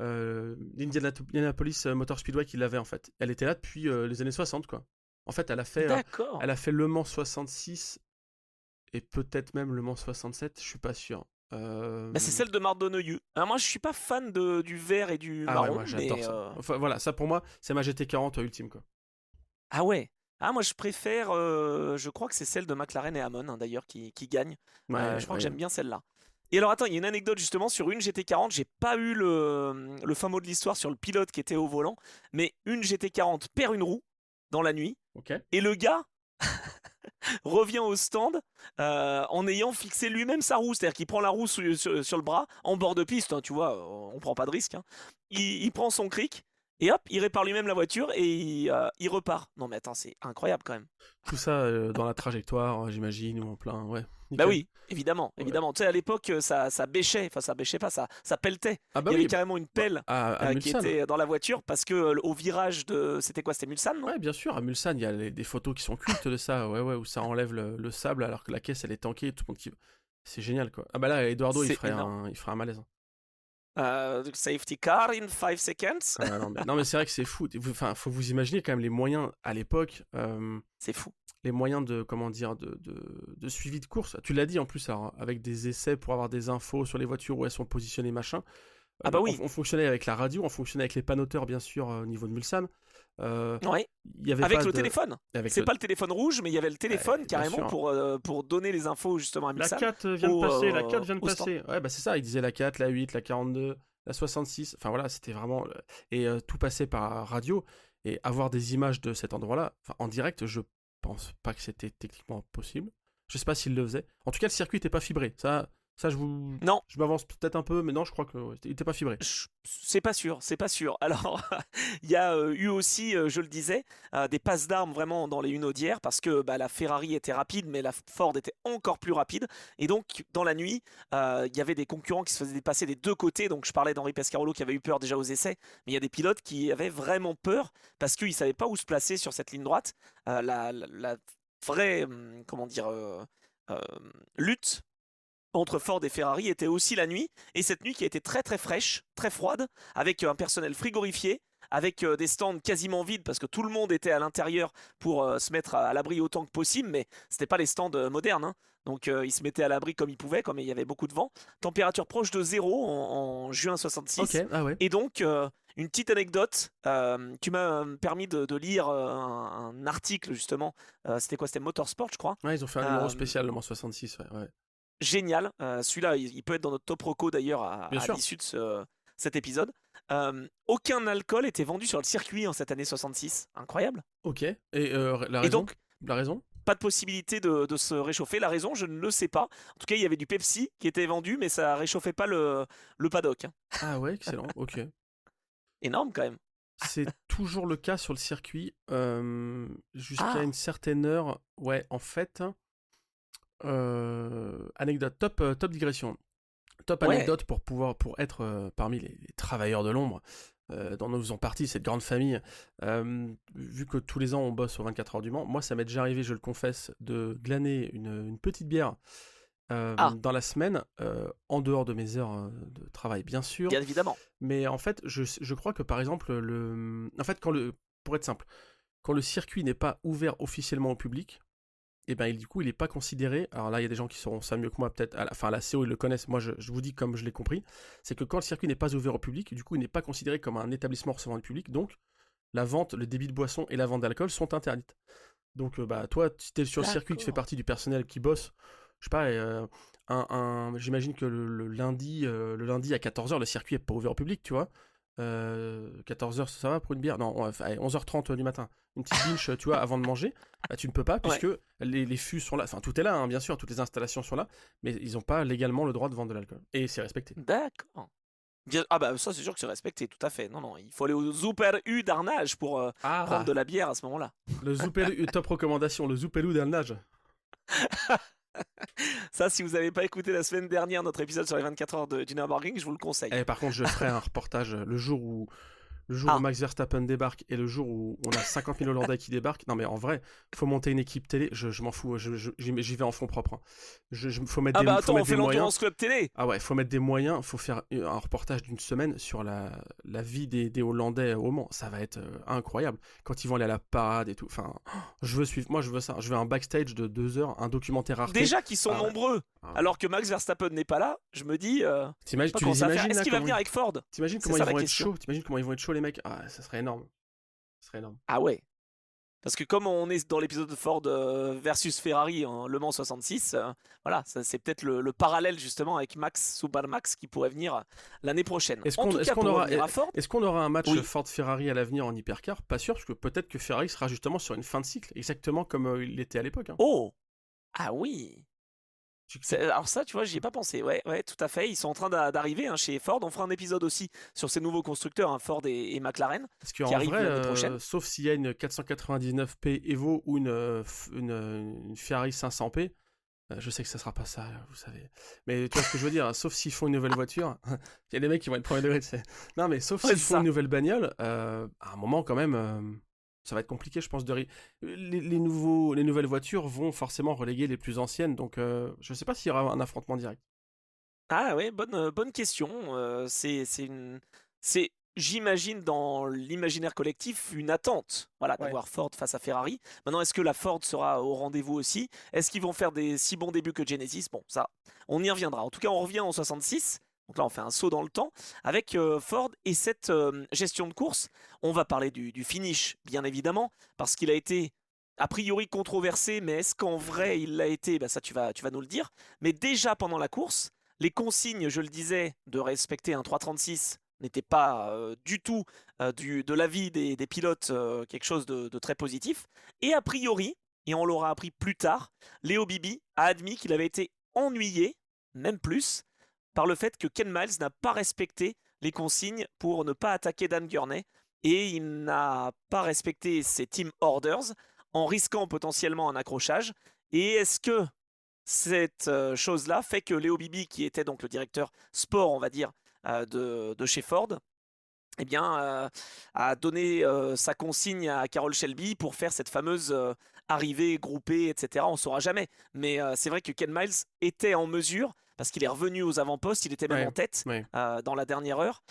l'Indianapolis Motor Speedway qui l'avait en fait. Elle était là depuis les années 60, quoi. En fait, elle a fait Le Mans 66 et peut-être même Le Mans 67, je suis pas sûr. Bah, c'est celle de Mardonneuil. Alors moi, je suis pas fan du vert et du marron. Ouais, moi j'adore ça. Enfin, voilà, ça pour moi, c'est ma GT40 ultime, quoi. Ah ouais. Ah, moi je préfère, je crois que c'est celle de McLaren et Hammond, hein, d'ailleurs, qui gagne. Je crois que j'aime bien celle-là. Et alors attends, il y a une anecdote justement sur une GT40, j'ai pas eu le fin mot de l'histoire sur le pilote qui était au volant, mais une GT40 perd une roue dans la nuit, et le gars revient au stand en ayant fixé lui-même sa roue, c'est-à-dire qu'il prend la roue sur le bras, en bord de piste, hein, tu vois, on prend pas de risque, hein. Il prend son cric, et hop, il répare lui-même la voiture et il repart. Non mais attends, c'est incroyable quand même. Tout ça dans la trajectoire, j'imagine, ou en plein, ouais. Nickel. Bah oui, évidemment. Tu sais, à l'époque, ça bêchait, enfin ça bêchait pas, ça pelletait. Ah bah il y avait carrément une pelle qui Mulsanne, était dans la voiture parce que au virage de, c'était quoi, c'était Mulsanne, non? Ouais, bien sûr, à Mulsanne, il y a des photos qui sont cultes de ça, ouais, où ça enlève le sable alors que la caisse elle est tankée, et tout le monde qui... C'est génial, quoi. Ah bah là, Eduardo, il ferait un malaise. Safety car in 5 seconds. Non mais c'est vrai que c'est fou. Enfin, faut vous imaginer quand même les moyens à l'époque. C'est fou. Les moyens de, comment dire, de suivi de course. Tu l'as dit en plus, alors, avec des essais pour avoir des infos sur les voitures où elles sont positionnées, machin. Ah bah oui. On fonctionnait avec la radio, on fonctionnait avec les panneauteurs, bien sûr, au niveau de Mulsanne. Ouais. Avec le téléphone. C'est pas le téléphone rouge, mais il y avait le téléphone carrément pour donner les infos justement à Mulsanne. La 4 vient de passer, la 4 vient de passer. Ouais, bah c'est ça, il disait la 4, la 8, la 42, la 66. Enfin voilà, c'était vraiment... Et tout passait par radio. Et avoir des images de cet endroit-là, en direct, je pense pas que c'était techniquement possible. Je sais pas s'il le faisait. En tout cas, le circuit n'était pas fibré. Ça Non. Je m'avance peut-être un peu, mais non, je crois qu'il n'était pas fibré. C'est pas sûr. Alors, il y a eu aussi, je le disais, des passes d'armes vraiment dans les Hunaudières parce que la Ferrari était rapide, mais la Ford était encore plus rapide. Et donc, dans la nuit, il y avait des concurrents qui se faisaient dépasser des deux côtés. Donc, je parlais d'Henri Pescarolo qui avait eu peur déjà aux essais, mais il y a des pilotes qui avaient vraiment peur parce qu'ils ne savaient pas où se placer sur cette ligne droite. La vraie, comment dire, lutte entre Ford et Ferrari était aussi la nuit, et cette nuit qui a été très très fraîche, très froide, avec un personnel frigorifié, avec des stands quasiment vides parce que tout le monde était à l'intérieur pour se mettre à l'abri autant que possible, mais c'était pas les stands modernes, hein. Donc ils se mettaient à l'abri comme ils pouvaient, comme il y avait beaucoup de vent. Température proche de 0 en juin 66. Okay, ah ouais. Et donc une petite anecdote, tu m'as permis de lire un article justement, c'était quoi? C'était Motorsport, je crois. Ouais, ils ont fait un numéro spécial le Mans 66, ouais. Génial, celui-là il peut être dans notre top reco d'ailleurs à l'issue de cet épisode. Aucun alcool était vendu sur le circuit en cette année 66, incroyable. Ok, et la raison, donc, la raison pas de possibilité de se réchauffer, la raison je ne le sais pas. En tout cas il y avait du Pepsi qui était vendu mais ça réchauffait pas le paddock. Ah ouais, excellent, ok. Énorme quand même. C'est toujours le cas sur le circuit, jusqu'à une certaine heure, ouais, en fait... anecdote, top digression. Top anecdote pour être parmi les travailleurs de l'ombre dont nous faisons partie, cette grande famille. Vu que tous les ans on bosse aux 24 heures du Mans, moi ça m'est déjà arrivé, je le confesse, de glaner une petite bière dans la semaine, en dehors de mes heures de travail, bien sûr. Bien évidemment. Mais en fait, je crois que par exemple, pour être simple, quand le circuit n'est pas ouvert officiellement au public, et ben du coup il n'est pas considéré. Alors là il y a des gens qui sauront ça mieux que moi, peut-être à la CO ils le connaissent, moi je vous dis comme je l'ai compris, c'est que quand le circuit n'est pas ouvert au public, du coup il n'est pas considéré comme un établissement recevant du public, donc la vente, le débit de boissons et la vente d'alcool sont interdites. Donc toi si t'es sur le circuit, tu fais partie du personnel qui bosse, je sais pas, j'imagine que le lundi à 14h le circuit est pas ouvert au public, tu vois. 14h ça va pour une bière? Non, allez, 11h30 du matin, une petite binge, tu vois, avant de manger, bah, tu ne peux pas, puisque les fûts sont là, enfin tout est là, hein, bien sûr, toutes les installations sont là, mais ils n'ont pas légalement le droit de vendre de l'alcool, et c'est respecté. D'accord. Ah bah ça c'est sûr que c'est respecté, tout à fait. Non, il faut aller au Super U d'Arnage pour prendre de la bière à ce moment-là. Le Super U, top recommandation, le Super U d'Arnage. Ça, si vous n'avez pas écouté la semaine dernière notre épisode sur les 24 heures du Nürburgring, je vous le conseille. Par contre, je ferai un reportage le jour où Max Verstappen débarque et le jour où on a 50 000 Hollandais qui débarquent. Non mais en vrai, faut monter une équipe télé, je m'en fous, j'y vais en fonds propres. Faut mettre des moyens. On fait l'Endurance Club télé. Ah ouais, faut mettre des moyens, faut faire un reportage d'une semaine sur la vie des Hollandais au Mans. Ça va être incroyable. Quand ils vont aller à la parade et tout. Enfin, je veux suivre, moi je veux ça. Je veux un backstage de 2 heures, un documentaire Arte. Déjà qu'ils sont nombreux, alors que Max Verstappen n'est pas là, je me dis... tu les imagines, est-ce qu'il va venir avec Ford? T'imagines comment ils vont être chauds? T'imagines comment ils vont être chauds les mecs? Ah, ça serait énorme. Ah ouais. Parce que comme on est dans l'épisode de Ford versus Ferrari en Le Mans 66, voilà, c'est peut-être le parallèle justement avec Super Max qui pourrait venir l'année prochaine. Est-ce qu'on aura un match Ford-Ferrari à l'avenir en hypercar? Pas sûr, parce que peut-être que Ferrari sera justement sur une fin de cycle, exactement comme il l'était à l'époque. Hein. Oh. Ah oui. Alors ça, tu vois, j'y ai pas pensé. Ouais, tout à fait. Ils sont en train d'arriver chez Ford. On fera un épisode aussi sur ces nouveaux constructeurs, Ford et McLaren, parce qui arrivent l'année prochaine. Sauf s'il y a une 499P Evo ou une Ferrari 500P, je sais que ça sera pas ça, vous savez. Mais tu vois ce que je veux dire, sauf s'ils font une nouvelle voiture, il y a des mecs qui vont être premier degré, tu sais. Non, mais sauf s'ils font une nouvelle bagnole, à un moment quand même... ça va être compliqué, je pense, les nouvelles voitures vont forcément reléguer les plus anciennes, donc je sais pas s'il y aura un affrontement direct. Ah ouais, bonne question. C'est, j'imagine, dans l'imaginaire collectif, une attente, voilà, d'avoir Ford face à Ferrari. Maintenant, est-ce que la Ford sera au rendez-vous aussi? Est-ce qu'ils vont faire des si bons débuts que Genesis? Bon, ça, on y reviendra. En tout cas, on revient en 66. Donc là, on fait un saut dans le temps avec Ford et cette gestion de course. On va parler du finish, bien évidemment, parce qu'il a été a priori controversé, mais est-ce qu'en vrai il l'a été? Ça, tu vas nous le dire. Mais déjà pendant la course, les consignes, je le disais, de respecter un 336 n'étaient pas du tout de l'avis des pilotes quelque chose de très positif. Et a priori, et on l'aura appris plus tard, Leo Bibi a admis qu'il avait été ennuyé, même plus, par le fait que Ken Miles n'a pas respecté les consignes pour ne pas attaquer Dan Gurney et il n'a pas respecté ses team orders en risquant potentiellement un accrochage. Et est-ce que cette chose-là fait que Leo Bibi, qui était donc le directeur sport, on va dire, de chez Ford, eh bien, a donné sa consigne à Carroll Shelby pour faire cette fameuse arrivée groupée, etc. On ne saura jamais. Mais c'est vrai que Ken Miles était en mesure, parce qu'il est revenu aux avant-postes, il était même en tête dans la dernière heure.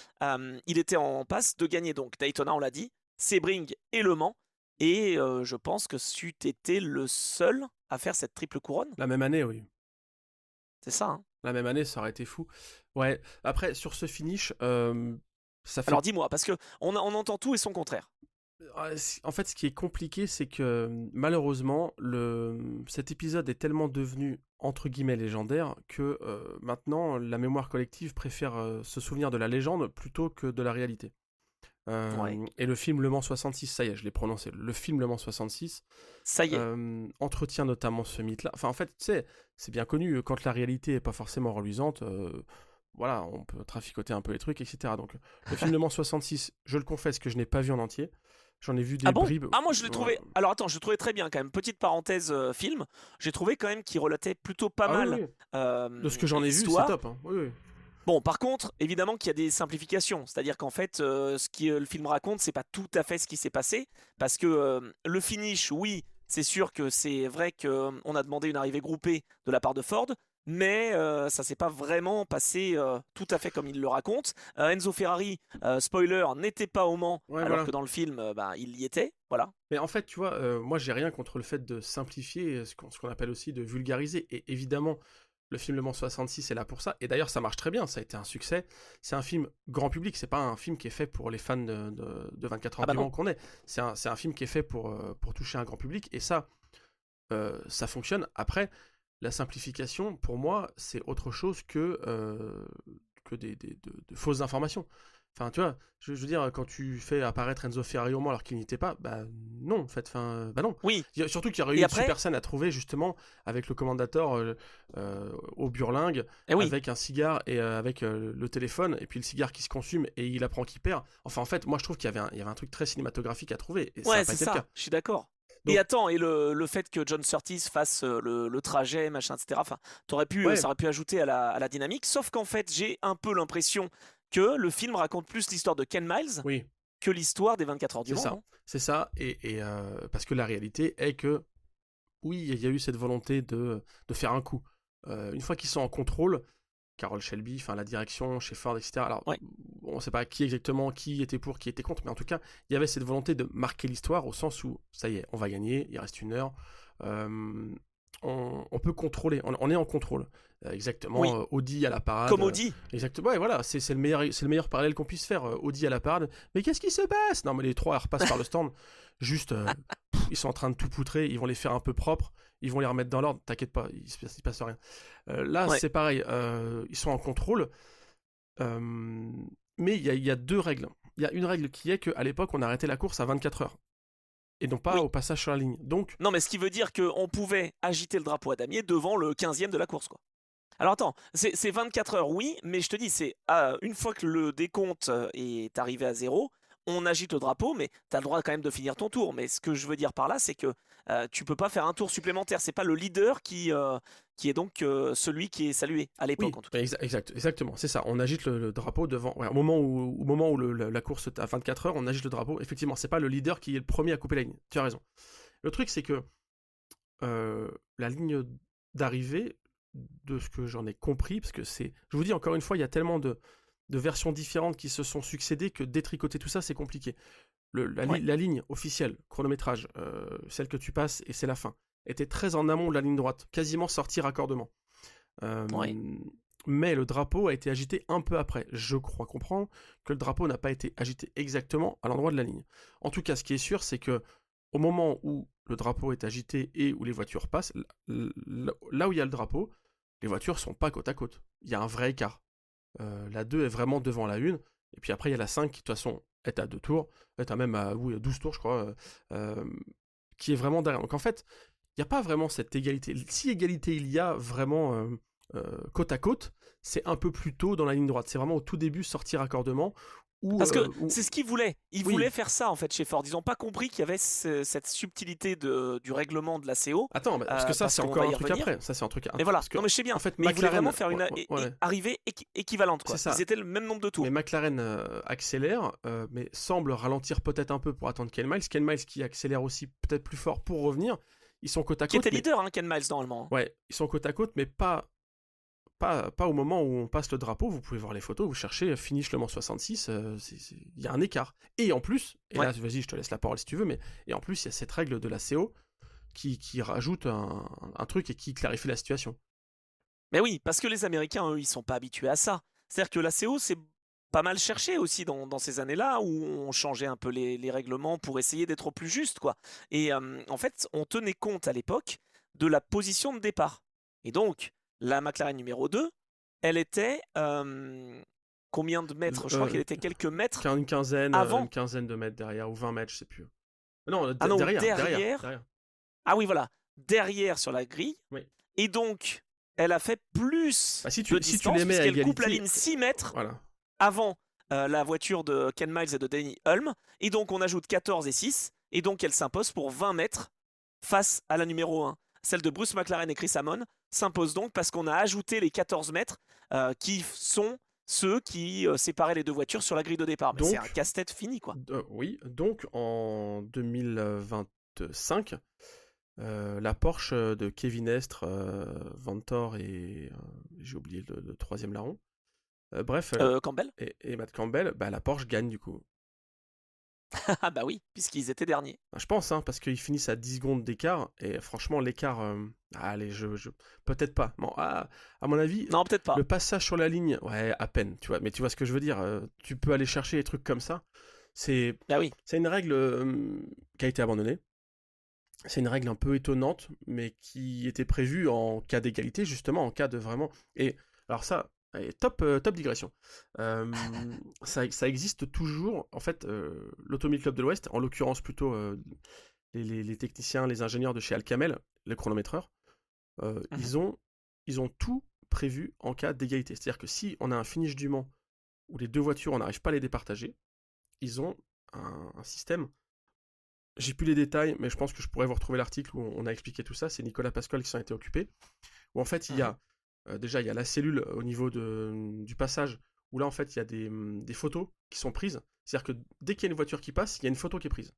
Il était en passe de gagner donc Daytona, on l'a dit, Sebring et Le Mans. Et je pense que c'eût été le seul à faire cette triple couronne. La même année, oui. C'est ça, hein. La même année, ça aurait été fou. Ouais, après, sur ce finish... ça fait... Alors dis-moi, parce qu'on entend tout et son contraire. En fait, ce qui est compliqué, c'est que malheureusement, cet épisode est tellement devenu, entre guillemets, légendaire, que maintenant, la mémoire collective préfère se souvenir de la légende plutôt que de la réalité. Et le film Le Mans 66, ça y est, je l'ai prononcé, le film Le Mans 66, ça y est, entretient notamment ce mythe-là. Enfin, en fait, tu sais, c'est bien connu, quand la réalité n'est pas forcément reluisante... voilà, on peut traficoter un peu les trucs, etc. Donc, le film Le Mans 66, je le confesse que je n'ai pas vu en entier. J'en ai vu des bribes. Ah, moi je l'ai trouvé. Alors attends, je le trouvais très bien quand même. Petite parenthèse film. J'ai trouvé quand même qu'il relatait plutôt pas mal. Oui. De ce que j'en ai vu, c'est top. Hein. Oui. Bon, par contre, évidemment qu'il y a des simplifications. C'est-à-dire qu'en fait, ce que le film raconte, c'est pas tout à fait ce qui s'est passé. Parce que le finish, oui, c'est sûr que c'est vrai qu'on a demandé une arrivée groupée de la part de Ford. Mais ça s'est pas vraiment passé tout à fait comme il le raconte. Enzo Ferrari, spoiler, n'était pas au Mans, Ouais, alors voilà. que dans le film, il y était. Voilà. Mais en fait, tu vois, moi j'ai rien contre le fait de simplifier, ce qu'on appelle aussi de vulgariser. Et évidemment, le film Le Mans 66 est là pour ça. Et d'ailleurs, ça marche très bien, ça a été un succès. C'est un film grand public, c'est pas un film qui est fait pour les fans de 24 heures Ah bah du Mans non. qu'on est. C'est un film qui est fait pour toucher un grand public. Et ça fonctionne. Après, la simplification, pour moi, c'est autre chose que de fausses informations. Enfin, tu vois, je veux dire, quand tu fais apparaître Enzo Ferrari au Mans alors qu'il n'y était pas, bah non, en fait, enfin, bah non. Oui. Surtout qu'il y aurait eu Et une après, super scène à trouver, justement, avec le commandateur au burlingue, eh oui. avec un cigare et avec le téléphone, et puis le cigare qui se consume et il apprend qu'il perd. Enfin, en fait, moi, je trouve qu'il y avait un truc très cinématographique à trouver, et ça n'a Ouais, pas c'est été le ça. cas. Je suis d'accord. Et Donc, attends, et le fait que John Surtees fasse le trajet, machin, etc. Enfin, ouais, ça aurait pu ajouter à la dynamique. Sauf qu'en fait, j'ai un peu l'impression que le film raconte plus l'histoire de Ken Miles oui, que l'histoire des 24 heures du c'est Mans, ça. non? C'est ça, parce que la réalité est que oui, il y a eu cette volonté de faire un coup. Une fois qu'ils sont en contrôle, Carroll Shelby, enfin la direction chez Ford, etc. Alors, Ouais. on ne sait pas qui exactement, qui était pour, qui était contre, mais en tout cas, il y avait cette volonté de marquer l'histoire au sens où, ça y est, on va gagner, il reste 1 heure, euh, on peut contrôler, on est en contrôle. Oui. Exactement, Audi à la parade. Comme Audi. Exactement, ouais, voilà, c'est le meilleur parallèle qu'on puisse faire. Audi à la parade. Mais qu'est-ce qui se passe? Non, mais les trois repassent par le stand. Juste, ils sont en train de tout poutrer. Ils vont les faire un peu propres. Ils vont les remettre dans l'ordre. T'inquiète pas, il se passe rien. Là, Ouais. c'est pareil. Ils sont en contrôle. Euh, mais il y a 2 règles. Il y a une règle qui est qu'à l'époque, on arrêtait la course à 24 heures. Et non pas Oui. au passage sur la ligne. Donc, Non, mais ce qui veut dire qu'on pouvait agiter le drapeau à damier devant le 15e de la course, quoi. Alors attends, c'est 24 heures, oui, mais je te dis, c'est une fois que le décompte est arrivé à 0, on agite le drapeau, mais tu as le droit quand même de finir ton tour. Mais ce que je veux dire par là, c'est que tu peux pas faire un tour supplémentaire. C'est pas le leader qui est donc celui qui est salué, à l'époque oui, en tout cas. exactement, c'est ça. On agite le drapeau devant. Ouais, au moment où la course est à 24 heures, on agite le drapeau. Effectivement, c'est pas le leader qui est le premier à couper la ligne. Tu as raison. Le truc, c'est que la ligne d'arrivée, de ce que j'en ai compris, parce que c'est. Je vous dis encore une fois, il y a tellement de versions différentes qui se sont succédées que détricoter tout ça, c'est compliqué. Ouais, La ligne officielle, chronométrage, celle que tu passes et c'est la fin, était très en amont de la ligne droite, quasiment sortie raccordement. Euh, ouais, mais le drapeau a été agité un peu après. Je crois comprendre que le drapeau n'a pas été agité exactement à l'endroit de la ligne. En tout cas, ce qui est sûr, c'est que au moment où le drapeau est agité et où les voitures passent, là où il y a le drapeau, les voitures sont pas côte à côte. Il y a un vrai écart. La 2 est vraiment devant la 1, et puis après il y a la 5 qui de toute façon est à 2 tours, est à même à 12 tours je crois, qui est vraiment derrière. Donc en fait, il n'y a pas vraiment cette égalité. Si égalité il y a vraiment côte à côte, c'est un peu plus tôt dans la ligne droite. C'est vraiment au tout début, sortir raccordement. parce que c'est ce qu'ils voulaient. Ils Oui. voulaient faire ça en fait chez Ford. Ils n'ont pas compris qu'il y avait cette subtilité du règlement de la CO. Attends, parce que ça, parce c'est qu'on encore va un y truc revenir. après. Ça, c'est un truc. Mais voilà, Parce que, non mais je sais bien. en fait, Mais ils voulaient McLaren. vraiment faire une arrivée équivalente, quoi. C'est ça. Ils étaient le même nombre de tours. Mais McLaren accélère, mais semble ralentir peut-être un peu pour attendre Ken Miles. Ken Miles qui accélère aussi peut-être plus fort pour revenir. Ils sont côte à Qui côte. était leader, hein, Ken Miles, normalement. Ouais, ils sont côte à côte, mais pas au moment où on passe le drapeau. Vous pouvez voir les photos, vous cherchez finish Le Mans 66, il y a un écart. Et en plus, et Ouais. là, vas-y, je te laisse la parole si tu veux, mais et en plus, il y a cette règle de la CO qui rajoute un truc et qui clarifie la situation. Mais oui, parce que les Américains, eux, ils sont pas habitués à ça. C'est-à-dire que la CO, c'est pas mal cherché aussi dans ces années-là où on changeait un peu les règlements pour essayer d'être au plus juste, quoi. Et en fait, on tenait compte à l'époque de la position de départ. Et donc, la McLaren numéro 2, elle était combien de mètres? Je crois qu'elle était quelques mètres Une quinzaine avant. de mètres derrière, ou 20 mètres, je sais plus. Non, Ah non, derrière. Ah oui, voilà, derrière sur la grille. Oui. Et donc, elle a fait plus Bah, si de tu distance les mets à puisqu'elle coupe la égalité, ligne 6 mètres voilà. avant la voiture de Ken Miles et de Danny Hulme. Et donc, on ajoute 14 et 6. Et donc, elle s'impose pour 20 mètres face à la numéro 1. Celle de Bruce McLaren et Chris Amon s'impose donc parce qu'on a ajouté les 14 mètres qui sont ceux qui séparaient les deux voitures sur la grille de départ. Mais Donc, c'est un casse-tête fini, quoi. Oui, donc en 2025, la Porsche de Kevin Estre, Vanthoor et j'ai oublié le troisième larron. Bref, Campbell. et Matt Campbell, bah, la Porsche gagne du coup. Ah bah oui, puisqu'ils étaient derniers. Je pense, hein, parce qu'ils finissent à 10 secondes d'écart, et franchement, l'écart, allez, peut-être pas. Bon, à mon avis, Non, peut-être pas. le passage sur la ligne, ouais, à peine, tu vois. Mais tu vois ce que je veux dire, tu peux aller chercher des trucs comme ça. Bah oui. C'est une règle qui a été abandonnée. C'est une règle un peu étonnante, mais qui était prévue en cas d'égalité, justement, en cas de vraiment... Et alors ça, allez, top digression. Ça existe toujours, en fait, l'Automobile Club de l'Ouest, en l'occurrence plutôt les techniciens, les ingénieurs de chez Alcamel, les chronométreurs, ils ont tout prévu en cas d'égalité. C'est-à-dire que si on a un finish du Mans où les deux voitures, on n'arrive pas à les départager, ils ont un système. J'ai plus les détails, mais je pense que je pourrais vous retrouver l'article où on a expliqué tout ça. C'est Nicolas Pascal qui s'en était occupé. Où en fait, il y a déjà il y a la cellule au niveau du passage, où là en fait il y a des photos qui sont prises. C'est-à-dire que dès qu'il y a une voiture qui passe, il y a une photo qui est prise.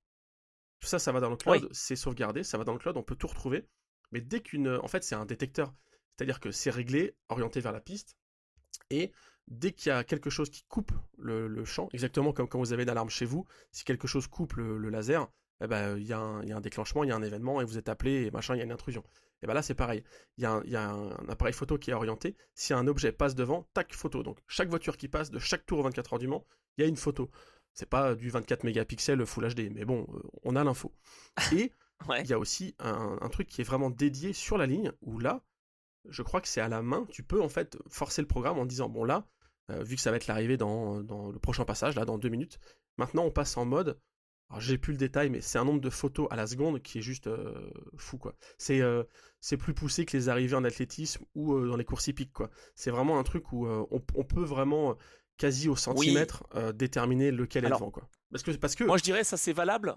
Tout ça, ça va dans le cloud, c'est sauvegardé, ça va dans le cloud, on peut tout retrouver. Mais dès en fait, c'est un détecteur. C'est-à-dire que c'est réglé, orienté vers la piste, et dès qu'il y a quelque chose qui coupe le champ, exactement comme quand vous avez une alarme chez vous, si quelque chose coupe le laser, eh ben, il y a un déclenchement, il y a un événement, et vous êtes appelé, et machin, il y a une intrusion. Et ben là, c'est pareil. Il y a un appareil photo qui est orienté. Si un objet passe devant, tac, photo. Donc, chaque voiture qui passe, de chaque tour aux 24 heures du Mans, il y a une photo. C'est pas du 24 mégapixels Full HD, mais bon, on a l'info. Et il y a aussi un truc qui est vraiment dédié sur la ligne, où là, je crois que c'est à la main, tu peux en fait forcer le programme en disant, bon là, vu que ça va être l'arrivée dans le prochain passage, là, dans 2 minutes, maintenant on passe en mode, alors j'ai plus le détail, mais c'est un nombre de photos à la seconde qui est juste fou, quoi. C'est plus poussé que les arrivées en athlétisme ou dans les courses hippiques, quoi. C'est vraiment un truc où on peut vraiment, quasi au centimètre, déterminer lequel est devant, quoi. Parce que moi je dirais ça c'est valable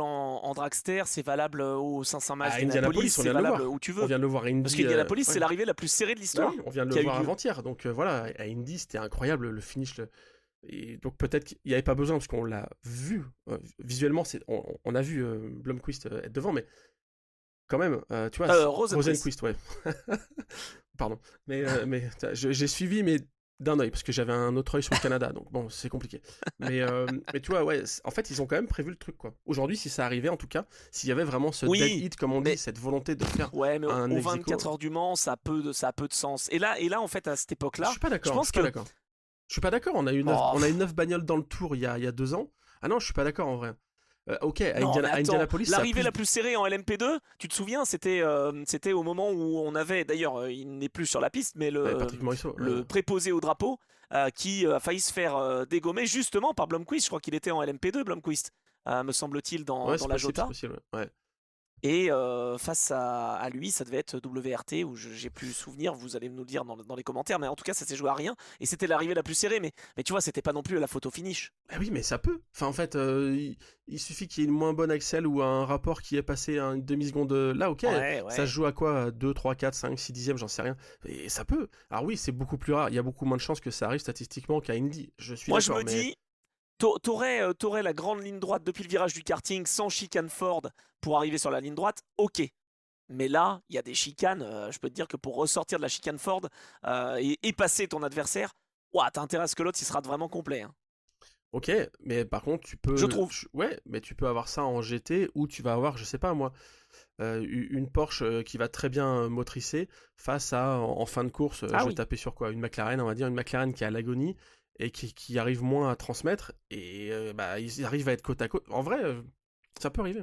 en dragster, c'est valable au 500 miles d'Indianapolis, c'est valable où tu veux. On vient de le voir à Indy. Parce qu'Indianapolis c'est l'arrivée la plus serrée de l'histoire. Bah oui, on vient de le voir avant-hier, donc voilà, à Indy c'était incroyable le finish. Et donc peut-être qu'il n'y avait pas besoin parce qu'on l'a vu visuellement, on a vu Blomqvist être devant, mais quand même, tu vois, Rosenqvist, ouais. Pardon, mais j'ai suivi, mais d'un œil, parce que j'avais un autre œil sur le Canada, donc bon, c'est compliqué. Mais tu vois, ouais, en fait, ils ont quand même prévu le truc, quoi. Aujourd'hui, si ça arrivait, en tout cas, s'il y avait vraiment ce dead hit, comme on dit, cette volonté de faire ouais, mais un aux 24 heures du Mans, ça a peu de sens. Et là, en fait, à cette époque-là, je suis pas d'accord. Je suis pas d'accord. On a eu 9 bagnoles dans le Tour il y a 2 ans. Ah non, je suis pas d'accord en vrai. Ok, à Indianapolis, l'arrivée la plus serrée en LMP2, tu te souviens, c'était au moment où on avait, d'ailleurs, il n'est plus sur la piste, mais le préposé au drapeau qui a failli se faire dégommer justement par Blomqvist. Je crois qu'il était en LMP2, Blomqvist, me semble-t-il, dans la Jota. C'est possible, ouais. Et face à lui, ça devait être WRT, où j'ai plus souvenir, vous allez nous le dire dans les commentaires, mais en tout cas, ça s'est joué à rien, et c'était l'arrivée la plus serrée, mais tu vois, c'était pas non plus la photo finish. Ah oui, mais ça peut. Enfin, en fait, il suffit qu'il y ait une moins bonne Axel ou un rapport qui est passé à une demi-seconde là, ok, ça se joue à quoi 2, 3, 4, 5, 6 dixièmes, j'en sais rien. Et ça peut. Alors oui, c'est beaucoup plus rare, il y a beaucoup moins de chances que ça arrive statistiquement qu'à Indy, je suis d'accord. Moi, je me dis... T'aurais la grande ligne droite depuis le virage du karting sans chicane Ford pour arriver sur la ligne droite, ok. Mais là, il y a des chicanes, je peux te dire que pour ressortir de la chicane Ford et passer ton adversaire, t'as intérêt à ce que l'autre il se rate vraiment complet. Hein. Ok, mais par contre, tu peux... Je trouve. Ouais, mais tu peux avoir ça en GT où tu vas avoir, je sais pas moi, une Porsche qui va très bien motricer face à, en fin de course, je vais taper sur quoi? Une McLaren, on va dire, une McLaren qui est à l'agonie et qui arrive moins à transmettre, et ils arrivent à être côte à côte. En vrai, ça peut arriver.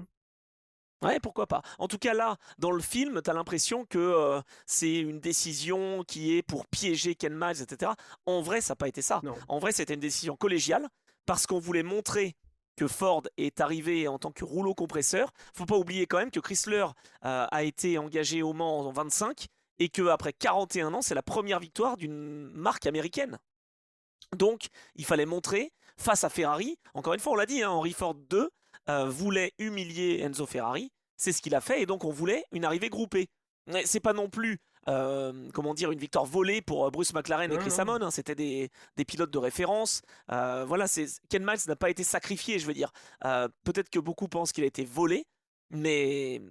Ouais, pourquoi pas. En tout cas, là, dans le film, t'as l'impression que c'est une décision qui est pour piéger Ken Miles, etc. En vrai, ça n'a pas été ça. Non. En vrai, c'était une décision collégiale, parce qu'on voulait montrer que Ford est arrivé en tant que rouleau compresseur. Faut pas oublier quand même que Chrysler a été engagé au Mans en 25, et qu'après 41 ans, c'est la première victoire d'une marque américaine. Donc, il fallait montrer, face à Ferrari, encore une fois, on l'a dit, Henry Ford 2 voulait humilier Enzo Ferrari, c'est ce qu'il a fait, et donc on voulait une arrivée groupée. C'est pas non plus comment dire, une victoire volée pour Bruce McLaren et Chris Amon. Hein. C'était des pilotes de référence. Voilà, Ken Miles n'a pas été sacrifié, je veux dire. Peut-être que beaucoup pensent qu'il a été volé, mais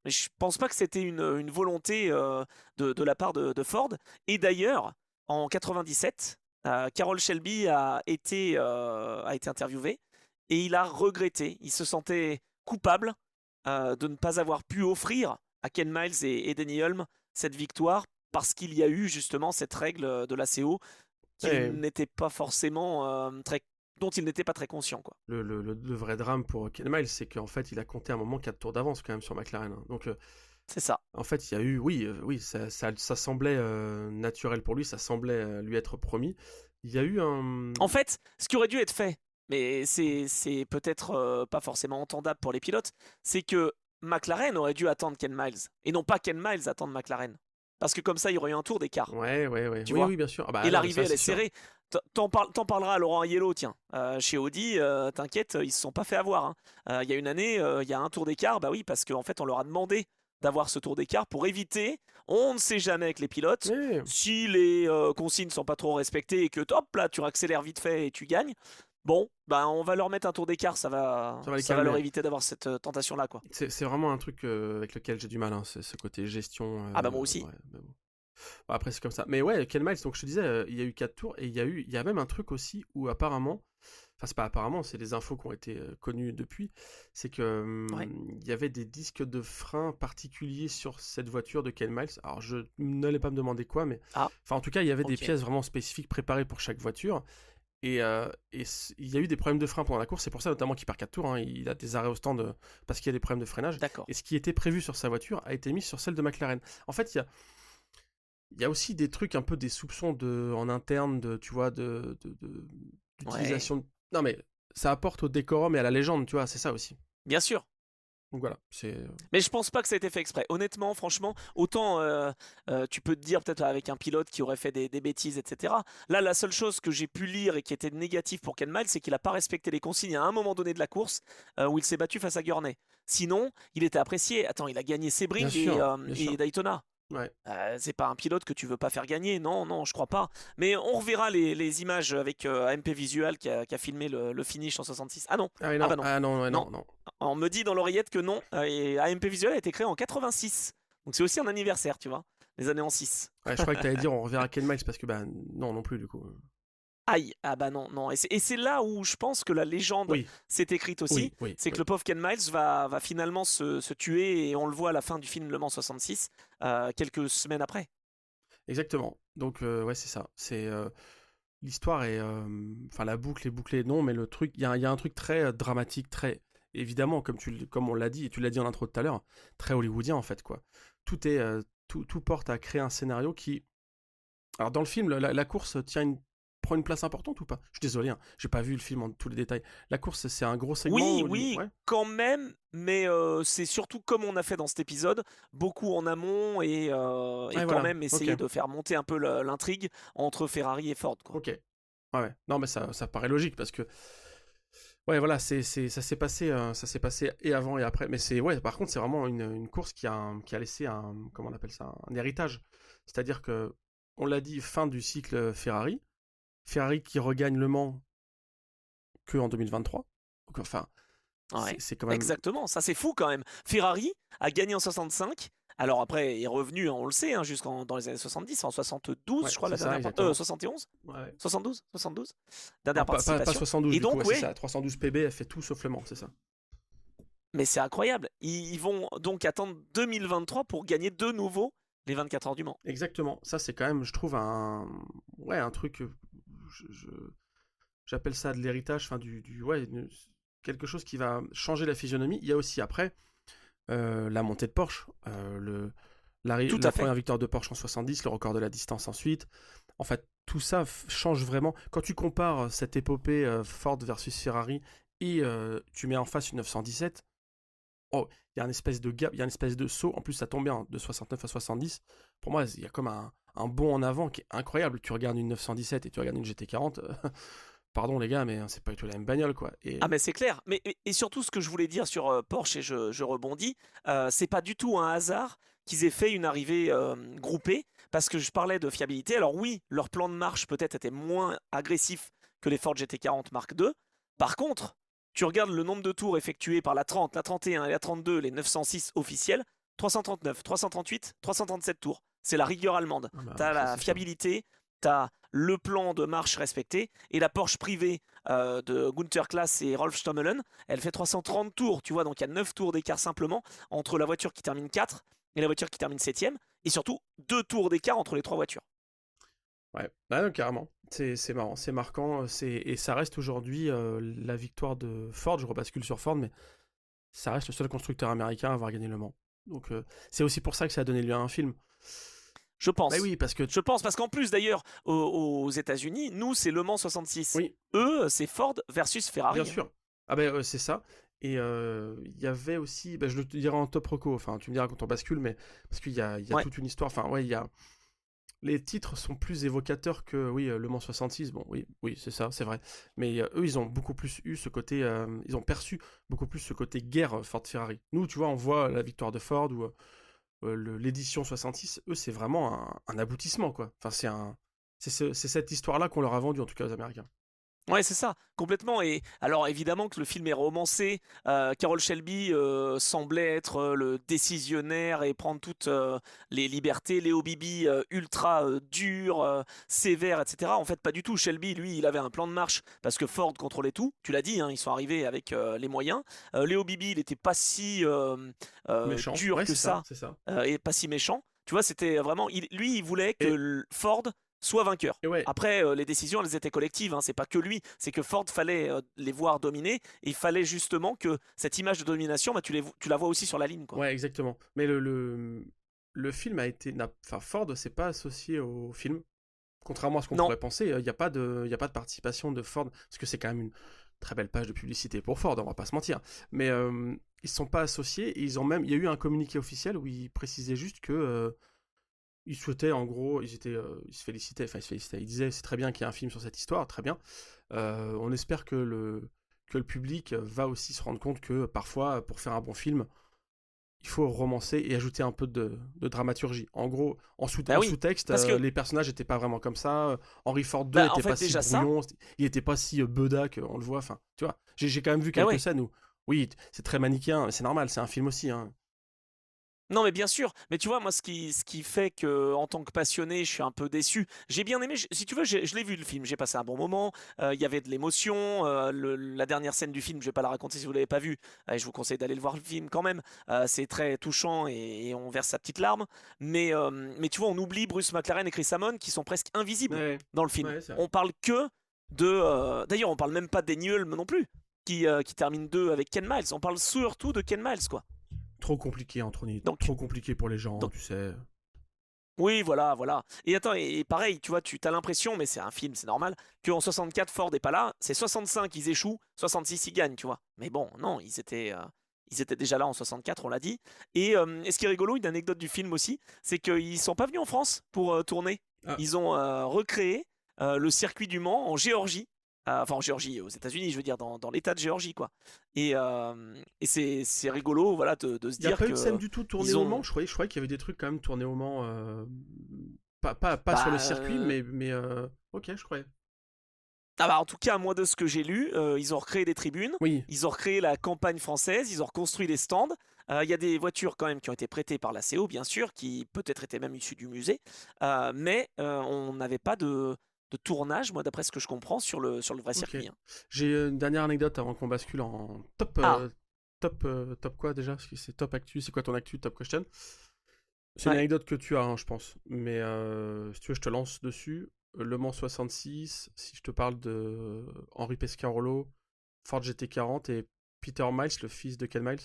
je pense pas que c'était une volonté de la part de Ford. Et d'ailleurs, en 97, Carroll Shelby a été interviewé et il a regretté. Il se sentait coupable de ne pas avoir pu offrir à Ken Miles et Denny Hulme cette victoire parce qu'il y a eu justement cette règle de la CO n'était pas forcément dont il n'était pas très conscient, quoi. Le vrai drame pour Ken Miles, c'est qu'en fait, il a compté un moment 4 tours d'avance quand même sur McLaren. Hein. Donc, c'est ça. En fait, il y a eu, oui, ça semblait naturel pour lui, ça semblait lui être promis. Il y a eu un... En fait, ce qui aurait dû être fait, mais c'est peut-être pas forcément entendable pour les pilotes, c'est que McLaren aurait dû attendre Ken Miles, et non pas Ken Miles attendre McLaren. Parce que comme ça, il y aurait eu un tour d'écart. Ouais. Oui, bien sûr. Ah bah, et l'arrivée, elle est serrée. T'en parleras à Laurent Aiello, tiens. Chez Audi, t'inquiète, ils se sont pas fait avoir. Hein. Il y a une année, il y a un tour d'écart, bah oui, parce qu'en fait, on leur a demandé d'avoir ce tour d'écart pour éviter, on ne sait jamais avec les pilotes, si les consignes sont pas trop respectées et que hop, là, tu accélères vite fait et tu gagnes. Bon, bah on va leur mettre un tour d'écart, ça va leur éviter d'avoir cette tentation-là, quoi. C'est vraiment un truc avec lequel j'ai du mal, hein, ce côté gestion. Ah bah moi aussi. Ouais, bon. Bon, après c'est comme ça. Mais ouais, Ken Miles, donc je te disais, il y a eu 4 tours et il y a même un truc aussi où apparemment, enfin c'est pas apparemment, c'est les infos qui ont été connues depuis, c'est que il y avait des disques de frein particuliers sur cette voiture de Ken Miles. Alors je n'allais pas me demander quoi, mais enfin en tout cas il y avait des pièces vraiment spécifiques préparées pour chaque voiture. Et il y a eu des problèmes de frein pendant la course, c'est pour ça notamment qu'il perd 4 tours, hein. Il a des arrêts au stand parce qu'il y a des problèmes de freinage. D'accord. Et ce qui était prévu sur sa voiture a été mis sur celle de McLaren. En fait, il y a aussi des trucs, un peu des soupçons en interne, tu vois, d'utilisation. Ouais. Non mais ça apporte au décorum et à la légende, tu vois, c'est ça aussi. Bien sûr. Donc voilà, Mais je pense pas que ça a été fait exprès. Honnêtement, franchement, autant tu peux te dire peut-être avec un pilote qui aurait fait des bêtises, etc. Là, la seule chose que j'ai pu lire et qui était négative pour Ken Miles, c'est qu'il a pas respecté les consignes à un moment donné de la course où il s'est battu face à Gurney. Sinon, il était apprécié. Attends, il a gagné Sebring et Daytona. Ouais. C'est pas un pilote que tu veux pas faire gagner, non, je crois pas. Mais on reverra les images avec AMP Visual qui a filmé le finish en 66. Ah non. Ah, oui, non. Ah bah non. Ah non. On me dit dans l'oreillette que non. Et AMP Visual a été créé en 86. Donc c'est aussi un anniversaire, tu vois. Les années en 6. Ouais, je croyais que t'allais dire on reverra Ken Miles parce que bah non plus du coup. Aïe, ah bah non. Et c'est là où je pense que la légende s'est écrite aussi. C'est que le pauvre Ken Miles va finalement se tuer et on le voit à la fin du film Le Mans 66, quelques semaines après. Exactement. Donc ouais, c'est ça. C'est l'histoire est, enfin la boucle est bouclée, non, mais le truc, il y a un truc très dramatique, très évidemment comme on l'a dit et tu l'as dit en intro tout à l'heure, très hollywoodien en fait quoi. Tout porte à créer un scénario qui, alors dans le film, la course prend une place importante ou pas? Je suis désolé, hein, j'ai pas vu le film en tous les détails. La course, c'est un gros segment. Oui, quand même, mais c'est surtout comme on a fait dans cet épisode, beaucoup en amont et quand même essayer de faire monter un peu l'intrigue entre Ferrari et Ford, quoi. Ok. Ouais. Non, mais ça paraît logique parce que ouais, voilà, ça s'est passé et avant et après. Mais par contre, c'est vraiment une course qui a laissé comment on appelle ça, un héritage. C'est-à-dire que on l'a dit, fin du cycle Ferrari qui regagne Le Mans que en 2023. Donc, enfin, c'est quand même... Exactement, ça c'est fou quand même. Ferrari a gagné en 65. Alors après, il est revenu, on le sait, dans les années 70, en 72, je crois, la dernière partie. 71 ouais. 72 Dernière participation. Pas 72, et donc, c'est ça. 312 PB, elle fait tout sauf Le Mans, c'est ça. Mais c'est incroyable. Ils vont donc attendre 2023 pour gagner de nouveau les 24 heures du Mans. Exactement. Ça, c'est quand même, je trouve, un truc... J'appelle ça de l'héritage, enfin quelque chose qui va changer la physionomie. Il y a aussi après la montée de Porsche, la première victoire de Porsche en 70, le record de la distance ensuite. En fait, tout ça change vraiment. Quand tu compares cette épopée Ford versus Ferrari et tu mets en face une 917, il y a une espèce de gap, il y a une espèce de saut. En plus, ça tombe bien, de 69 à 70. Pour moi, il y a comme un bond en avant qui est incroyable. Tu regardes une 917 et tu regardes une GT40. Pardon les gars, mais c'est pas du tout la même bagnole quoi. Ah mais c'est clair. Et surtout ce que je voulais dire sur Porsche, et je rebondis, c'est pas du tout un hasard qu'ils aient fait une arrivée groupée, parce que je parlais de fiabilité. Alors oui, leur plan de marche peut-être était moins agressif que les Ford GT40 Mark II. Par contre, tu regardes le nombre de tours effectués par la 30, la 31 et la 32, les 906 officiels, 339, 338, 337 tours. C'est la rigueur allemande. T'as la fiabilité, t'as le plan de marche respecté, et la Porsche privée de Günther Klaas et Rolf Stommelen, elle fait 330 tours, tu vois, donc il y a 9 tours d'écart simplement entre la voiture qui termine 4 et la voiture qui termine 7ème, et surtout 2 tours d'écart entre les 3 voitures. Ouais, non, carrément. C'est marrant, c'est marquant, et ça reste aujourd'hui la victoire de Ford. Je rebascule sur Ford, mais ça reste le seul constructeur américain à avoir gagné Le Mans. Donc c'est aussi pour ça que ça a donné lieu à un film. Je pense. Bah oui, parce qu'en plus d'ailleurs, aux États-Unis, nous c'est Le Mans 66. Oui. Eux, c'est Ford versus Ferrari. Bien sûr. Ah ben c'est ça. Et il y avait aussi, je le dirai en top reco, enfin tu me diras quand on bascule, mais parce qu'il y a toute une histoire, enfin ouais, il y a... Les titres sont plus évocateurs que, oui, Le Mans 66, bon oui, c'est ça, c'est vrai. Mais eux, ils ont beaucoup plus eu ce côté, ils ont perçu beaucoup plus ce côté guerre Ford-Ferrari. Nous, tu vois, on voit la victoire de Ford ou l'édition 66, eux, c'est vraiment un aboutissement, quoi. Enfin, c'est cette histoire-là qu'on leur a vendue, en tout cas aux Américains. Ouais, c'est ça, complètement. Et alors évidemment que le film est romancé, Carroll Shelby semblait être le décisionnaire et prendre toutes les libertés, Léo Bibi ultra dur, sévère, etc. En fait, pas du tout. Shelby, lui, il avait un plan de marche parce que Ford contrôlait tout. Tu l'as dit, hein, ils sont arrivés avec les moyens. Léo Bibi, il n'était pas si dur ouais, que ça, et pas si méchant. Tu vois, c'était vraiment... Lui, il voulait que Ford soit vainqueur. Ouais. Après, les décisions, elles étaient collectives, hein, c'est pas que lui, c'est que Ford fallait les voir dominer, et il fallait justement que cette image de domination, tu la vois aussi sur la ligne, quoi. Ouais, exactement. Mais le film a été... Enfin, Ford s'est pas associé au film, contrairement à ce qu'on pourrait penser. Il n'y a pas de participation de Ford, parce que c'est quand même une très belle page de publicité pour Ford, on va pas se mentir. Mais ils sont pas associés, et il y a eu un communiqué officiel où ils précisaient juste que... ils souhaitaient, en gros, ils se félicitaient, ils disaient c'est très bien qu'il y ait un film sur cette histoire, très bien. On espère que le public va aussi se rendre compte que parfois, pour faire un bon film, il faut romancer et ajouter un peu de dramaturgie. En gros, en sous-texte, les personnages n'étaient pas vraiment comme ça. Henry Ford II n'était pas si brouillon, il n'était pas si Beda qu'on le voit. Enfin, tu vois, j'ai quand même vu quelques scènes où, oui, c'est très manichéen, c'est normal, c'est un film aussi, hein. Non, mais bien sûr. Mais tu vois, moi, ce qui fait que, en tant que passionné, je suis un peu déçu. J'ai bien aimé. Si tu veux, je l'ai vu le film. J'ai passé un bon moment. Il y avait de l'émotion. La dernière scène du film, je vais pas la raconter si vous l'avez pas vu. Je vous conseille d'aller le voir le film quand même. C'est très touchant, et on verse sa petite larme. Mais tu vois, on oublie Bruce McLaren et Chris Hammond qui sont presque invisibles dans le film. On parle que de. D'ailleurs, on parle même pas d'Annie Hulme non plus, qui termine 2 avec Ken Miles. On parle surtout de Ken Miles, quoi. Trop compliqué, Anthony. Trop compliqué pour les gens, tu sais. Oui, voilà. Et attends, et pareil, tu vois, tu as l'impression, mais c'est un film, c'est normal, qu'en 64, Ford n'est pas là. C'est 65, ils échouent. 66, ils gagnent, tu vois. Mais bon, non, ils étaient déjà là en 64, on l'a dit. Et ce qui est rigolo, une anecdote du film aussi, c'est qu'ils sont pas venus en France pour tourner. Ils ont recréé le circuit du Mans en Géorgie. Enfin, en Géorgie, aux États-Unis, je veux dire, dans l'état de Géorgie, quoi. Et c'est rigolo, voilà, de se dire que. Il n'y a pas eu de scène du tout tournée au Mans. Je croyais qu'il y avait des trucs quand même tournés au Mans. Pas sur le circuit, mais ok, je croyais. Ah bah, en tout cas, moi, de ce que j'ai lu, ils ont recréé des tribunes. Oui. Ils ont recréé la campagne française. Ils ont reconstruit des stands. Il y a des voitures quand même qui ont été prêtées par la CO, bien sûr, qui peut-être étaient même issues du musée. Mais on n'avait pas de tournage, moi, d'après ce que je comprends, sur le vrai circuit. Hein. J'ai une dernière anecdote avant qu'on bascule en top. Top quoi déjà? Parce que c'est top actu. C'est quoi ton actu, top question? C'est une anecdote que tu as, hein, je pense. Mais si tu veux, je te lance dessus. Le Mans 66, si je te parle de Henri Pescarolo, Ford GT40 et Peter Miles, le fils de Ken Miles.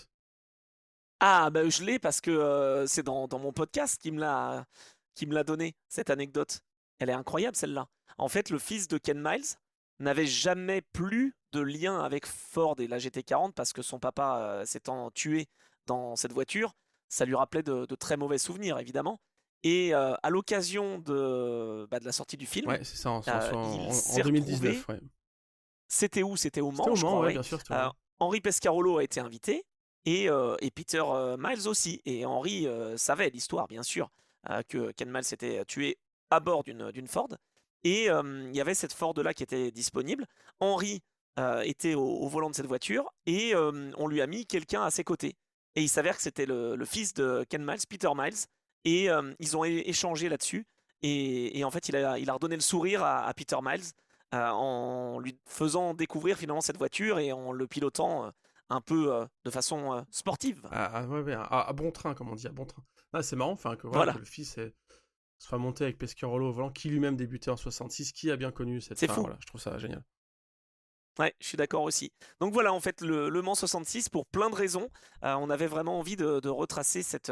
Ah, bah je l'ai parce que c'est dans mon podcast qui me l'a donné, cette anecdote. Elle est incroyable, celle-là. En fait, le fils de Ken Miles n'avait jamais plus de lien avec Ford et la GT40 parce que son papa s'étant tué dans cette voiture, ça lui rappelait de très mauvais souvenirs, évidemment. Et à l'occasion de la sortie du film, ouais, c'est ça, en 2019. Ouais. C'était où? C'était au Mans, au je Mans, crois. Bien sûr. Henri Pescarolo a été invité. et Peter Miles aussi. Et Henry savait l'histoire, bien sûr, que Ken Miles était tué à bord d'une Ford. Et il y avait cette Ford-là qui était disponible. Henry était au volant de cette voiture et on lui a mis quelqu'un à ses côtés. Et il s'avère que c'était le fils de Ken Miles, Peter Miles. Et ils ont échangé là-dessus. Et en fait, il a redonné le sourire à Peter Miles en lui faisant découvrir finalement cette voiture et en le pilotant un peu de façon sportive. Ouais, à bon train, comme on dit, à bon train. Ah, c'est marrant, enfin, Voilà, que le fils soit monté avec Pescarolo au volant, qui lui-même débutait en 66, qui a bien connu cette c'est fin, fou. voilà, je trouve ça génial. Ouais, je suis d'accord aussi. Donc voilà, en fait, le Mans 66, pour plein de raisons, on avait vraiment envie de retracer cette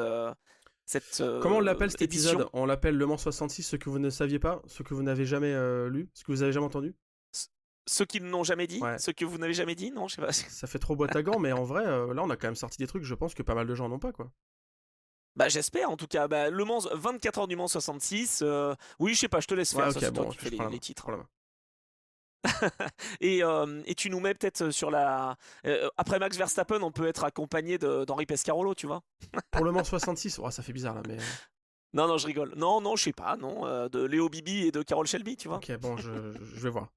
Comment on l'appelle cet édition. épisode? On l'appelle Le Mans 66, ce que vous ne saviez pas, ce que vous n'avez jamais lu, ce que vous avez jamais entendu? C- Ceux qui ne l'ont jamais dit, Ouais, ceux que vous n'avez jamais dit, non, je sais pas. ça fait trop boîte à gants, mais en vrai, là, on a quand même sorti des trucs, je pense que pas mal de gens n'ont pas, quoi. Bah j'espère en tout cas. Bah, le Mans, 24 heures du Mans 66. Oui, je sais pas, je te laisse Ouais, faire. Ça, ok, c'est toi bon, qui fais je prends la les main, je titres. prends la main. Et tu nous mets peut-être sur la. Après Max Verstappen, on peut être accompagné d'Henri Pescarolo, tu vois. Pour Le Mans 66, oh, ça fait bizarre, là, mais... Non, non, je rigole. Non, non, je sais pas, non. De Léo Bibi et de Carroll Shelby, tu vois. Ok, bon, je vais voir.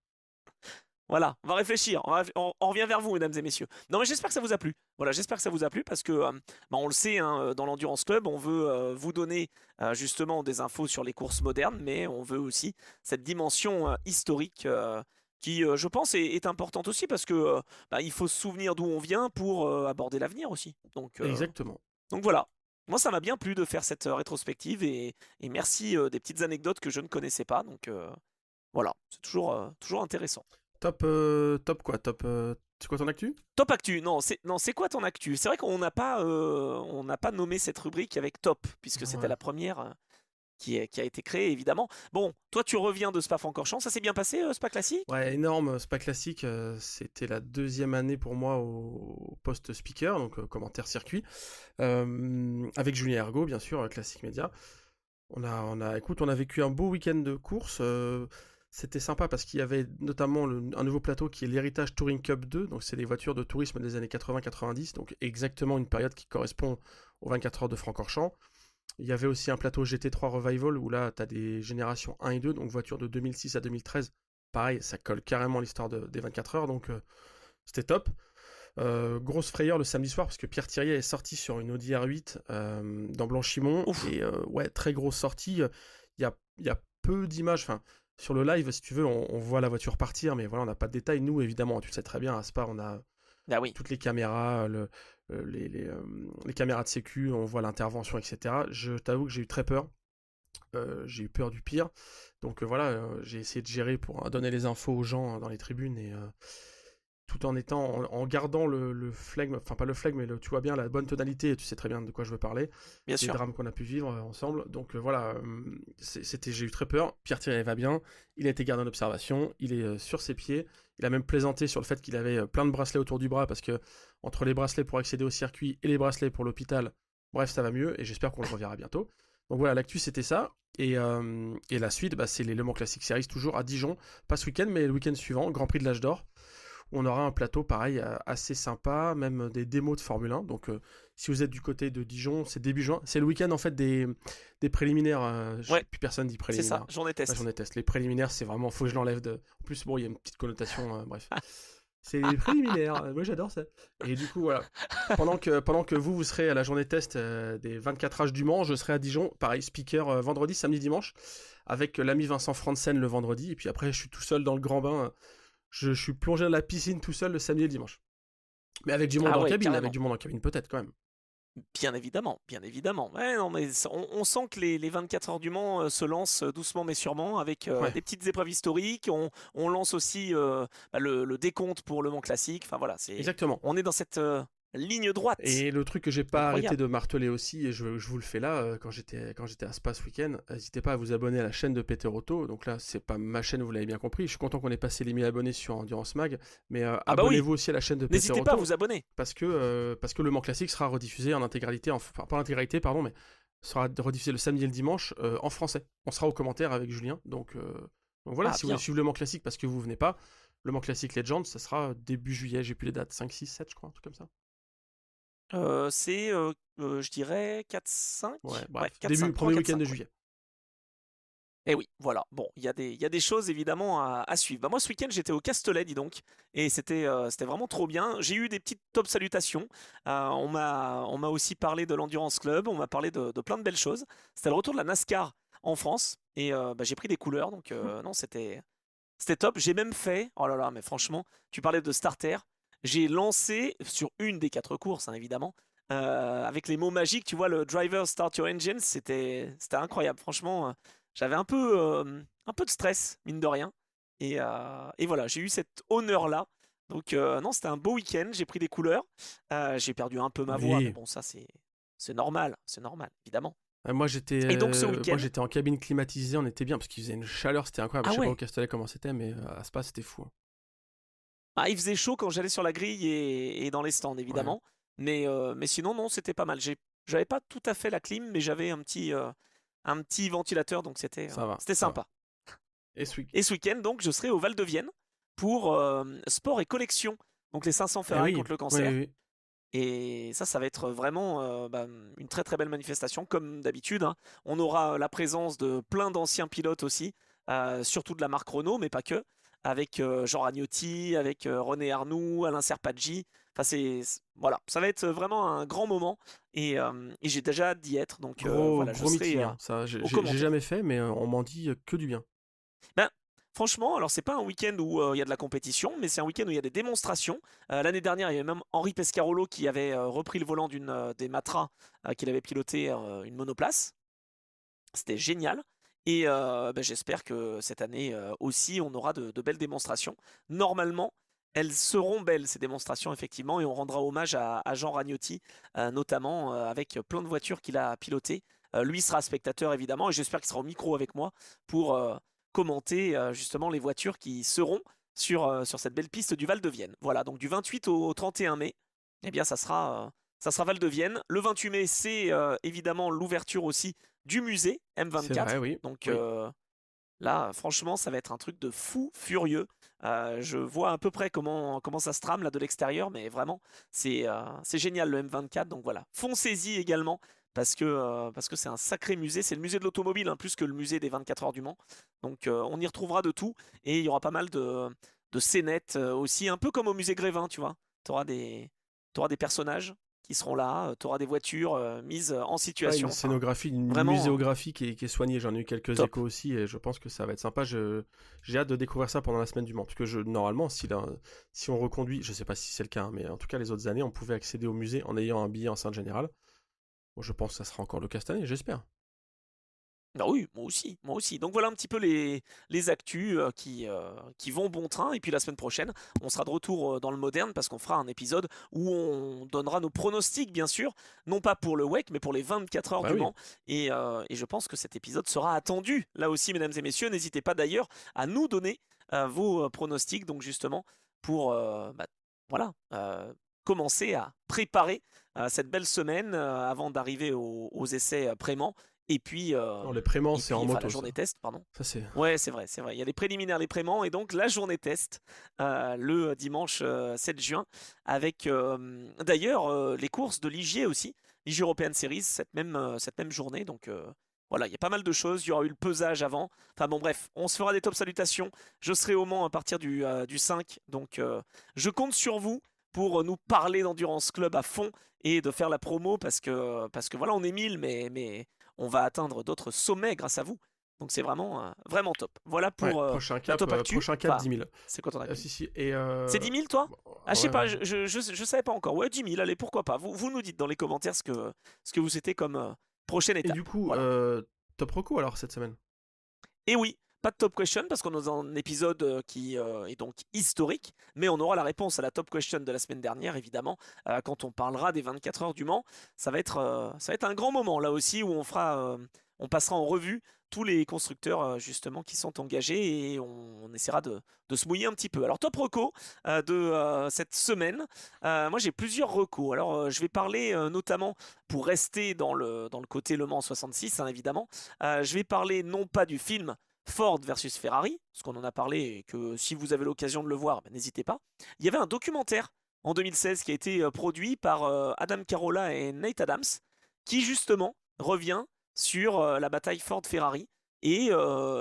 Voilà, on va réfléchir. On revient vers vous, mesdames et messieurs. Non, mais j'espère que ça vous a plu. Voilà, j'espère que ça vous a plu parce que, bah, on le sait, hein, dans l'Endurance Club, on veut vous donner justement des infos sur les courses modernes, mais on veut aussi cette dimension historique qui, je pense, est importante aussi parce que bah, il faut se souvenir d'où on vient pour aborder l'avenir aussi. Exactement. Donc voilà. Moi, ça m'a bien plu de faire cette rétrospective et merci des petites anecdotes que je ne connaissais pas. Donc voilà, c'est toujours intéressant. Top quoi? C'est quoi ton actu? Top actu, non, c'est quoi ton actu? C'est vrai qu'on n'a pas nommé cette rubrique avec top, puisque c'était Ouais. la première qui a été créée, évidemment. Bon, toi, tu reviens de Spa-Francorchamps, ça s'est bien passé, Spa Classique? Ouais, énorme, Spa Classique, c'était la deuxième année pour moi au poste speaker, donc commentaire circuit, avec Julien Ergo, bien sûr, Classic Media. Écoute, on a vécu un beau week-end de course. C'était sympa parce qu'il y avait notamment un nouveau plateau qui est l'Héritage Touring Cup 2, donc c'est des voitures de tourisme des années 80-90, donc exactement une période qui correspond aux 24 heures de Francorchamps. Il y avait aussi un plateau GT3 Revival où là, tu as des générations 1 et 2, donc voitures de 2006 à 2013. Pareil, ça colle carrément l'histoire des 24 heures, donc c'était top. Grosse frayeur le samedi soir parce que Pierre Thiriet est sorti sur une Audi R8 dans Blanchimont. Ouf. Et ouais, très grosse sortie. Il y a peu d'images. Enfin, sur le live, si tu veux, on voit la voiture partir, mais voilà, on n'a pas de détails. Nous, évidemment, tu le sais très bien, à Spa, on a Ah oui. toutes les caméras, les caméras de sécu, on voit l'intervention, etc. Je t'avoue que j'ai eu très peur. J'ai eu peur du pire. Donc voilà, j'ai essayé de gérer pour donner les infos aux gens dans les tribunes et tout en en gardant le flegme, enfin pas le flegme, mais tu vois bien la bonne tonalité, et tu sais très bien de quoi je veux parler, Bien des sûr. drames qu'on a pu vivre ensemble. Donc voilà, j'ai eu très peur. Pierre Thierry va bien, il a été gardé en observation, il est sur ses pieds, il a même plaisanté sur le fait qu'il avait plein de bracelets autour du bras, parce que entre les bracelets pour accéder au circuit et les bracelets pour l'hôpital, bref, ça va mieux, et j'espère qu'on le reverra bientôt. Donc voilà, l'actu c'était ça. Et la suite, bah, c'est les Le Mans Classic Series, toujours à Dijon, pas ce week-end, mais le week-end suivant, Grand Prix de l'Âge d'Or, où on aura un plateau pareil assez sympa, même des démos de Formule 1. Donc si vous êtes du côté de Dijon, c'est début juin. C'est le week-end en fait des préliminaires. Ouais, Plus personne dit c'est ça, préliminaires. j'en ai Ouais, j'en test. déteste. Les préliminaires, c'est vraiment, faut que je l'enlève de. En plus, bon, il y a une petite connotation, bref. C'est les préliminaires, moi j'adore ça. Et du coup, voilà. Pendant que vous serez à la journée test des 24 âges du Mans, je serai à Dijon, pareil, speaker vendredi, samedi, dimanche, avec l'ami Vincent Franzen le vendredi. Et puis après, je suis tout seul dans le grand bain. Je suis plongé dans la piscine tout seul le samedi et le dimanche. Mais avec du monde Ah en ouais, cabine, carrément. peut-être quand même. Bien évidemment, bien évidemment. Ouais, non, mais on sent que les 24 heures du Mans se lancent doucement mais sûrement avec Ouais, des petites épreuves historiques. On lance aussi bah, le décompte pour le Mans classique. Enfin voilà, exactement. on est dans cette ligne droite. Et le truc que j'ai pas arrêté Incroyable. de marteler aussi, et je vous le fais là, quand j'étais à Spa ce week-end, n'hésitez pas à vous abonner à la chaîne de Peter Otto. Donc là, c'est pas ma chaîne, vous l'avez bien compris. Je suis content qu'on ait passé les 1000 abonnés sur Endurance Mag, mais Ah bah oui, abonnez-vous aussi à la chaîne de Peter n'hésitez pas à Otto vous abonner. parce que le Mans Classique sera rediffusé en intégralité, enfin pas en intégralité, pardon, mais sera rediffusé le samedi et le dimanche en français. On sera aux commentaires avec Julien. Donc voilà, Ah si vous voulez bien. suivre le Mans Classique parce que vous venez pas, le Mans Classique Legends, ça sera début juillet, j'ai plus les dates, 5, 6, 7 je crois, un truc comme ça. C'est, je dirais 4-5. Ouais, Ouais, bref. 4-5, Premier 3, 4, week-end de 5, ouais. juillet. Et oui, voilà. Bon, il y a des choses évidemment à suivre. Bah, moi, ce week-end, j'étais au Castellet, dis donc, et c'était vraiment trop bien. J'ai eu des petites top salutations. On m'a aussi parlé de l'Endurance Club, on m'a parlé de plein de belles choses. C'était le retour de la NASCAR en France, et bah, j'ai pris des couleurs, donc non, c'était top. J'ai même fait, oh là là, mais franchement, tu parlais de starter. J'ai lancé sur une des 4 courses, hein, évidemment, avec les mots magiques, tu vois, le driver start your engine, c'était incroyable. Franchement, j'avais un peu de stress, mine de rien. Et voilà, j'ai eu cet honneur-là. Donc, non, c'était un beau week-end. J'ai pris des couleurs. J'ai perdu un peu ma voix, mais Oui. bon, ça, c'est normal, évidemment. Moi j'étais Et donc, ce moi week-end, j'étais en cabine climatisée, on était bien parce qu'il faisait une chaleur, c'était incroyable. ah Je sais pas au ouais, Castellet comment c'était, mais à Spa c'était fou, hein. ah, il faisait chaud quand j'allais sur la grille et dans les stands, Ouais, évidemment. Mais sinon, non, c'était pas mal. J'avais pas tout à fait la clim, mais j'avais un petit ventilateur, donc ça va, c'était ça va. sympa. Et ce week. Et ce week-end, donc, je serai au Val de Vienne pour sport et collection. Donc, les 500 Eh Ferrari oui, contre le oui, cancer. oui, oui. Et ça va être vraiment bah, une très très belle manifestation, comme d'habitude, hein. On aura la présence de plein d'anciens pilotes aussi, surtout de la marque Renault, mais pas que, avec Jean Ragnotti, avec René Arnoux, Alain Serpaggi. Enfin, voilà, ça va être vraiment un grand moment et j'ai déjà hâte d'y être. Donc Gros voilà, je gros serai meeting, hein. Ça, aux j'ai commentaires. jamais fait, mais on m'en dit que du bien. Ben, franchement, alors c'est pas un week-end où il y a de la compétition, mais c'est un week-end où il y a des démonstrations. L'année dernière, il y avait même Henri Pescarolo qui avait repris le volant d'une des Matra qu'il avait piloté une monoplace. C'était génial. Et ben, j'espère que cette année aussi, on aura de belles démonstrations. Normalement, elles seront belles, ces démonstrations, effectivement, et on rendra hommage à Jean Ragnotti, notamment avec plein de voitures qu'il a pilotées. Lui sera spectateur, évidemment, et j'espère qu'il sera au micro avec moi pour commenter justement les voitures qui seront sur cette belle piste du Val de Vienne. Voilà, donc du 28 au 31 mai, eh bien, ça sera Val de Vienne. Le 28 mai, c'est évidemment l'ouverture aussi du musée C'est vrai, M24. oui. Donc Oui. là, franchement, ça va être un truc de fou furieux. Je vois à peu près comment ça se trame là de l'extérieur, mais vraiment, c'est génial le M24. Donc voilà, foncez-y également parce que c'est un sacré musée. C'est le musée de l'automobile, hein, plus que le musée des 24 heures du Mans. Donc on y retrouvera de tout et il y aura pas mal de scénettes aussi, un peu comme au musée Grévin, tu vois. T'auras des personnages qui seront là, tu auras des voitures mises en Ouais, une situation. Enfin, scénographie, une vraiment muséographie qui est soignée. J'en ai eu quelques top. échos aussi et je pense que ça va être sympa. J'ai hâte de découvrir ça pendant la semaine du Mans. Parce que normalement, si on reconduit, je sais pas si c'est le cas, hein, mais en tout cas, les autres années, on pouvait accéder au musée en ayant un billet enceinte générale. Bon, je pense que ça sera encore le cas cette année, j'espère. Ah oui, moi aussi, moi aussi. Donc voilà un petit peu les actus qui vont bon train. Et puis la semaine prochaine, on sera de retour dans le moderne parce qu'on fera un épisode où on donnera nos pronostics, bien sûr, non pas pour le WEC, mais pour les 24 heures Bah du oui. Mans. Et je pense que cet épisode sera attendu. Là aussi, mesdames et messieurs, n'hésitez pas d'ailleurs à nous donner vos pronostics, donc justement, pour bah, voilà, commencer à préparer cette belle semaine avant d'arriver aux essais Prémans. Et puis, Non, les Prémans, c'est en enfin la moto, ça. journée test, pardon. Ça, c'est. Ouais, c'est vrai, c'est vrai. Il y a les préliminaires, les prémants, et donc la journée test le dimanche 7 juin, avec d'ailleurs les courses de l'IG aussi, l'IG European Series, cette même journée. Donc voilà, il y a pas mal de choses. Il y aura eu le pesage avant. Enfin bon, bref, on se fera des top salutations. Je serai au Mans à partir du 5, donc je compte sur vous pour nous parler d'Endurance Club à fond et de faire la promo parce que voilà, on est 1000, mais on va atteindre d'autres sommets grâce à vous. Donc c'est vraiment, vraiment top. Voilà Ouais, pour la top actu. prochain cap Enfin, 10 000. c'est quoi ton actu? Si, si. Et. C'est 10 000 toi? Bon, Ah, je sais ouais, pas, ouais. je savais pas encore. Ouais, 10 000, allez, pourquoi pas. Vous nous dites dans les commentaires ce que vous souhaitez comme prochaine Et étape. du coup, Voilà. top reco alors cette semaine. Et oui, pas de top question parce qu'on est dans un épisode qui est donc historique, mais on aura la réponse à la top question de la semaine dernière, évidemment, quand on parlera des 24 heures du Mans. Ça va être un grand moment là aussi où on passera en revue tous les constructeurs justement qui sont engagés et on essaiera de se mouiller un petit peu. Alors top reco de cette semaine, moi j'ai plusieurs recos. Alors je vais parler notamment pour rester dans le côté Le Mans 66 hein, évidemment. Je vais parler non pas du film Ford versus Ferrari, parce qu'on en a parlé et que si vous avez l'occasion de le voir, ben, n'hésitez pas. Il y avait un documentaire en 2016 qui a été produit par Adam Carolla et Nate Adams, qui justement revient sur la bataille Ford-Ferrari. Et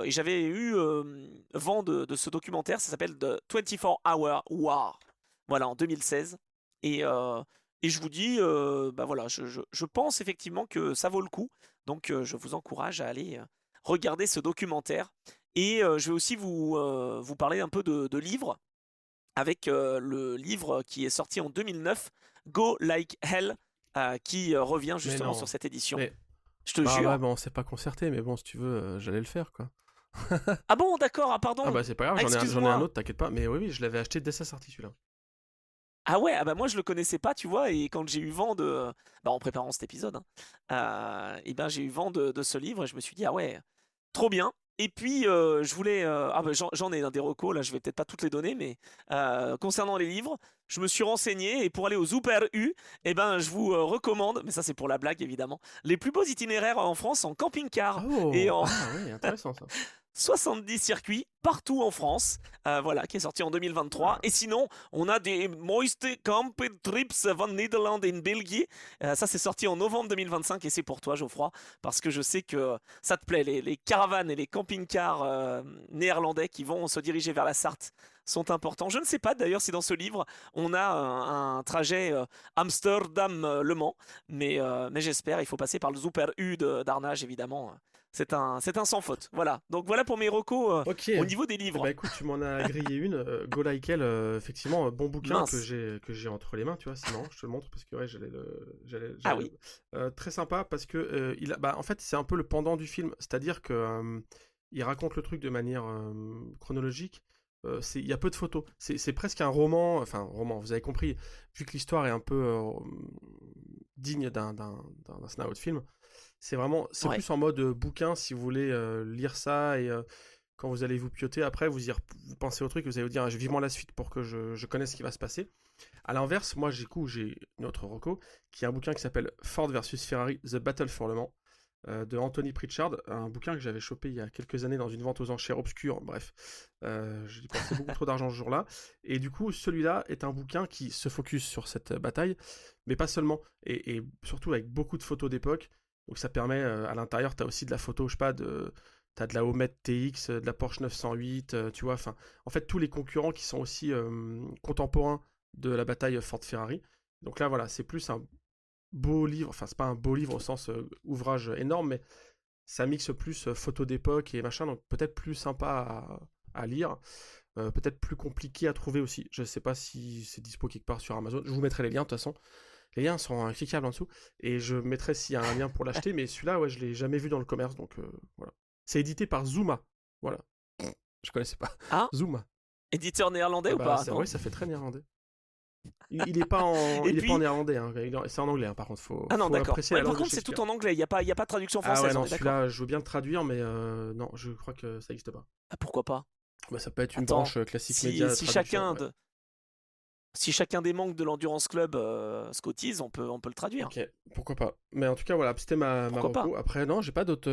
j'avais eu vent de ce documentaire, ça s'appelle The 24 Hour War, voilà, en 2016. Et je vous dis, bah voilà, je pense effectivement que ça vaut le coup. Donc je vous encourage à aller regarder ce documentaire. Et je vais aussi vous parler un peu de livres, avec le livre qui est sorti en 2009, Go Like Hell, qui revient justement sur cette édition. Mais... Je te jure. Ouais, bon, on s'est pas concerté, mais bon, si tu veux, j'allais le faire, quoi. Ah bon, d'accord, ah pardon. Ah bah c'est pas grave, j'en ai un autre, t'inquiète pas. Mais oui, je l'avais acheté dès sa sortie, celui-là. Ah ouais, ah bah moi je le connaissais pas, tu vois, et quand j'ai eu vent de... Bah en préparant cet épisode, et ben j'ai eu vent de ce livre, et je me suis dit, ah ouais, trop bien. Et puis je voulais... ah bah j'en ai des recos, là je vais peut-être pas toutes les donner, mais concernant les livres, je me suis renseigné, et pour aller au Super U, et ben je vous recommande, mais ça c'est pour la blague évidemment, les plus beaux itinéraires en France en camping-car. Oh, et en... ah oui, intéressant ça. 70 circuits partout en France, voilà, qui est sorti en 2023. Et sinon, on a des Mooiste Camp Trips van Nederland in België. Ça, c'est sorti en novembre 2025 et c'est pour toi, Geoffroy, parce que je sais que ça te plaît. Les caravanes et les camping-cars néerlandais qui vont se diriger vers la Sarthe sont importants. Je ne sais pas d'ailleurs si dans ce livre, on a un trajet Amsterdam-Le Mans, mais j'espère. Il faut passer par le Super U d'Arnage, évidemment. C'est un sans faute. Voilà. Donc voilà pour mes recos au niveau des livres. Bah écoute, tu m'en as grillé une. Go Like Hell, effectivement, bon bouquin Mince. que j'ai entre les mains, tu vois. Sinon, je te le montre parce que ouais, Ah oui. très sympa parce que en fait, c'est un peu le pendant du film. C'est-à-dire que il raconte le truc de manière chronologique. Il y a peu de photos. C'est presque un roman. Enfin, roman, vous avez compris. Vu que l'histoire est un peu digne d'un scénario de film. C'est plus en mode bouquin si vous voulez lire ça et quand vous allez vous pioter après, vous pensez au truc et vous allez vous dire j'ai vivement la suite pour que je connaisse ce qui va se passer. À l'inverse, moi j'ai une autre reco qui est un bouquin qui s'appelle Ford versus Ferrari, The Battle for Le Mans de Anthony Pritchard, un bouquin que j'avais chopé il y a quelques années dans une vente aux enchères obscure, bref, j'ai dépensé beaucoup trop d'argent ce jour-là, et du coup celui-là est un bouquin qui se focus sur cette bataille, mais pas seulement, et surtout avec beaucoup de photos d'époque. Donc ça permet, à l'intérieur, tu as aussi de la photo, je sais pas, t'as de la Homet TX, de la Porsche 908, tu vois, enfin, en fait, tous les concurrents qui sont aussi contemporains de la bataille Ford-Ferrari. Donc là, voilà, c'est plus un beau livre, enfin, c'est pas un beau livre au sens ouvrage énorme, mais ça mixe plus photos d'époque et machin, donc peut-être plus sympa à lire, peut-être plus compliqué à trouver aussi. Je sais pas si c'est dispo quelque part sur Amazon, je vous mettrai les liens de toute façon. Les liens sont cliquables en dessous. Et je mettrai s'il y a un lien pour l'acheter. Mais celui-là, ouais, je l'ai jamais vu dans le commerce. Donc voilà. C'est édité par Zuma. Voilà. Je connaissais pas. Ah, Zuma. éditeur néerlandais ou pas? Oui, ça fait très néerlandais. Il est pas en néerlandais. Hein. C'est en anglais, hein, par contre. Ah non, d'accord. Ouais, par contre, c'est tout en anglais. Il n'y a pas de traduction française. Ah ouais, non, celui-là, je veux bien le traduire. Mais non, je crois que ça n'existe pas. Ah, pourquoi pas? Bah, ça peut être une branche classique média. Si chacun des membres de l'Endurance Club se cotise, on peut le traduire. Ok, pourquoi pas. Mais en tout cas, voilà, c'était ma reco. Après, non, j'ai pas d'autres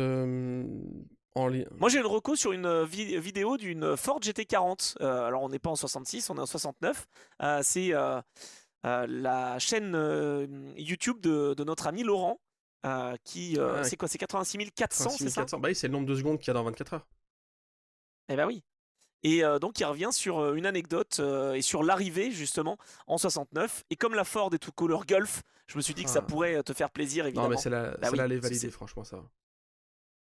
en ligne. Moi, j'ai une reco sur une vidéo d'une Ford GT40. Alors, on n'est pas en 66, on est en 69. C'est la chaîne YouTube de notre ami Laurent. C'est quoi? C'est 86 400, c'est ça? Bah oui, c'est le nombre de secondes qu'il y a dans 24 heures. Eh ben oui. Et donc il revient sur une anecdote et sur l'arrivée justement en 69. Et comme la Ford est tout couleur Golf, je me suis dit que ça pourrait te faire plaisir évidemment. Non mais celle-là elle est validée, franchement ça va.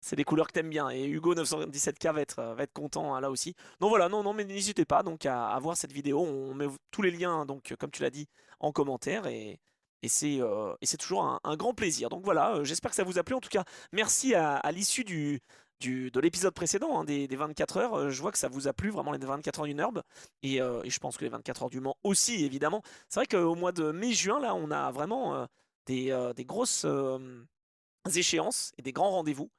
C'est des couleurs que t'aimes bien et Hugo 917K va être content là aussi. Donc voilà, non mais n'hésitez pas donc à voir cette vidéo. On met tous les liens donc comme tu l'as dit en commentaire et c'est toujours un grand plaisir. Donc voilà, j'espère que ça vous a plu. En tout cas, merci à l'issue de l'épisode précédent, hein, des 24 heures. Je vois que ça vous a plu, vraiment les 24 heures du Nerd. Et je pense que les 24 heures du Mans aussi, évidemment. C'est vrai qu'au mois de mai-juin, là, on a vraiment des grosses échéances et des grands rendez-vous.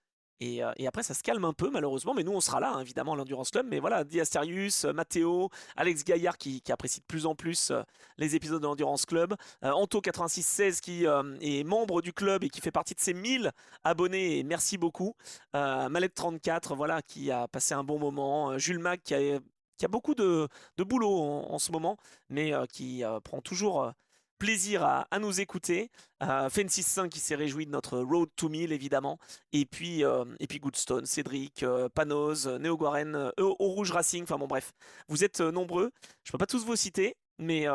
Et après, ça se calme un peu, malheureusement. Mais nous, on sera là, hein, évidemment, à l'Endurance Club. Mais voilà, Diasterius, Mathéo, Alex Gaillard qui apprécie de plus en plus les épisodes de l'Endurance Club. Anto8616 qui est membre du club et qui fait partie de ses 1000 abonnés. Et merci beaucoup. Malette34, voilà, qui a passé un bon moment. Jules Mac qui a qui a beaucoup de boulot en ce moment, mais qui prend toujours plaisir à nous écouter. Fen65 qui s'est réjoui de notre Road to 1000 évidemment. Et puis Goodstone, Cédric, Panos, Neo Guaren, Au Rouge Racing, enfin bon bref. Vous êtes nombreux, je peux pas tous vous citer, mais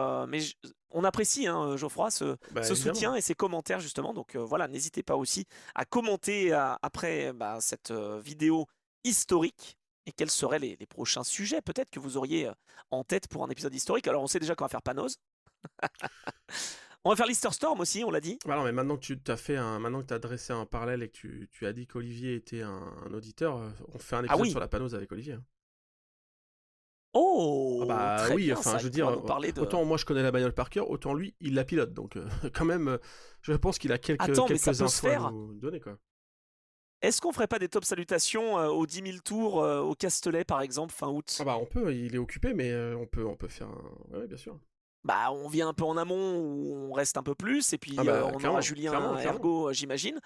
on apprécie hein, Geoffroy ce soutien et ces commentaires justement. Donc voilà, n'hésitez pas aussi à commenter après cette vidéo historique. Et quels seraient les prochains sujets peut-être que vous auriez en tête pour un épisode historique? Alors on sait déjà qu'on va faire Panos. On va faire Lister Storm aussi, on l'a dit. Bah non, mais maintenant que tu t'as fait maintenant que tu as dressé un parallèle et que tu as dit qu'Olivier était un auditeur, on fait un épisode sur la Panos avec Olivier. Oh, bah oui, bien, enfin je veux dire, autant moi je connais la bagnole par cœur, autant lui il la pilote, donc quand même, je pense qu'il a quelques infos à nous donner quoi. Est-ce qu'on ferait pas des top salutations aux 10 000 tours au Castellet par exemple fin août? Ah bah on peut, il est occupé, mais on peut faire un... Ouais, bien sûr. Bah on vient un peu en amont où on reste un peu plus et puis on aura Julien Ergo j'imagine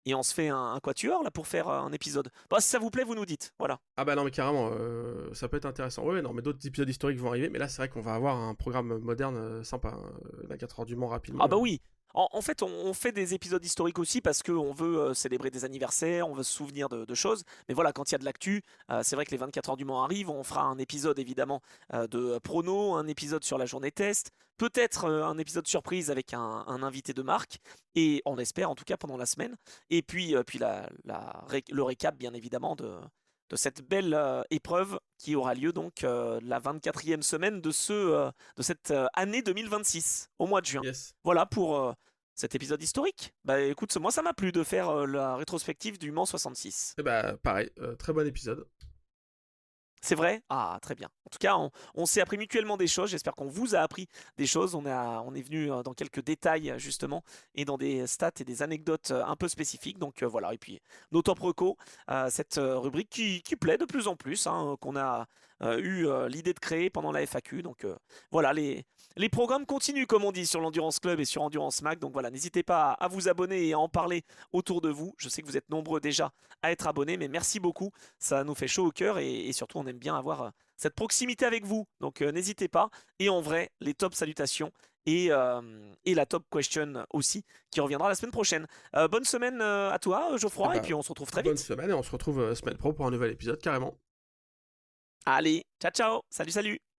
et on se fait un quatuor là pour faire un épisode. Bah si ça vous plaît vous nous dites, voilà. Ah bah non mais carrément, ça peut être intéressant. Ouais non mais d'autres épisodes historiques vont arriver, mais là c'est vrai qu'on va avoir un programme moderne sympa, 24 heures du Mans rapidement. Ah bah oui. En fait, on fait des épisodes historiques aussi parce qu'on veut célébrer des anniversaires, on veut se souvenir de choses. Mais voilà, quand il y a de l'actu, c'est vrai que les 24 heures du Mans arrivent. On fera un épisode évidemment de prono, un épisode sur la journée test, peut-être un épisode surprise avec un invité de marque. Et on espère en tout cas pendant la semaine. Et puis le récap bien évidemment de cette belle épreuve qui aura lieu donc la 24e semaine de cette année 2026, au mois de juin. Yes. Voilà pour cet épisode historique. Bah écoute, moi ça m'a plu de faire la rétrospective du Mans 66. Et bah pareil, très bon épisode. C'est vrai? Ah, très bien. En tout cas, on s'est appris mutuellement des choses. J'espère qu'on vous a appris des choses. On est venu dans quelques détails, justement, et dans des stats et des anecdotes un peu spécifiques. Donc voilà. Et puis, nos top recos, cette rubrique qui plaît de plus en plus, hein, qu'on a eu l'idée de créer pendant la FAQ. Donc voilà, les programmes continuent, comme on dit, sur l'Endurance Club et sur Endurance Mag. Donc voilà, n'hésitez pas à vous abonner et à en parler autour de vous. Je sais que vous êtes nombreux déjà à être abonnés, mais merci beaucoup. Ça nous fait chaud au cœur et surtout, on aime bien avoir cette proximité avec vous. Donc n'hésitez pas. Et en vrai, les top salutations et la top question aussi, qui reviendra la semaine prochaine. Bonne semaine à toi, Geoffroy, et puis on se retrouve très vite. Bonne semaine et on se retrouve semaine pro pour un nouvel épisode, carrément. Allez, ciao ciao, salut salut.